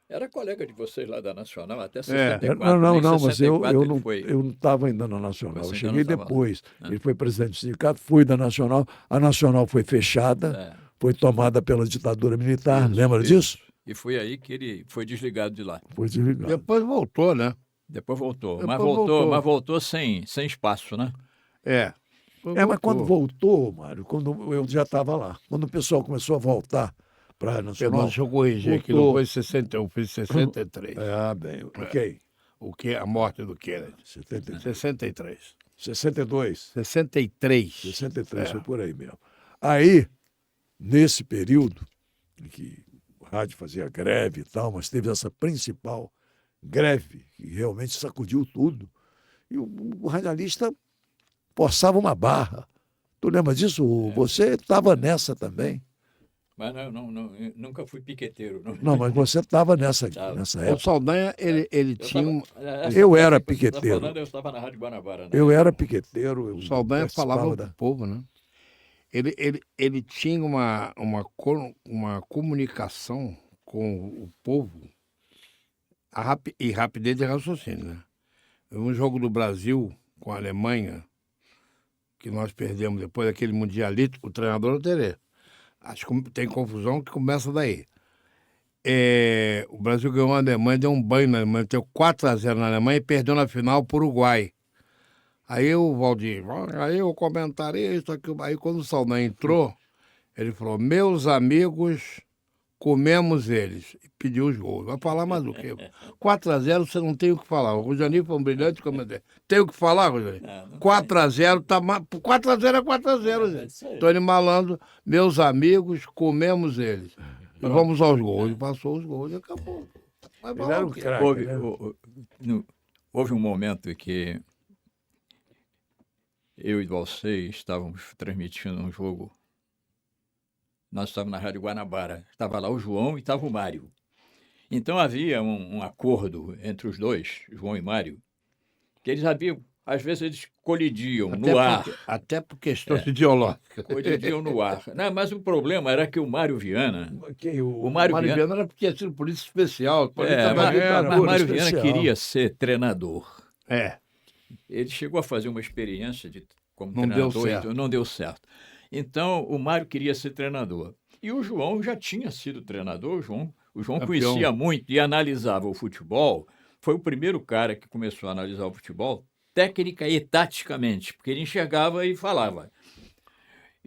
Era colega de vocês lá da Nacional até 64. Não, mas eu não estava ainda na Nacional. Eu cheguei depois. Ele foi presidente do sindicato, fui da Nacional. A Nacional foi fechada, foi tomada pela ditadura militar. Lembra disso? E foi aí que ele foi desligado de lá. Foi desligado. Depois voltou, né? Depois voltou. Mas voltou sem espaço, né? Mas quando voltou, Mário, quando eu já estava lá, quando o pessoal começou a voltar para a Nacional. Deixa eu corrigir, aqui não foi 61, foi 63. Bem, ok. O que? A morte do Kennedy. 63. 62. 63. 63, foi por aí mesmo. Aí, nesse período, em que o rádio fazia greve e tal, mas teve essa principal greve, que realmente sacudiu tudo, e o radialista forçava uma barra. Tu lembra disso? Você estava nessa também. Mas eu nunca fui piqueteiro. Não, mas você estava nessa época. O Saldanha, ele tinha... Eu era piqueteiro. Eu estava na Rádio Guanabara. Né? Eu era piqueteiro. O Saldanha falava do povo, né? Ele tinha uma comunicação com o povo e rapidez de raciocínio, né? Um jogo do Brasil com a Alemanha, que nós perdemos depois daquele mundialito, o treinador é o Terê. Acho que tem confusão que começa daí. O Brasil ganhou a Alemanha, deu um banho na Alemanha, deu 4-0 na Alemanha e perdeu na final para o Uruguai. Aí o Valdir, aí o comentarista, aí quando o Saldanha entrou, ele falou: meus amigos, comemos eles. E pediu os gols. Vai falar mais do que? 4-0 você não tem o que falar. O Rojani foi um brilhante comentário. Tem o que falar, Rojani? 4-0 tá 4-0 é 4-0, gente. Tony Malandro, meus amigos, comemos eles. E vamos aos gols. Passou os gols e acabou. Ele era um craque, houve um momento que eu e Valcei estávamos transmitindo um jogo. Nós estávamos na Rádio Guanabara. Estava lá o João e estava o Mário. Então havia um acordo entre os dois, João e Mário, que eles às vezes eles colidiam Até no ar. Até por questões ideológicas. Colidiam no ar. Não, mas o problema era que o Mário Viana... Quem, O Mário Mário Viana... Viana era porque tinha sido polícia especial. Mas Mário Viana especial. queria ser treinador. É. Ele chegou a fazer uma experiência como Não deu treinador, certo. então não deu certo. Então, o Mário queria ser treinador. E o João já tinha sido treinador, o João Campeão. conhecia muito e analisava o futebol. Foi o primeiro cara que começou a analisar o futebol técnica e taticamente, porque ele enxergava e falava.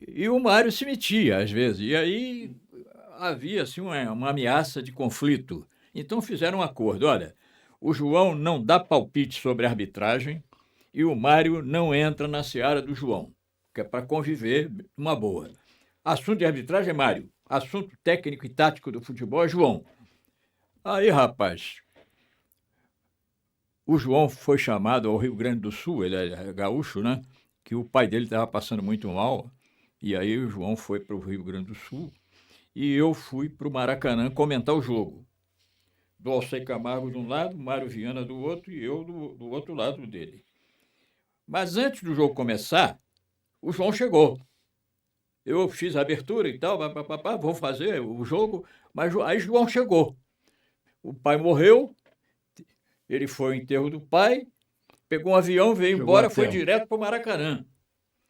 E o Mário se metia, às vezes, e aí havia assim, uma ameaça de conflito. Então fizeram um acordo, olha, o João não dá palpite sobre arbitragem e o Mário não entra na seara do João, que é para conviver uma boa. Assunto de arbitragem é Mário, assunto técnico e tático do futebol é João. Aí, rapaz, o João foi chamado ao Rio Grande do Sul, ele é gaúcho, né? Que o pai dele estava passando muito mal, e aí o João foi para o Rio Grande do Sul e eu fui para o Maracanã comentar o jogo. Do Alcei Camargo de um lado, Mário Viana do outro e eu do outro lado dele. Mas antes do jogo começar, o João chegou. Eu fiz a abertura e tal, vou fazer o jogo, mas aí João chegou. O pai morreu, ele foi ao enterro do pai, pegou um avião, veio embora, foi direto para o Maracanã.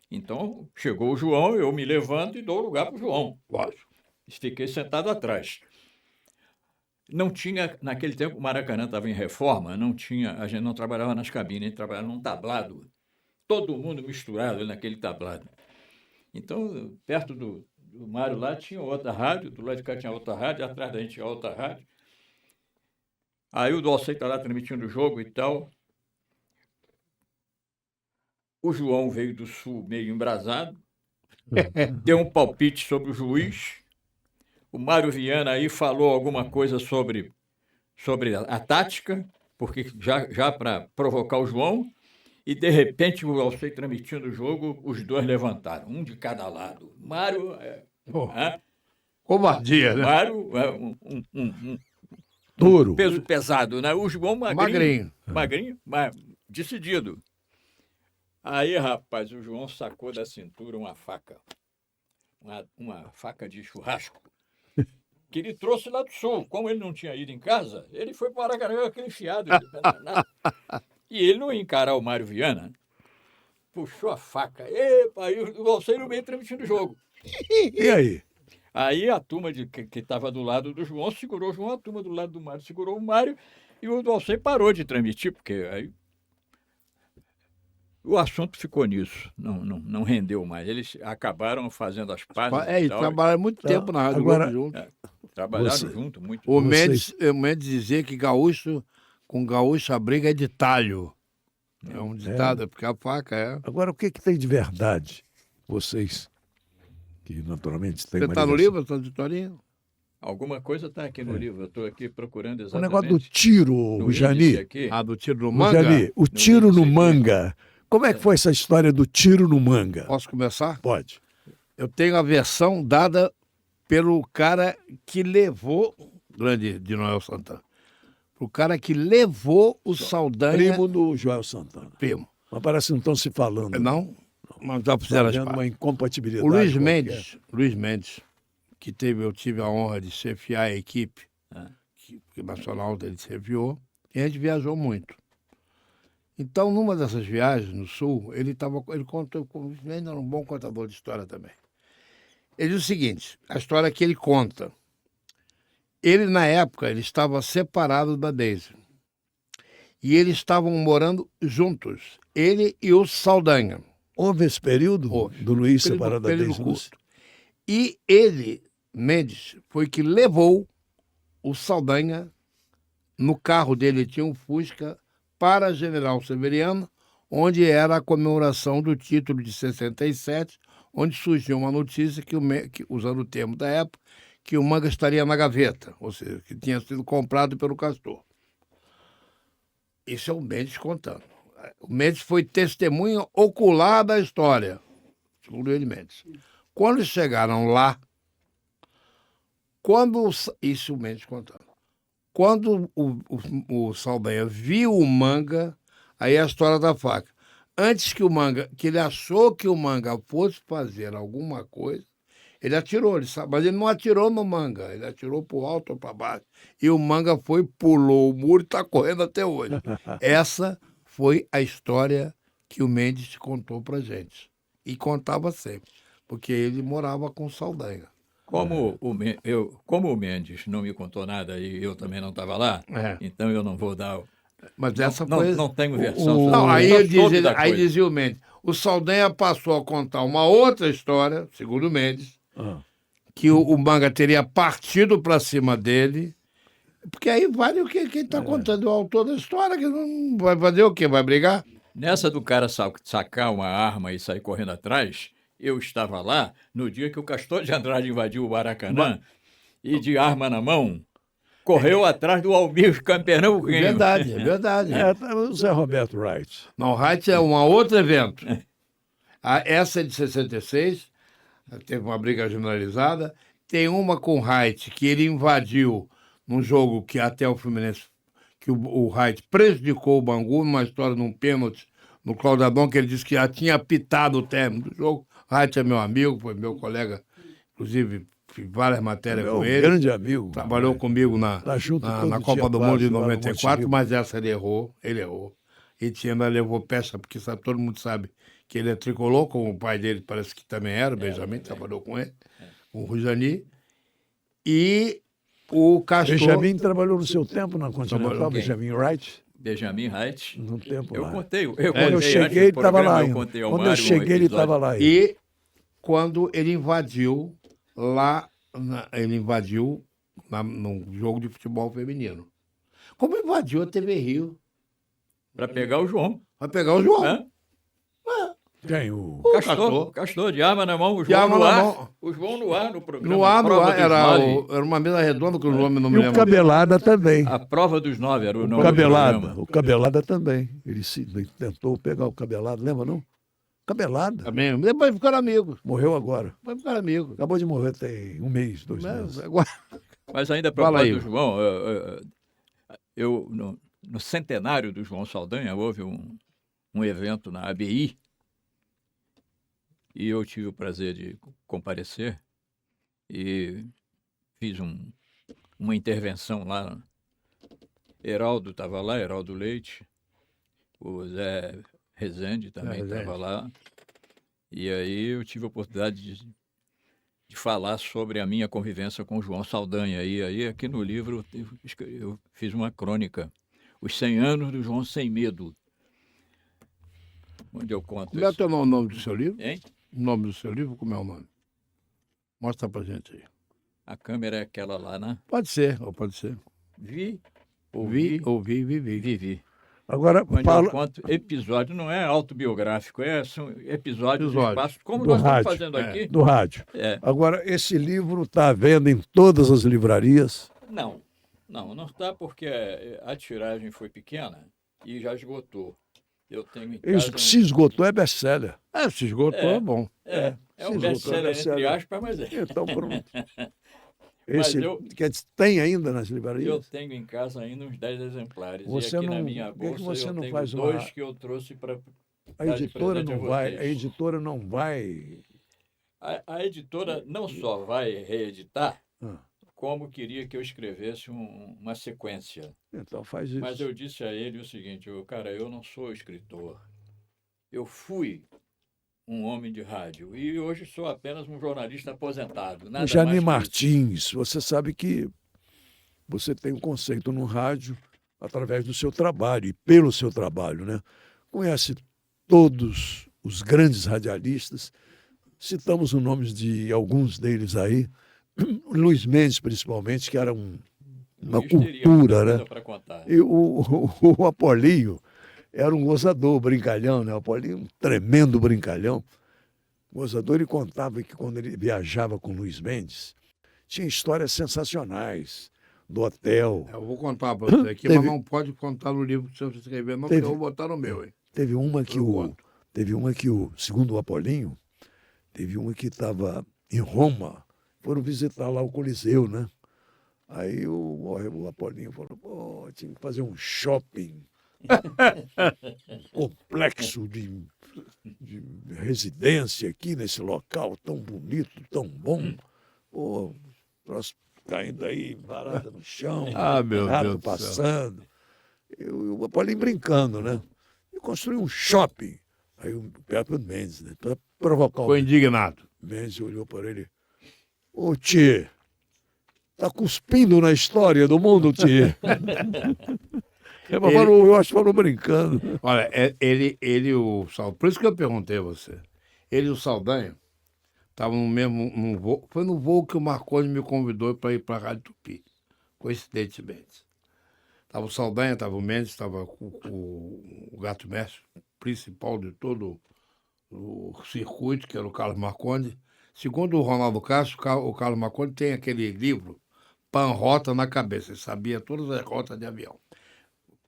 Então, chegou o João, eu me levanto e dou lugar para o João. Lógico. Fiquei sentado atrás. Não tinha, naquele tempo, o Maracanã estava em reforma, não tinha, a gente não trabalhava nas cabines, a gente trabalhava num tablado. Todo mundo misturado naquele tablado. Então, perto do Mário lá tinha outra rádio, do lado de cá tinha outra rádio, atrás da gente tinha outra rádio. Aí o Dalcei está lá transmitindo o jogo e tal. O João veio do Sul meio embrasado, deu um palpite sobre o juiz. O Mário Viana aí falou alguma coisa sobre a tática, porque já para provocar o João. E, de repente, o Alcei transmitindo o jogo, os dois levantaram, um de cada lado. Mário... Covardia, né? Mário Duro. peso pesado, né? O João Magrinho. Magrinho, mas decidido. Aí, rapaz, o João sacou da cintura uma faca. Uma faca de churrasco. Que ele trouxe lá do Sul. Como ele não tinha ido em casa, ele foi para o Maracanã, aquele enfiado. E ele não ia encarar o Mário Viana, puxou a faca. Epa, aí o Alcei no meio transmitindo o jogo. E aí? Aí a turma que estava do lado do João segurou o João, a turma do lado do Mário segurou o Mário, e o Alcei parou de transmitir, porque aí o assunto ficou nisso, não rendeu mais. Eles acabaram fazendo as pazes. E trabalharam muito tempo na Rádio Agora, Globo junto. Trabalharam junto muito. O Mendes dizia que gaúcho, com gaúcho a briga é de talho. É um ditado, porque a faca é. Agora, o que tem de verdade? Vocês, que naturalmente têm Você uma está no ligação. livro, essa historinha? Alguma coisa está aqui no livro, eu estou aqui procurando O exatamente. negócio do tiro, no o Jani. índice aqui. Do tiro do O manga? Jani, o tiro índice no aqui. manga. Como é que foi essa história do tiro no manga? Posso começar? Pode. Eu tenho a versão dada pelo cara que levou, grande de Noel Santana, o cara que levou o Saldanha... Primo do Joel Santana. Primo. Mas parece que não estão se falando. Não, mas já Está fizeram as havendo pazes. uma incompatibilidade. O Luiz qualquer. Mendes, que eu tive a honra de chefiar a equipe, que nacional dele chefiou, e a gente viajou muito. Então, numa dessas viagens no Sul, ele contou, o Luiz Mendes era um bom contador de história também. Ele diz o seguinte, a história que ele conta. Ele, na época, ele estava separado da Deise. E eles estavam morando juntos, ele e o Saldanha. Houve esse período Houve. do Luiz separado da Período Deise Lúcia? curto. E ele, Mendes, foi que levou o Saldanha no carro dele, tinha um Fusca, para General Severiano, onde era a comemoração do título de 67, onde surgiu uma notícia que usando o termo da época, que o manga estaria na gaveta, ou seja, que tinha sido comprado pelo Castor. Isso é o Mendes contando. O Mendes foi testemunha ocular da história, segundo ele, Mendes. Quando chegaram lá, isso o Mendes contando. Quando o Saldanha viu o manga, aí é a história da faca. antes que ele achou que o Manga fosse fazer alguma coisa, ele atirou, mas ele não atirou no Manga, ele atirou para o alto ou para baixo. E o Manga pulou o muro e está correndo até hoje. Essa foi a história que o Mendes contou para gente. E contava sempre, porque ele morava com Saldanha. Como o Mendes não me contou nada e eu também não estava lá, então eu não vou dar... Mas essa foi... Não tenho versão. Não, aí dizia o Mendes. O Saldanha passou a contar uma outra história, segundo o Mendes, que o Manga teria partido para cima dele, porque aí vale o que quem está contando, o autor da história, que não vai fazer o quê? Vai brigar? Nessa do cara sacar uma arma e sair correndo atrás, eu estava lá no dia que o Castor de Andrade invadiu o Maracanã e de arma na mão correu atrás do Almir Camperão. Verdade, é verdade. O Zé Roberto Wright. Não, o Wright é um outro evento. Essa é de 66, teve uma briga generalizada. Tem uma com o Wright, que ele invadiu num jogo que até o Fluminense, que o Wright prejudicou o Bangu, numa história de um pênalti no Cláudio Adão, que ele disse que já tinha apitado o término do jogo. O Wright é meu amigo, foi meu colega, inclusive fiz várias matérias com ele. Grande amigo. Trabalhou comigo na Copa do Mundo de 94, mas essa ele errou. E ainda levou peça, porque todo mundo sabe que ele é tricolor, como o pai dele parece que também era, o Benjamin, trabalhou com ele, com o Rujani. E o Castor... Benjamin trabalhou no seu tempo na Continental, Benjamin Wright? Benjamin Wright. No tempo eu lá. Contei. Eu cheguei, ele estava lá. Quando eu cheguei, ele estava lá. E quando ele invadiu num jogo de futebol feminino. Como invadiu a TV Rio? Para pegar o João. Para pegar o João. É? Quem? O Castor, de arma na mão, o João no ar. O João no ar no programa. No ar, era uma mesa redonda que o nome não me lembro. E o Cabelada também. A Prova dos 9 era o nome Cabelada, do programa. o Cabelada também. Ele tentou pegar o Cabelada, lembra não? Cabelada. Também. Depois ficaram amigos. Morreu agora. Depois ficaram amigos. Acabou de morrer tem 1 mês, 2 meses. Agora... Mas ainda para falar do João, no centenário do João Saldanha, houve um evento na ABI, e eu tive o prazer de comparecer e fiz uma intervenção lá. Heraldo estava lá, Heraldo Leite, o Zé Rezende também estava lá. E aí eu tive a oportunidade de falar sobre a minha convivência com o João Saldanha. E aí aqui no livro eu fiz uma crônica, Os 100 anos do João Sem Medo, onde eu conto isso. Como é o nome do seu livro? Hein? O nome do seu livro, como é o nome? Mostra pra gente aí. A câmera é aquela lá, né? Pode ser, ou pode ser. Vivi. Agora, eu conto episódio, não é autobiográfico, são episódios do espaço, como nós estamos fazendo aqui. Do rádio. Agora, esse livro está à venda em todas as livrarias? Não está, porque a tiragem foi pequena e já esgotou. Eu tenho em casa Isso que se esgotou é best-seller. Se esgotou é bom. É um best-seller entre aspas, mas é. Então, pronto. Tem ainda nas livrarias? Eu tenho em casa ainda uns 10 exemplares. Você e aqui não, na minha bolsa você eu não tenho faz 2 que eu trouxe para a editora não vai. A editora não só vai reeditar, como queria que eu escrevesse uma sequência. Então faz isso. Mas eu disse a ele o seguinte: eu não sou escritor. Eu fui um homem de rádio e hoje sou apenas um jornalista aposentado. Jani Martins, você sabe que você tem um conceito no rádio através do seu trabalho e pelo seu trabalho, né? Conhece todos os grandes radialistas, citamos os nomes de alguns deles aí, Luiz Mendes principalmente, que era uma cultura, né? E o Apolinho era um gozador, brincalhão, né? O Apolinho, um tremendo brincalhão. O gozador, ele contava que quando ele viajava com Luiz Mendes, tinha histórias sensacionais do hotel. Eu vou contar para você aqui, mas não pode contar no livro que você escrever, não, porque eu vou botar no meu, hein? Teve uma que segundo o Apolinho, teve uma que estava em Roma, foram visitar lá o Coliseu, né? Aí o Apolinho falou, tinha que fazer um shopping complexo de residência aqui nesse local tão bonito, tão bom. Pô, troço caindo aí, varada no chão, Meu rato Deus do céu. passando. Eu Apolim brincando, né? E construí um shopping. Aí perto do Mendes, né? Para provocar Ficou o indignado. Mendes olhou para ele. Ô, tchê, tá cuspindo na história do mundo, tchê. Eu acho que falou brincando. Olha, ele o Saldanha, por isso que eu perguntei a você. Ele e o Saldanha estavam no mesmo num voo, foi no voo que o Marconi me convidou para ir para a Rádio Tupi, coincidentemente. Estava o Saldanha, estava o Mendes, estava o Gato Mestre, principal de todo o circuito, que era o Carlos Marconi. Segundo o Ronaldo Castro, o Carlos Marconi tem aquele livro, Pan-Rota na cabeça, ele sabia todas as rotas de avião.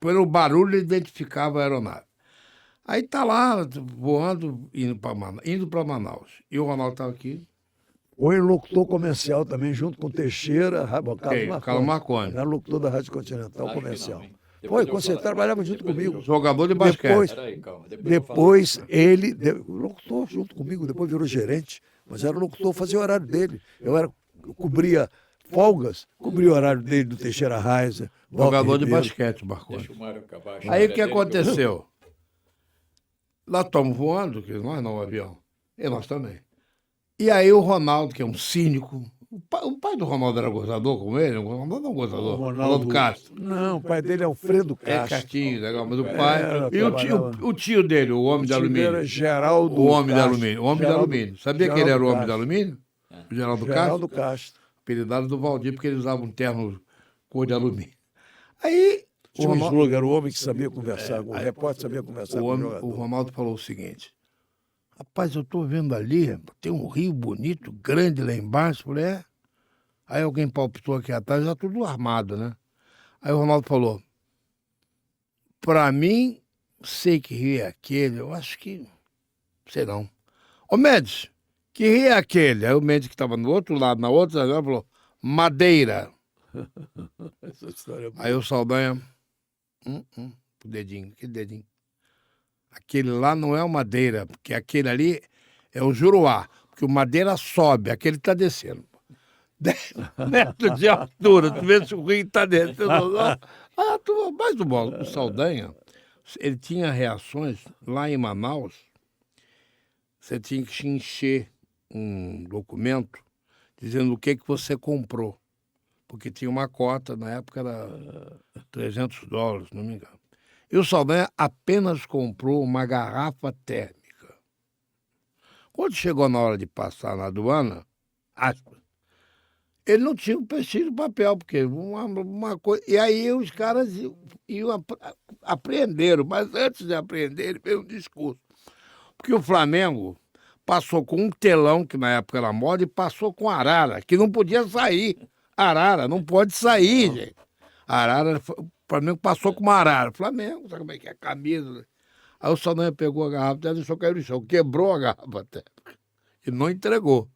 Pelo barulho, ele identificava a aeronave. Aí tá lá, voando, indo para Manaus. E o Ronaldo estava aqui. Foi locutor comercial também, junto com Teixeira, Carlos Marconi. Era locutor da Rádio Continental Acho que comercial. não, hein? Foi, Depois quando você trabalhava junto comigo. Jogador de basquete. Depois, Peraí, calma. depois ele, locutor junto comigo, depois virou gerente, mas era locutor, fazia o horário dele. Eu cobria folgas, cobria o horário dele do Teixeira Reiser. Jogador de basquete, Marconi. Deixa o Mário acabar. Aí o que aconteceu? Nós estamos voando, que nós não, o avião. E nós também. E aí o Ronaldo, que é um cínico. O pai do Ronaldo era gozador como ele? O Ronaldo não é um gozador. Ronaldo Castro. Não, o pai dele é Alfredo É Castro. Castinho, legal, mas o pai. Era, E o tio dele, o homem de O tio dele alumínio. era Geraldo O homem de Castro. alumínio. O homem de Geraldo- alumínio. Sabia que ele era o homem de Castro. alumínio? O Geraldo Geraldo Castro. Castro. Apelidado do Valdir, porque ele usava um terno cor de alumínio. Aí o Tinha um Ronaldo, slogan, era o homem que sabia conversar, o repórter sabia conversar com o o jogador. Ronaldo falou o seguinte: rapaz, eu estou vendo ali, tem um rio bonito, grande lá embaixo. Falei, é. Aí alguém palpitou aqui atrás, já tudo armado, né? Aí o Ronaldo falou: pra mim, sei que rio é aquele, eu acho que. Sei não. Ô Mendes, que rio é aquele? Aí o Mendes, que estava no outro lado, na outra, falou: Madeira. Essa história é boa. Aí o Saldanha, o dedinho, aquele dedinho. Aquele lá não é o Madeira, porque aquele ali é o Juruá, porque o Madeira sobe, aquele está descendo. 10 metros de altura, tu vê se o rio está descendo. Mais do bolo. O Saldanha, ele tinha reações lá em Manaus, você tinha que encher um documento dizendo o que você comprou. Porque tinha uma cota, na época era $300, não me engano. E o Saldanha apenas comprou uma garrafa térmica. Quando chegou na hora de passar na aduana, ele não tinha um peixinho de papel, porque uma coisa. E aí os caras apreenderam, mas antes de apreenderem, veio um discurso. Porque o Flamengo passou com um telão, que na época era moda, e passou com arara, que não podia sair. Arara, não pode sair, gente. Arara, o Flamengo passou com uma arara. Flamengo, sabe como é que é a camisa? Aí o Saldanha pegou a garrafa e deixou cair no chão, quebrou a garrafa térmica e não entregou.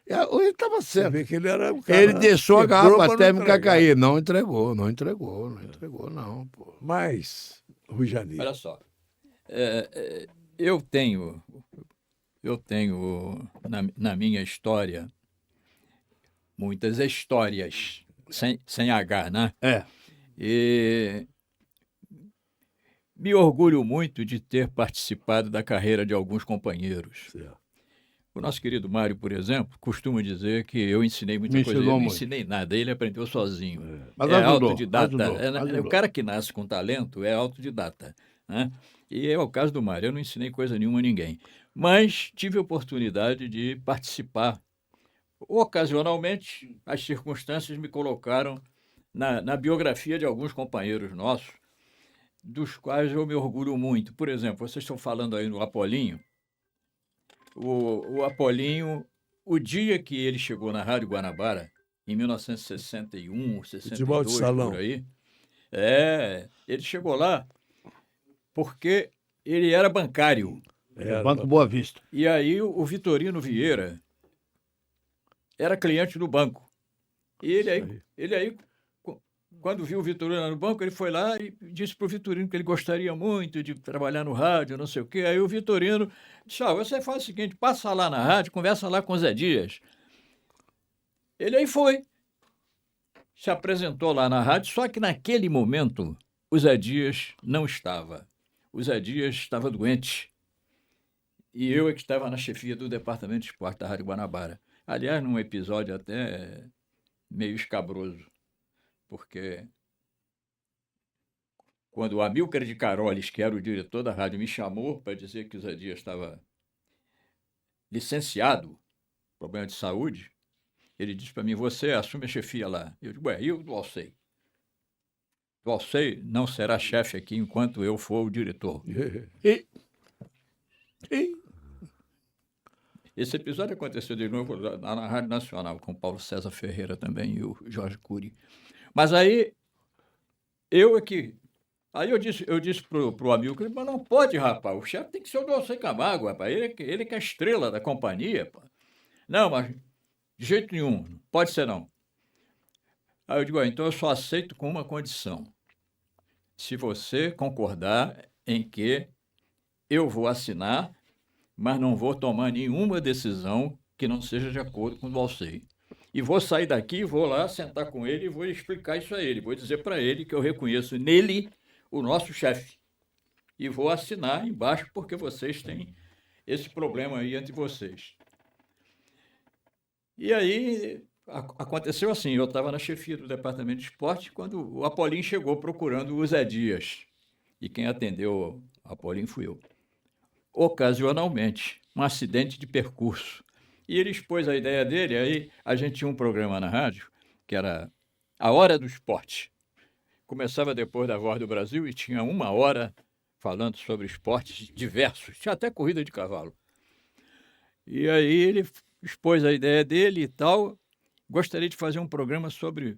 Ele estava Você certo. vê que ele era um cara Ele deixou a quebrou pra garrafa não térmica entregar. cair. Não entregou, pô. Mas, Rui Janir, Olha só, eu tenho na minha história muitas histórias, sem H, né? É. E me orgulho muito de ter participado da carreira de alguns companheiros. certo. O nosso querido Mário, por exemplo, costuma dizer que eu ensinei muita Me coisa. ensinou Eu não muito. ensinei nada, ele aprendeu sozinho. Mas É ajudou, autodidata. ajudou. O cara que nasce com talento é autodidata, né? E é o caso do Mário. Eu não ensinei coisa nenhuma a ninguém. Mas tive a oportunidade de participar. Ocasionalmente, as circunstâncias me colocaram na biografia de alguns companheiros nossos, dos quais eu me orgulho muito. Por exemplo, vocês estão falando aí no Apolinho. O Apolinho, o dia que ele chegou na Rádio Guanabara, em 1961, Futebol de 62, salão. por aí, ele chegou lá porque ele era bancário. Banco Boa Vista. E aí o Vitorino Vieira era cliente do banco. E ele aí quando viu o Vitorino lá no banco, ele foi lá e disse para o Vitorino que ele gostaria muito de trabalhar no rádio, não sei o quê. Aí o Vitorino disse, você faz o seguinte, passa lá na rádio, conversa lá com o Zé Dias. Ele aí foi, se apresentou lá na rádio, só que naquele momento o Zé Dias não estava. O Zé Dias estava doente. E eu é que estava na chefia do Departamento de Esporte da Rádio Guanabara. Aliás, num episódio até meio escabroso, porque quando o Amílcar de Carolis, que era o diretor da rádio, me chamou para dizer que o Zé Dias estava licenciado, problema de saúde, ele disse para mim, você assume a chefia lá. Eu digo, e o do Alcei? O Alcei não será chefe aqui enquanto eu for o diretor. Esse episódio aconteceu de novo lá na Rádio Nacional, com o Paulo César Ferreira também e o Jorge Cury. Mas aí, Aí eu disse pro Amílcar, mas não pode, rapaz, o chefe tem que ser o Alcei Camargo, rapaz, ele que é a estrela da companhia, pô. Não, mas de jeito nenhum, pode ser não. Aí eu digo, então eu só aceito com uma condição. Se você concordar em que eu vou assinar, mas não vou tomar nenhuma decisão que não seja de acordo com o Alcei. E vou sair daqui, vou lá sentar com ele e vou explicar isso a ele. Vou dizer para ele que eu reconheço nele o nosso chefe. E vou assinar embaixo porque vocês têm esse problema aí entre vocês. E aí aconteceu assim, eu estava na chefia do Departamento de Esporte quando o Apolim chegou procurando o Zé Dias. E quem atendeu o Apolim fui eu. Ocasionalmente, um acidente de percurso. E ele expôs a ideia dele, aí a gente tinha um programa na rádio, que era A Hora do Esporte. Começava depois da Voz do Brasil e tinha 1 hora falando sobre esportes diversos, tinha até corrida de cavalo. E aí ele expôs a ideia dele e tal, gostaria de fazer um programa sobre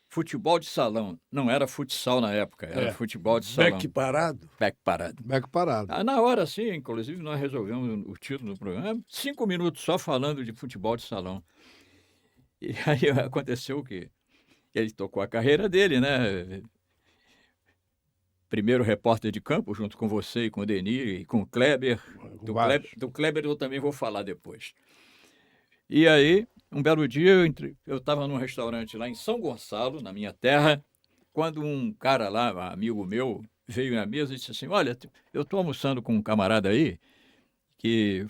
futebol de salão. Não era futsal na época, era futebol de salão. Beck parado? Beck parado. Beck parado. Na hora, sim, inclusive, nós resolvemos o título do programa, 5 minutos só falando de futebol de salão. E aí aconteceu o quê? Ele tocou a carreira dele, né? Primeiro repórter de campo, junto com você e com o Denir e com o Kleber. Do Kleber eu também vou falar depois. E aí, um belo dia, eu estava num restaurante lá em São Gonçalo, na minha terra, quando um cara lá, um amigo meu, veio na mesa e disse assim, olha, eu estou almoçando com um camarada aí, que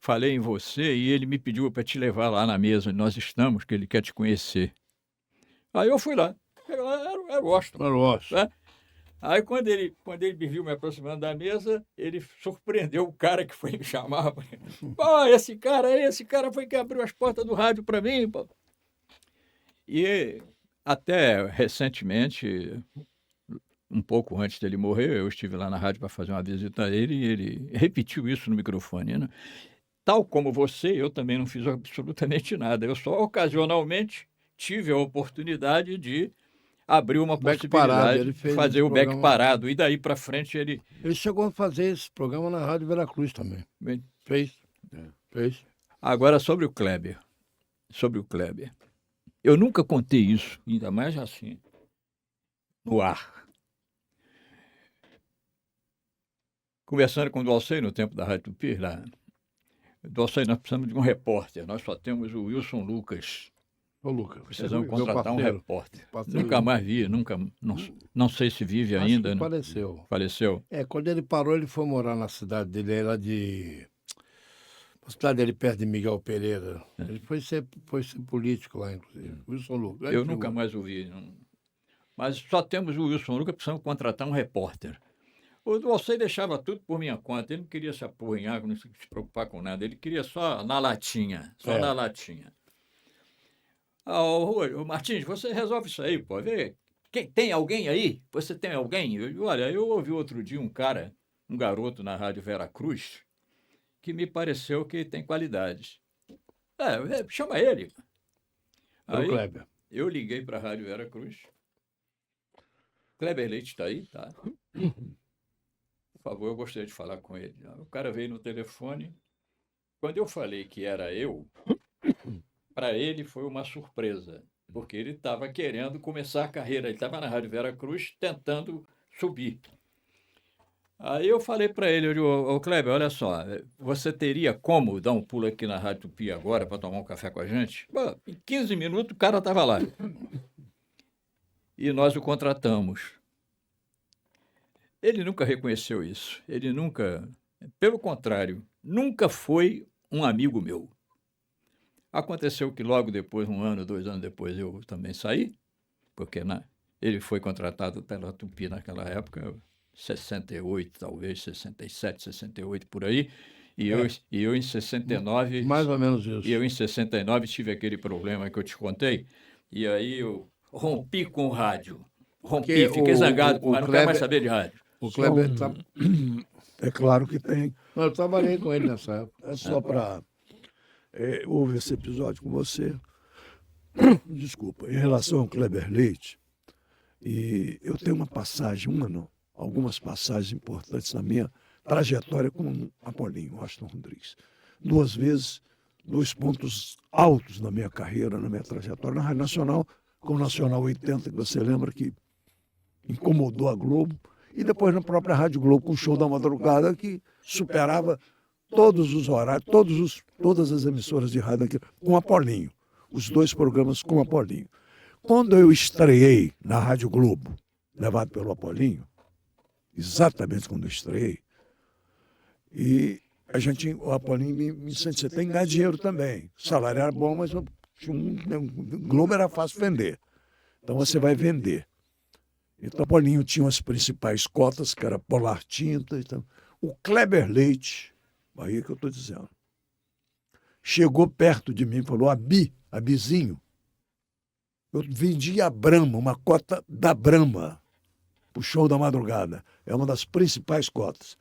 falei em você e ele me pediu para te levar lá na mesa onde nós estamos, que ele quer te conhecer. Aí eu fui lá, era o Washington. Era o Washington. Né? Aí quando ele me viu me aproximando da mesa, ele surpreendeu o cara que foi me chamar. Pô, esse cara foi que abriu as portas do rádio para mim. Pô. E até recentemente, um pouco antes dele morrer, eu estive lá na rádio para fazer uma visita a ele e ele repetiu isso no microfone. Né? Tal como você, eu também não fiz absolutamente nada. Eu só ocasionalmente tive a oportunidade de abrir uma possibilidade de fazer o Beck parado. E daí para frente ele... Ele chegou a fazer esse programa na Rádio Veracruz também. Bem, Fez. Agora, sobre o Kleber. Eu nunca contei isso, ainda mais assim, no ar. Conversando com o Alcei no tempo da Rádio Tupi, lá. Alcei, nós precisamos de um repórter. Nós só temos o Wilson Lucas. Ô, Lucas, precisamos contratar um repórter. Nunca mais vi, não sei se vive ainda. Acho que faleceu. Faleceu? Quando ele parou, ele foi morar na cidade dele, era de... A cidade dele perto de Miguel Pereira. Ele foi ser político lá, inclusive. Wilson Lucas. Eu nunca mais ouvi. Não. Mas só temos o Wilson Lucas, precisamos contratar um repórter. O Alcei deixava tudo por minha conta. Ele não queria se apurrinhar, não se preocupar com nada. Ele queria só na latinha. Na latinha. Ô, Martins, você resolve isso aí, pô. Vê, tem alguém aí? Você tem alguém? Olha, eu ouvi outro dia um garoto na Rádio Veracruz, que me pareceu que tem qualidades. Chama ele. Aí, Kleber. Eu liguei para a Rádio Veracruz. Kleber Leite está aí? Tá. Por favor, eu gostaria de falar com ele. O cara veio no telefone. Quando eu falei que era eu... Para ele foi uma surpresa. porque ele estava querendo começar a carreira. Ele estava na Rádio Veracruz tentando subir. Aí eu falei para ele, eu digo, ô Kleber, olha só, você teria como dar um pulo aqui na Rádio Tupi agora para tomar um café com a gente? Bom, em 15 minutos o cara estava lá. E nós o contratamos. Ele nunca reconheceu isso. Ele nunca, pelo contrário, nunca foi um amigo meu. Aconteceu que logo depois, 1 ano, 2 anos depois, eu também saí, porque ele foi contratado pela Tupi naquela época, 68, talvez, 67, 68, por aí, e eu em 69... Mais ou menos isso. E eu em 69 tive aquele problema que eu te contei, e aí eu rompi com o rádio. Rompi, fiquei zangado, mas não quero mais saber de rádio. O Kleber... É claro que tem. Eu trabalhei com ele nessa época. É só para... houve esse episódio com você. Desculpa, em relação ao Kleber Leite, e eu tenho uma passagem, algumas passagens importantes na minha trajetória com Apolinho Washington Rodrigues. 2 vezes, 2 pontos altos na minha carreira, na minha trajetória, na Rádio Nacional, com o Nacional 80, que você lembra que incomodou a Globo, e depois na própria Rádio Globo, com o Show da Madrugada, que superava todos os horários, todas as emissoras de rádio aqui, com Apolinho. Os 2 programas com Apolinho. Quando eu estreiei na Rádio Globo, levado pelo Apolinho, exatamente quando eu estreiei, e o Apolinho me incentivou, você tem que ganhar dinheiro também. O salário era bom, mas o Globo era fácil vender. Então você vai vender. Então o Apolinho tinha as principais cotas, que era Polar Tinta. Então, o Kleber Leite, aí que eu estou dizendo, chegou perto de mim e falou, Abizinho, eu vendi a Brahma, uma cota da Brahma, o Show da Madrugada. É uma das principais cotas.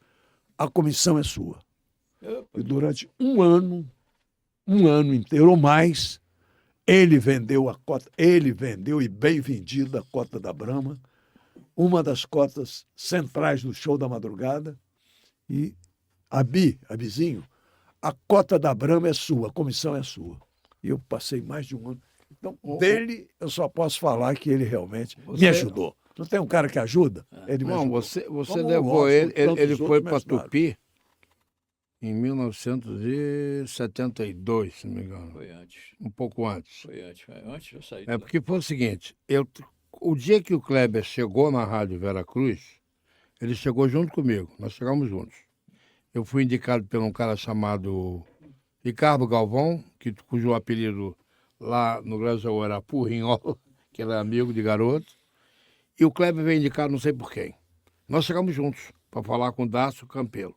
A comissão é sua. E durante um ano inteiro ou mais, ele vendeu e bem vendido a cota da Brahma, uma das cotas centrais do Show da Madrugada. E Abizinho, a cota da Brahma é sua, a comissão é sua. E eu passei mais de um ano. Então, dele, eu só posso falar que ele realmente me ajudou. Não tem um cara que ajuda? Ele me ajudou. Você levou ele foi para Tupi em 1972, se não me engano. Foi antes. Um pouco antes. Foi antes. Antes eu saí. Porque foi o seguinte, o dia que o Kleber chegou na Rádio Veracruz, ele chegou junto comigo, nós chegamos juntos. Eu fui indicado por um cara chamado Ricardo Galvão, cujo apelido lá no Brasil era Purrinhola, que era amigo de garoto, e o Kleber veio indicado não sei por quem. Nós chegamos juntos para falar com o Dácio Campelo.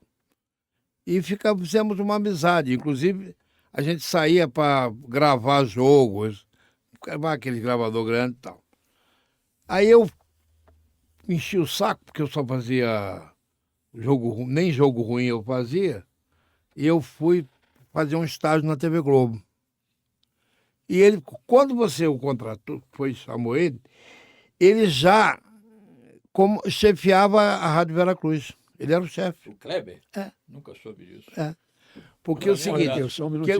E fizemos uma amizade, inclusive a gente saía para gravar jogos, aquele gravador grande e tal. Aí eu enchi o saco, porque eu só fazia nem jogo ruim eu fazia, e eu fui fazer um estágio na TV Globo. E ele, quando você o contratou, chamou ele já chefiava a Rádio Veracruz. Ele era o chefe. O Kleber? É. Nunca soube disso. É. Porque é o seguinte,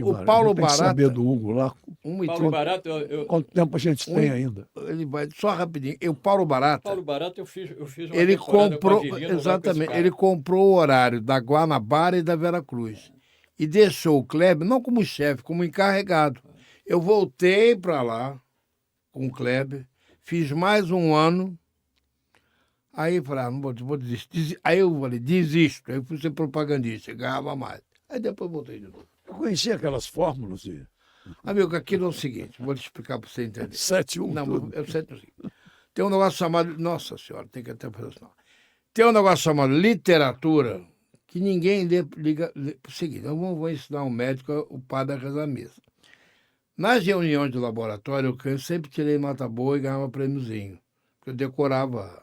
o Paulo Barata... saber do Hugo lá. Paulo Barata, quanto tempo a gente tem ainda? Ele vai, só rapidinho. O Paulo Barata... Paulo Barata eu fiz uma ele comprou, com a Virina, exatamente, ele comprou o horário da Guanabara e da Veracruz. E deixou o Kleber, não como chefe, como encarregado. Eu voltei para lá com o Kleber, fiz mais um ano. Aí eu falei, não vou desistir. Aí eu falei, desisto. Aí eu fui ser propagandista, ganhava mais. Aí depois voltei de novo. Eu conhecia aquelas fórmulas de... Amigo, aquilo é o seguinte, vou te explicar para você entender. 7-1. Não, eu sei o seguinte. Tem um negócio chamado... Nossa Senhora, tem que até fazer isso. Tem um negócio chamado literatura, que ninguém liga... O seguinte, eu vou ensinar um médico o padre a rezar a missa. Nas reuniões de laboratório, eu sempre tirei nota boa e ganhava prêmiozinho. Porque eu decorava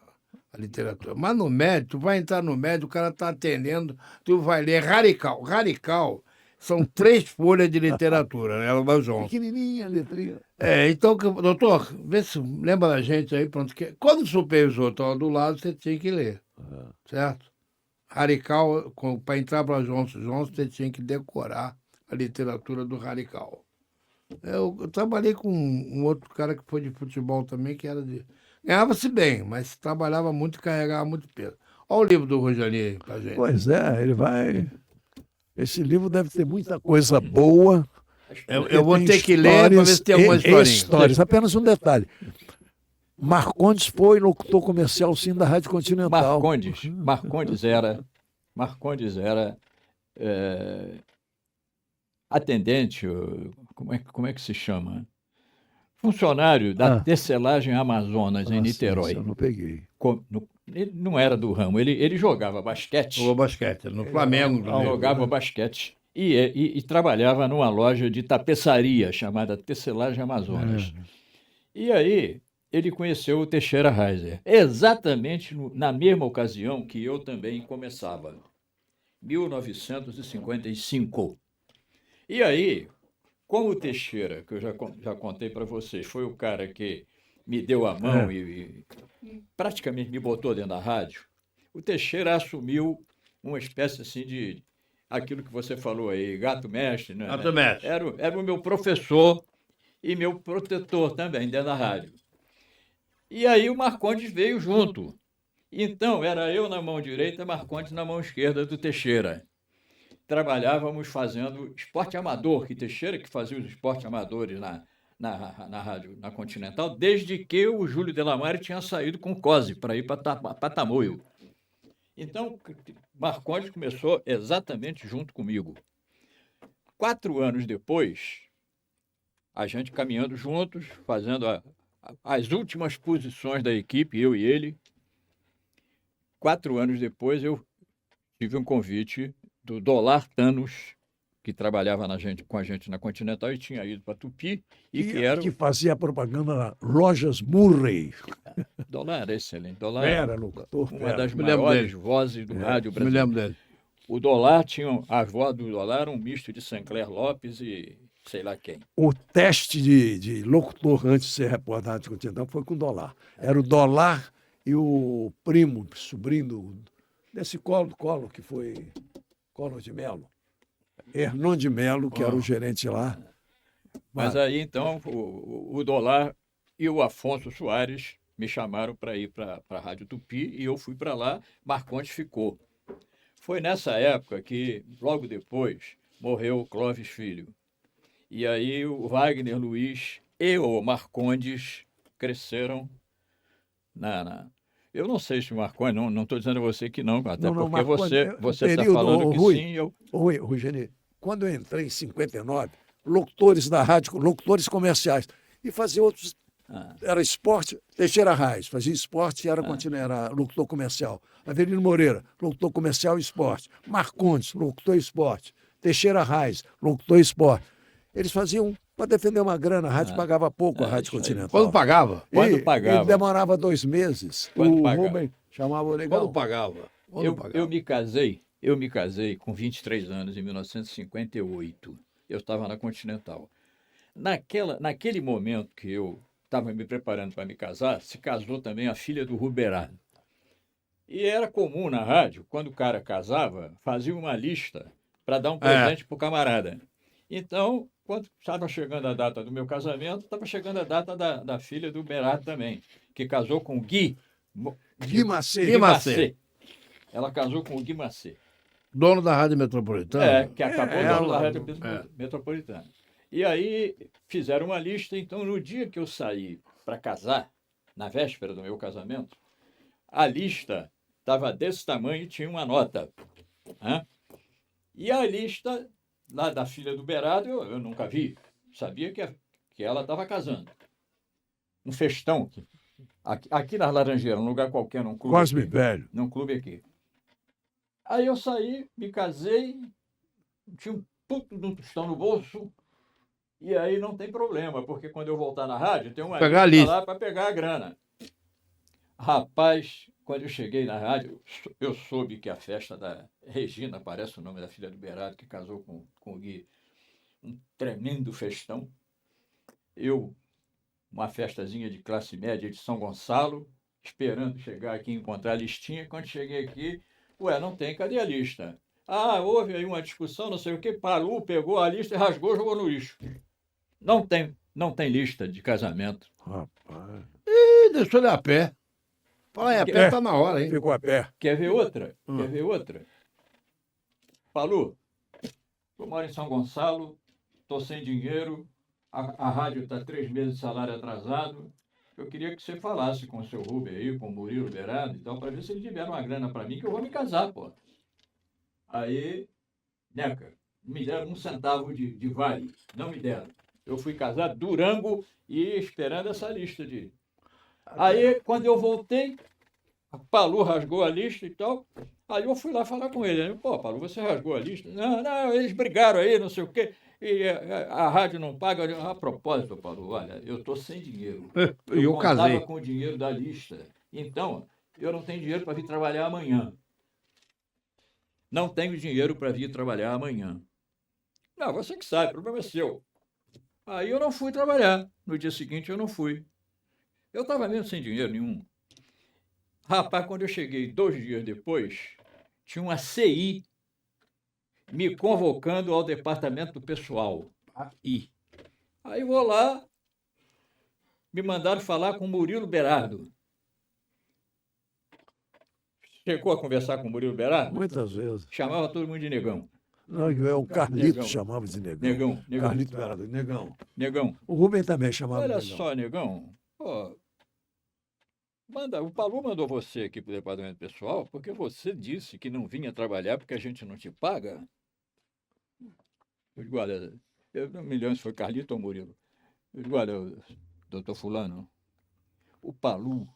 a literatura. Mas no médico, tu vai entrar no médico, o cara está atendendo, tu vai ler Radical. Radical são 3 folhas de literatura, né? Ela vai junto. Pequenininha a letrinha. Então, doutor, vê se lembra da gente aí, pronto. Quando o supervisor estava do lado, você tinha que ler, certo? Radical, para entrar para Johnson, você tinha que decorar a literatura do Radical. Eu trabalhei com um outro cara que foi de futebol também, que era de... Ganhava-se bem, mas trabalhava muito e carregava muito peso. Olha o livro do Rogério aí pra gente. Pois é, ele vai... Esse livro deve ter muita coisa boa. Eu vou ter que ler para ver se tem alguma histórias. Apenas um detalhe. Marcondes foi locutor comercial, sim, da Rádio Continental. Marcondes era atendente, como é que se chama? Funcionário da tecelagem Amazonas, em Niterói. Eu não peguei. Ele não era do ramo, ele jogava basquete. Jogou basquete, no Flamengo. Jogava basquete. E trabalhava numa loja de tapeçaria chamada Tecelagem Amazonas. E aí ele conheceu o Teixeira Reiser, exatamente na mesma ocasião que eu também começava, 1955. E aí, como o Teixeira, que eu já contei para vocês, foi o cara que me deu a mão e praticamente me botou dentro da rádio, o Teixeira assumiu uma espécie assim de aquilo que você falou aí, gato mestre, né? Gato mestre. Era o meu professor e meu protetor também dentro da rádio. E aí o Marcondes veio junto. Então, era eu na mão direita, Marcondes na mão esquerda do Teixeira. Trabalhávamos fazendo esporte amador, que Teixeira que fazia os esportes amadores na rádio, na Continental, desde que o Júlio Delamare tinha saído com o COSE para ir para Tamoio. Então, Marcondes começou exatamente junto comigo. 4 anos depois, a gente caminhando juntos, fazendo as últimas posições da equipe, eu e ele. 4 anos depois, eu tive um convite do Dolar Thanos, que trabalhava com a gente na Continental e tinha ido para Tupi. Que fazia propaganda na Lojas Murray. Dolar era excelente. Dolar era locutor. Uma das maiores vozes do rádio brasileiro. Me lembro dele. O Dolar tinha... A voz do Dolar era um misto de Sancler Lopes e sei lá quem. O teste de locutor antes de ser repórter da Rádio Continental foi com o Dolar. Era o Dolar e o primo, sobrinho desse Collor, que foi Collor de Mello. Hernon de Mello, que era o gerente lá. Mas aí, então, o Dolar e o Afonso Soares me chamaram para ir para a Rádio Tupi e eu fui para lá, Marcondes ficou. Foi nessa época que, logo depois, morreu o Clóvis Filho. E aí o Wagner Luiz e o Marcondes cresceram Eu não sei se o Marcondes, não estou dizendo a você que não, até porque Marcondes, você está falando que Rui, sim. Rui Geni, quando eu entrei em 59, locutores da rádio, locutores comerciais, e fazia outros... Era esporte, Teixeira Reis, fazia esporte e era locutor comercial. Avelino Moreira, locutor comercial e esporte. Marcondes, locutor e esporte. Teixeira Reis, locutor e esporte. Eles faziam para defender uma grana, a rádio pagava pouco, a Rádio Continental. Quando pagava? Quando pagava. E demorava 2 meses. Quando pagava. Rubem chamava o legal. Quando pagava? Eu me casei com 23 anos, em 1958. Eu estava na Continental. Naquele momento que eu estava me preparando para me casar, se casou também a filha do Ruberado. E era comum na rádio, quando o cara casava, fazia uma lista para dar um presente para o camarada. Então, quando estava chegando a data do meu casamento, estava chegando a data da filha do Berardo também, que casou com o Gui Macê. Ela casou com o Gui Macê. Dono da Rádio Metropolitana? Que acabou dono da Rádio Metropolitana. E aí fizeram uma lista, então no dia que eu saí para casar, na véspera do meu casamento, a lista estava desse tamanho e tinha uma nota. E a lista lá da filha do Berardo eu nunca vi, sabia que ela estava casando. Um festão, aqui nas Laranjeiras, num lugar qualquer, num clube. Cosme Velho. Num clube aqui. Aí eu saí, me casei, tinha um puto de um tostão no bolso. E aí não tem problema, porque quando eu voltar na rádio, tem uma lista lá para pegar a grana. Rapaz, quando eu cheguei na rádio, eu soube que a festa da Regina, parece o nome da filha do Berardo, que casou com o Gui, um tremendo festão. Uma festazinha de classe média de São Gonçalo, esperando chegar aqui e encontrar a listinha. Quando cheguei aqui, não tem, cadê a lista? Houve aí uma discussão, não sei o quê, parou, pegou a lista e rasgou, jogou no lixo. não tem lista de casamento. Rapaz. Ih, deixou ele a pé. Fala aí, a pé tá na hora, hein? Ficou a pé. Quer ver outra? Quer ver outra? Palu, eu moro em São Gonçalo, estou sem dinheiro, a rádio está 3 meses de salário atrasado. Eu queria que você falasse com o seu Rubem aí, com o Murilo Berardo e tal, para ver se eles tiveram uma grana para mim, que eu vou me casar, pô. Aí, Neca, me deram 1 centavo de vale, não me deram. Eu fui casar Durango e esperando essa lista de... Aí, quando eu voltei, a Palu rasgou a lista e tal. Aí eu fui lá falar com ele. Pô, Palu, você rasgou a lista? Não, eles brigaram aí, não sei o quê. E a rádio não paga. A propósito, Palu, olha, eu estou sem dinheiro. Eu casei. Contava com o dinheiro da lista. Então, eu não tenho dinheiro para vir trabalhar amanhã. Não tenho dinheiro para vir trabalhar amanhã. Não, você que sabe, o problema é seu. Aí eu não fui trabalhar. No dia seguinte eu não fui. Eu estava mesmo sem dinheiro nenhum. Rapaz, quando eu cheguei 2 dias depois, tinha uma CI me convocando ao departamento do pessoal. Aí vou lá, me mandaram falar com o Murilo Berardo. Chegou a conversar com o Murilo Berardo? Muitas vezes. Chamava todo mundo de negão. Não, o Carlito Negão. chamava de negão. Negão. Carlito Berardo, negão. Negão. O Rubem também chamava Olha de negão. só, negão. Pô, o Palu mandou você aqui para o departamento pessoal porque você disse que não vinha trabalhar porque a gente não te paga. Eu digo, olha, eu não me lembro se foi Carlito ou Murilo. Eu digo, olha, doutor Fulano, o Palu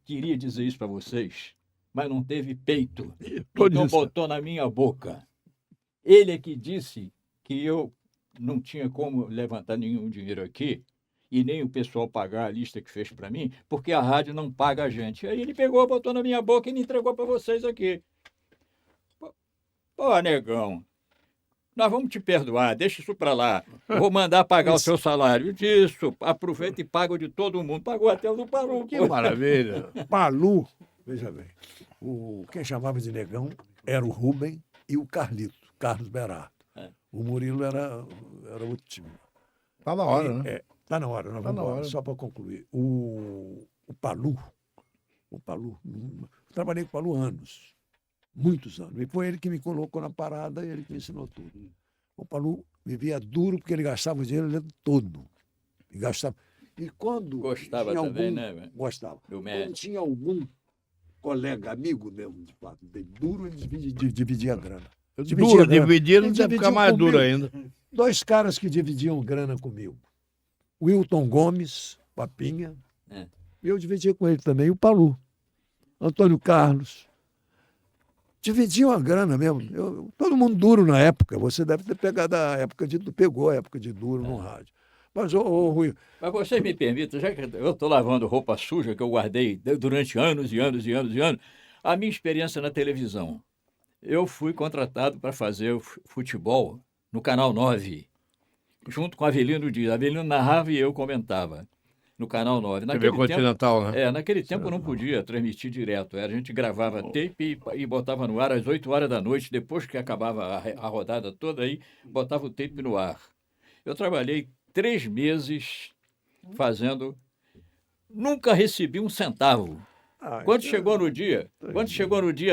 queria dizer isso para vocês, mas não teve peito. Então botou na minha boca. Ele é que disse que eu não tinha como levantar nenhum dinheiro aqui e nem o pessoal pagar a lista que fez para mim, porque a rádio não paga a gente. Aí ele pegou, botou na minha boca e me entregou para vocês aqui. Pô, negão, nós vamos te perdoar, deixa isso para lá. Eu vou mandar pagar o seu salário. Disso, aproveita e paga o de todo mundo. Pagou até o do Palu. Que maravilha. Palu, veja bem, quem chamava de negão era o Rubem e o Carlito, Carlos Berardo. O Murilo era outro time. Tá na hora, né? Tá na hora, nós vamos embora. Só para concluir. O Palu, trabalhei com o Palu anos, muitos anos. E foi ele que me colocou na parada e ele que me ensinou tudo. O Palu vivia duro porque ele gastava o dinheiro dele todo. E gastava. E quando gostava tinha também, algum, né? Gostava. Do quando tinha algum colega, amigo mesmo, de fato, dele, duro, ele dividia a grana. Dividir não deve ficar mais duro ainda. 2 caras que dividiam grana comigo. Wilton Gomes, Papinha, e eu dividia com ele também, o Palu. Antônio Carlos. Dividiam a grana mesmo. Todo mundo duro na época. Você deve ter pegado pegou a época de duro no rádio. Mas, Rui... Mas vocês me permitem, já que eu estou lavando roupa suja que eu guardei durante anos e anos e anos e anos, a minha experiência na televisão. Eu fui contratado para fazer futebol no Canal 9, junto com Avelino Dias. Avelino narrava e eu comentava no Canal 9. TV Continental, né? Naquele tempo eu não podia transmitir direto. A gente gravava tape e botava no ar às 8 horas da noite, depois que acabava a rodada toda, aí botava o tape no ar. Eu trabalhei 3 meses fazendo... Nunca recebi 1 centavo. Quando chegou no dia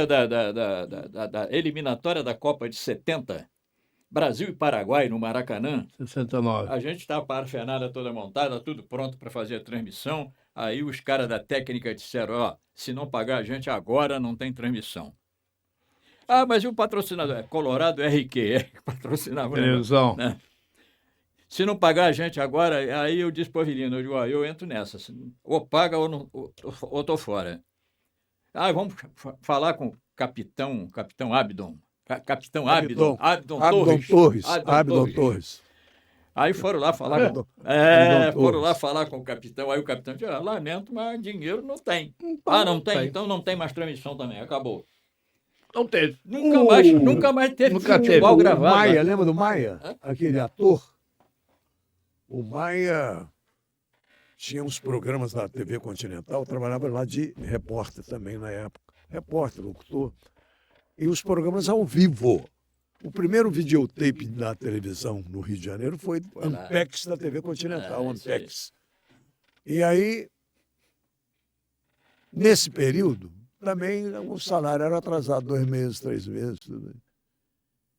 da eliminatória da Copa de 70, Brasil e Paraguai, no Maracanã, 69. A gente estava para a parafernália toda montada, tudo pronto para fazer a transmissão. Aí os caras da técnica disseram, se não pagar a gente agora, não tem transmissão. Mas e o patrocinador? Colorado RQ, que patrocinava. Televisão. Né? Se não pagar a gente agora, aí eu disse para o Avelino, eu digo, eu entro nessa. Ou paga ou estou fora. Vamos falar com o capitão Abdon. Abdon Torres. Aí foram lá falar com o capitão. Aí o capitão disse, lamento, mas dinheiro não tem. Não tem? Então não tem mais transmissão também, acabou. Não teve. Nunca mais teve futebol gravado. Maia, lembra do Maia? Aquele ator? O Maia tinha uns programas na TV Continental, trabalhava lá de repórter também na época. Repórter, locutor. E os programas ao vivo. O primeiro videotape da televisão no Rio de Janeiro foi Ampex da TV Continental, Ampex. E aí, nesse período, também o salário era atrasado 2 meses, 3 meses. Tudo.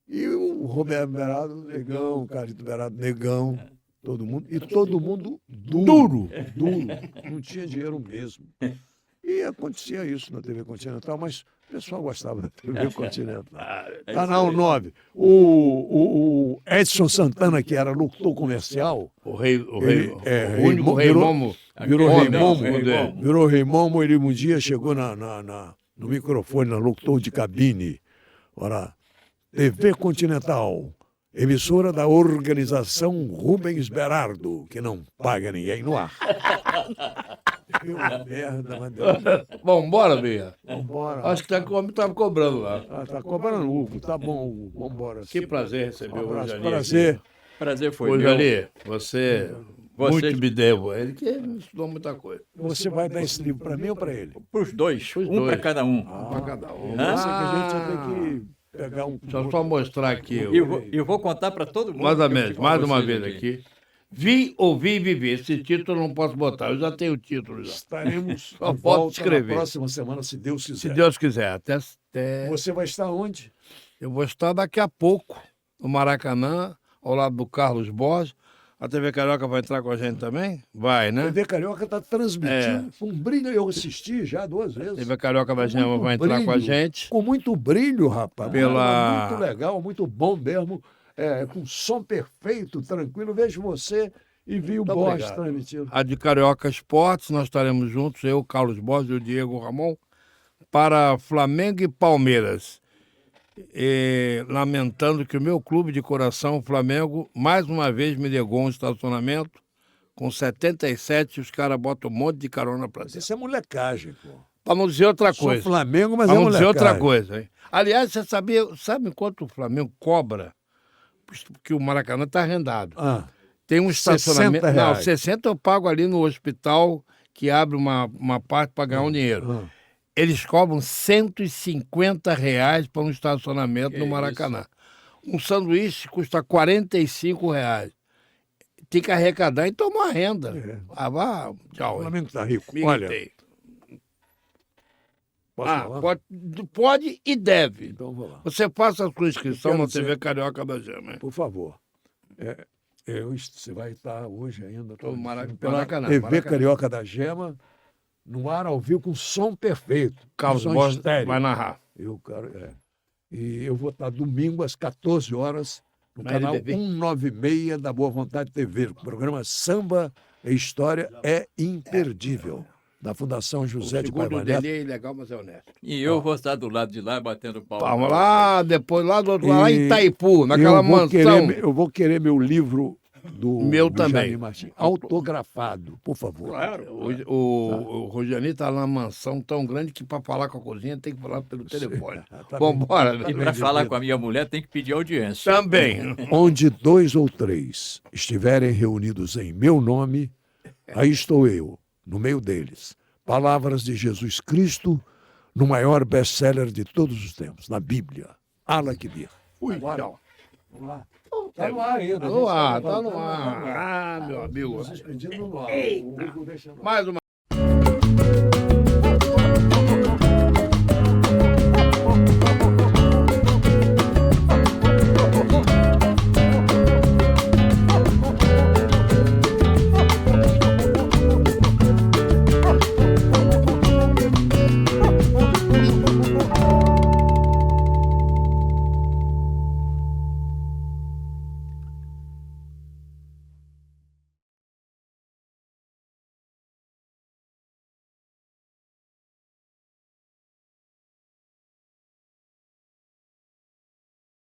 E o Roberto Berardo, negão, o Carlito Berardo, negão, todo mundo. E todo mundo duro. Não tinha dinheiro mesmo. E acontecia isso na TV Continental, mas o pessoal gostava da TV Continental. Canal 9. O Edson Santana, que era locutor comercial. O único Rei Momo. Virou Rei Momo. Ele um dia chegou no microfone, na locutor de cabine. Ora, TV Continental, emissora da organização Rubens Berardo, que não paga ninguém no ar. Merda, Vambora, Bia. Vambora. Acho que tá cobrando lá. Tá cobrando, Hugo. Tá bom, Hugo. Vambora. Que prazer receber o Rojani. Prazer. Prazer foi meu. Rojani, você muito me devo. Ele que me ensinou muita coisa. Você vai dar esse livro para mim ou para ele? Para os dois, para cada um. Para cada um. Nossa, que a gente tem que pegar um... Deixa eu só mostrar aqui. Eu vou contar para todo mundo. Mais uma vez aqui. Vi, ouvi e vivi. Esse título eu não posso botar, eu já tenho o título. Já. Estaremos só posso escrever. Na próxima semana, se Deus quiser. Se Deus quiser. Até... Você vai estar onde? Eu vou estar daqui a pouco, no Maracanã, ao lado do Carlos Borges. A TV Carioca vai entrar com a gente também? Vai, né? A TV Carioca está transmitindo com brilho. Eu assisti já 2 vezes. A TV Carioca da Gema vai entrar com a gente. Com muito brilho, rapaz. Muito legal, muito bom mesmo. Com som perfeito, tranquilo. Vejo você e vi o Borges transmitindo. A de Carioca Esportes, nós estaremos juntos, eu, Carlos Borges e o Diego Ramon, para Flamengo e Palmeiras. E, lamentando que o meu clube de coração, o Flamengo, mais uma vez me negou um estacionamento. Com 77, os caras botam um monte de carona para dentro. Isso é molecagem, pô. Para não dizer outra coisa. Sou Flamengo, mas pra é não molecagem. dizer outra coisa. Hein? Aliás, você sabe quanto o Flamengo cobra? Porque o Maracanã está arrendado. Tem um estacionamento... Não, 60 eu pago ali no hospital, que abre uma parte para ganhar um dinheiro. Eles cobram R$150 para um estacionamento no Maracanã. Um sanduíche custa R$45. Tem que arrecadar e tomar renda. Tchau. O Flamengo está rico. Olha... Pode e deve. Então vou lá. Você faça a sua inscrição na TV Carioca da Gema. Por favor. Você vai estar hoje ainda. Maracanã. TV Carioca da Gema, no ar ao vivo com som perfeito. Carlos Borges vai narrar. E eu vou estar domingo às 14 horas no canal 196 da Boa Vontade TV. O programa Samba e História é imperdível. Da Fundação José de Paiva Neto. Dele é ilegal, mas é honesto. E eu vou estar do lado de lá, batendo palma. Vamos lá, depois lá do outro lado, lá em Itaipu, naquela mansão. Eu vou querer meu livro do também. Martins, autografado, por favor. Claro. O Rojani está na mansão tão grande que para falar com a cozinha tem que falar pelo telefone. Vamos embora. E para falar com a minha mulher tem que pedir audiência. Também. Onde 2 ou 3 estiverem reunidos em meu nome, aí estou eu. No meio deles, palavras de Jesus Cristo no maior best-seller de todos os tempos, na Bíblia. Allah Kbir. Tchau. Vamos lá. Está no ar ainda. Tá no ar. Meu amigo. Despedindo no ar. Mais uma.